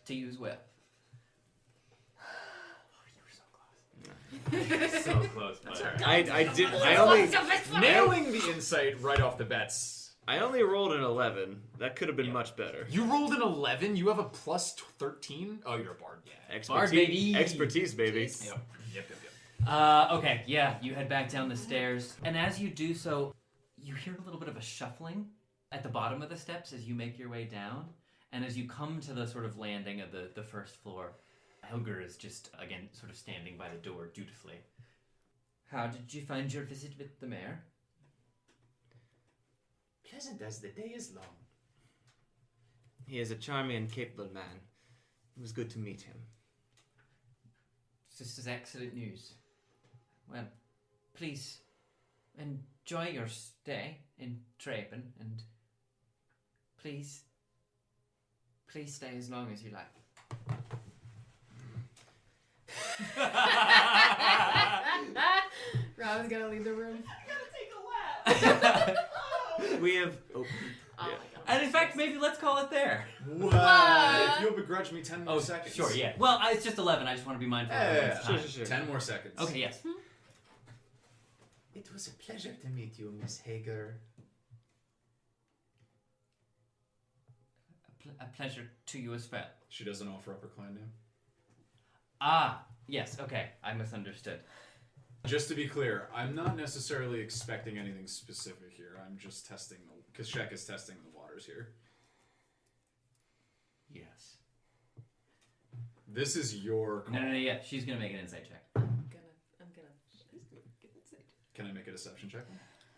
To you as well. So close, but I only Nailing the insight right off the bat. I only rolled an 11. That could have been much better. You rolled an 11. You have a plus 13. Oh, you're a bard. Yeah. Expertise, baby. Expertise, baby. Yep. Okay, yeah, you head back down the stairs, and as you do so, you hear a little bit of a shuffling at the bottom of the steps as you make your way down, and as you come to the sort of landing of the first floor, Helger is just, again, sort of standing by the door dutifully. How did you find your visit with the mayor? Pleasant as the day is long. He is a charming and capable man. It was good to meet him. This is excellent news. Well, please enjoy your stay in Treybin, and please stay as long as you like. Rob's gonna leave the room. We have. Oh, Oh yeah. my god. And in fact, maybe let's call it there. What? If you'll begrudge me 10 more Oh, seconds. sure, yeah. Well, it's just 11. I just want to be mindful of everyone's time. Sure. 10 more seconds. Okay, yes. It was a pleasure to meet you, Miss Hager. A pleasure to you as well. She doesn't offer up her clan name. Ah, yes, okay. I misunderstood. Just to be clear, I'm not necessarily expecting anything specific here. I'm just testing because Q'shek is testing the waters here. Yes. This is your call. No, yeah. She's going to make an insight check. I'm gonna Can I make a deception check?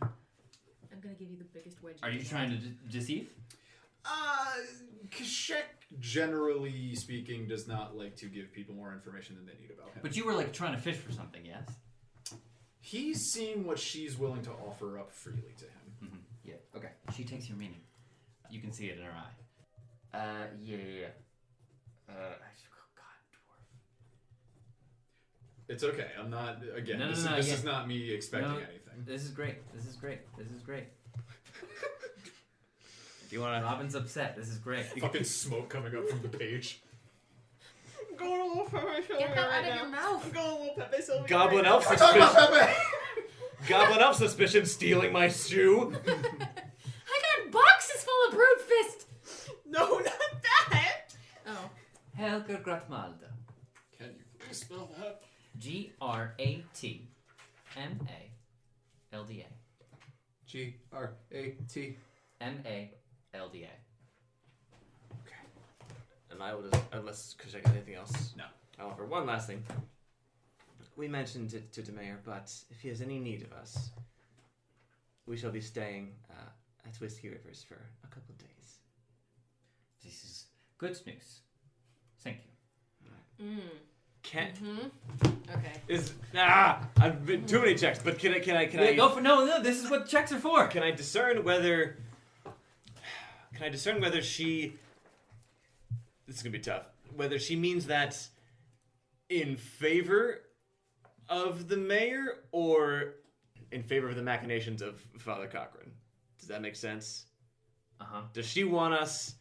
I'm gonna give you the biggest wedge. Are you trying to deceive? Q'shek, generally speaking, does not like to give people more information than they need about him. But you were like trying to fish for something, yes? He's seeing what she's willing to offer up freely to him. Mm-hmm. Yeah, okay. She takes your meaning. You can see it in her eye. Yeah. God, dwarf. It's okay. I'm not. Again, No, this yeah. is not me expecting No. anything. This is great. Do you want to? Robin's upset. This is great. Fucking smoke coming up from the page. I'm going a little Pepe Sylvia Get that right out of now. your mouth. I'm going a little Pepe Sylvia. Goblin right elf now. suspicion. Goblin elf suspicion stealing my shoe. I got boxes full of brute fist. No, not that. Oh. Helga Gratmalda. Can you please spell that? Gratmalda. Malda. And I will just, unless Q'shek has anything else. No. I'll offer one last thing. We mentioned it to the mayor, but if he has any need of us, we shall be staying at Whiskey Rivers for a couple of days. This is good news. Thank you. Can't Okay. I've been too many checks, but can I Go for no. This is what checks are for. Can I discern whether she? This is gonna be tough. Whether she means that in favor of the mayor or in favor of the machinations of Father Cochran. Does that make sense? Does she want us?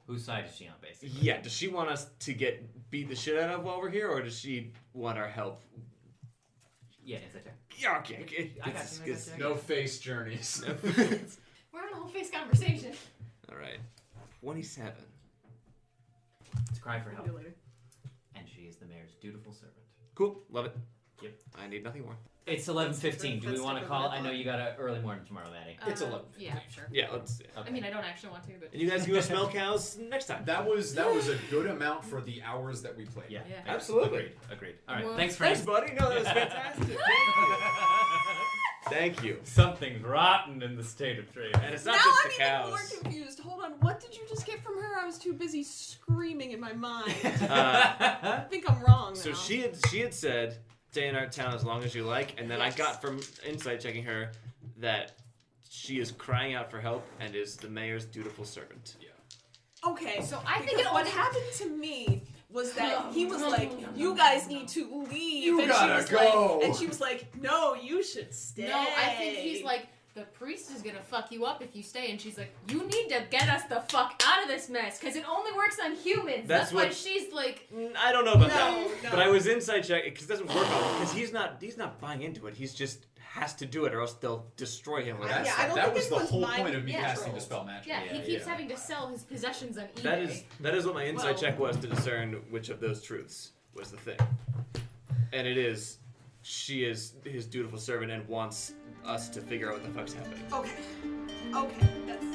Whose side is she on, basically? Yeah. Does she want us to get beat the shit out of while we're here, or does she want our help? Yeah, insight check. Yeah. Okay. I got you. No face journeys. We're having a whole face conversation. All right. 27. It's a cry for help. See you later. And she is the mayor's dutiful servant. Cool. Love it. Yep. I need nothing more. It's 11:15. Do we That's want to different call? than I I know thought. you got an early morning tomorrow, Maddie. It's 11. Yeah, sure. Yeah. Let's. I mean, I don't actually want to, but And you guys can go smell cows next time. That was a good amount for the hours that we played. Yeah. Yeah. Absolutely. Agreed. All right. Well, Thanks, Thanks, friends. buddy. No, that was fantastic. Thank you. Something's rotten in the state of Treybin. And it's not Now just I'm the even cows. more confused. Hold on. What did you just get from her? I was too busy screaming in my mind. I think I'm wrong now. So she had said, stay in our town as long as you like, and then I got from insight checking her that she is crying out for help and is the mayor's dutiful servant. Yeah. Okay, So I think because it what only- happened to me was that he was like, "You guys need to leave," You and gotta she was go. like, and she was like, "No, you should stay." No, I think he's like, the priest is gonna fuck you up if you stay, and she's like, you need to get us the fuck out of this mess, because it only works on humans. That's why what- she's like, I don't know about No, that, no. but I was inside check because it doesn't work on because he's not buying into it. He's just has to do it or else they'll destroy him. With That's, Yeah, I don't that think was the anyone's whole mind point of me casting controlled. Dispel Magic. yeah, he keeps having to sell his possessions on eBay. That is what my inside Well- check was to discern which of those truths was the thing. And it is, she is his dutiful servant and wants us to figure out what the fuck's happening. Okay, that's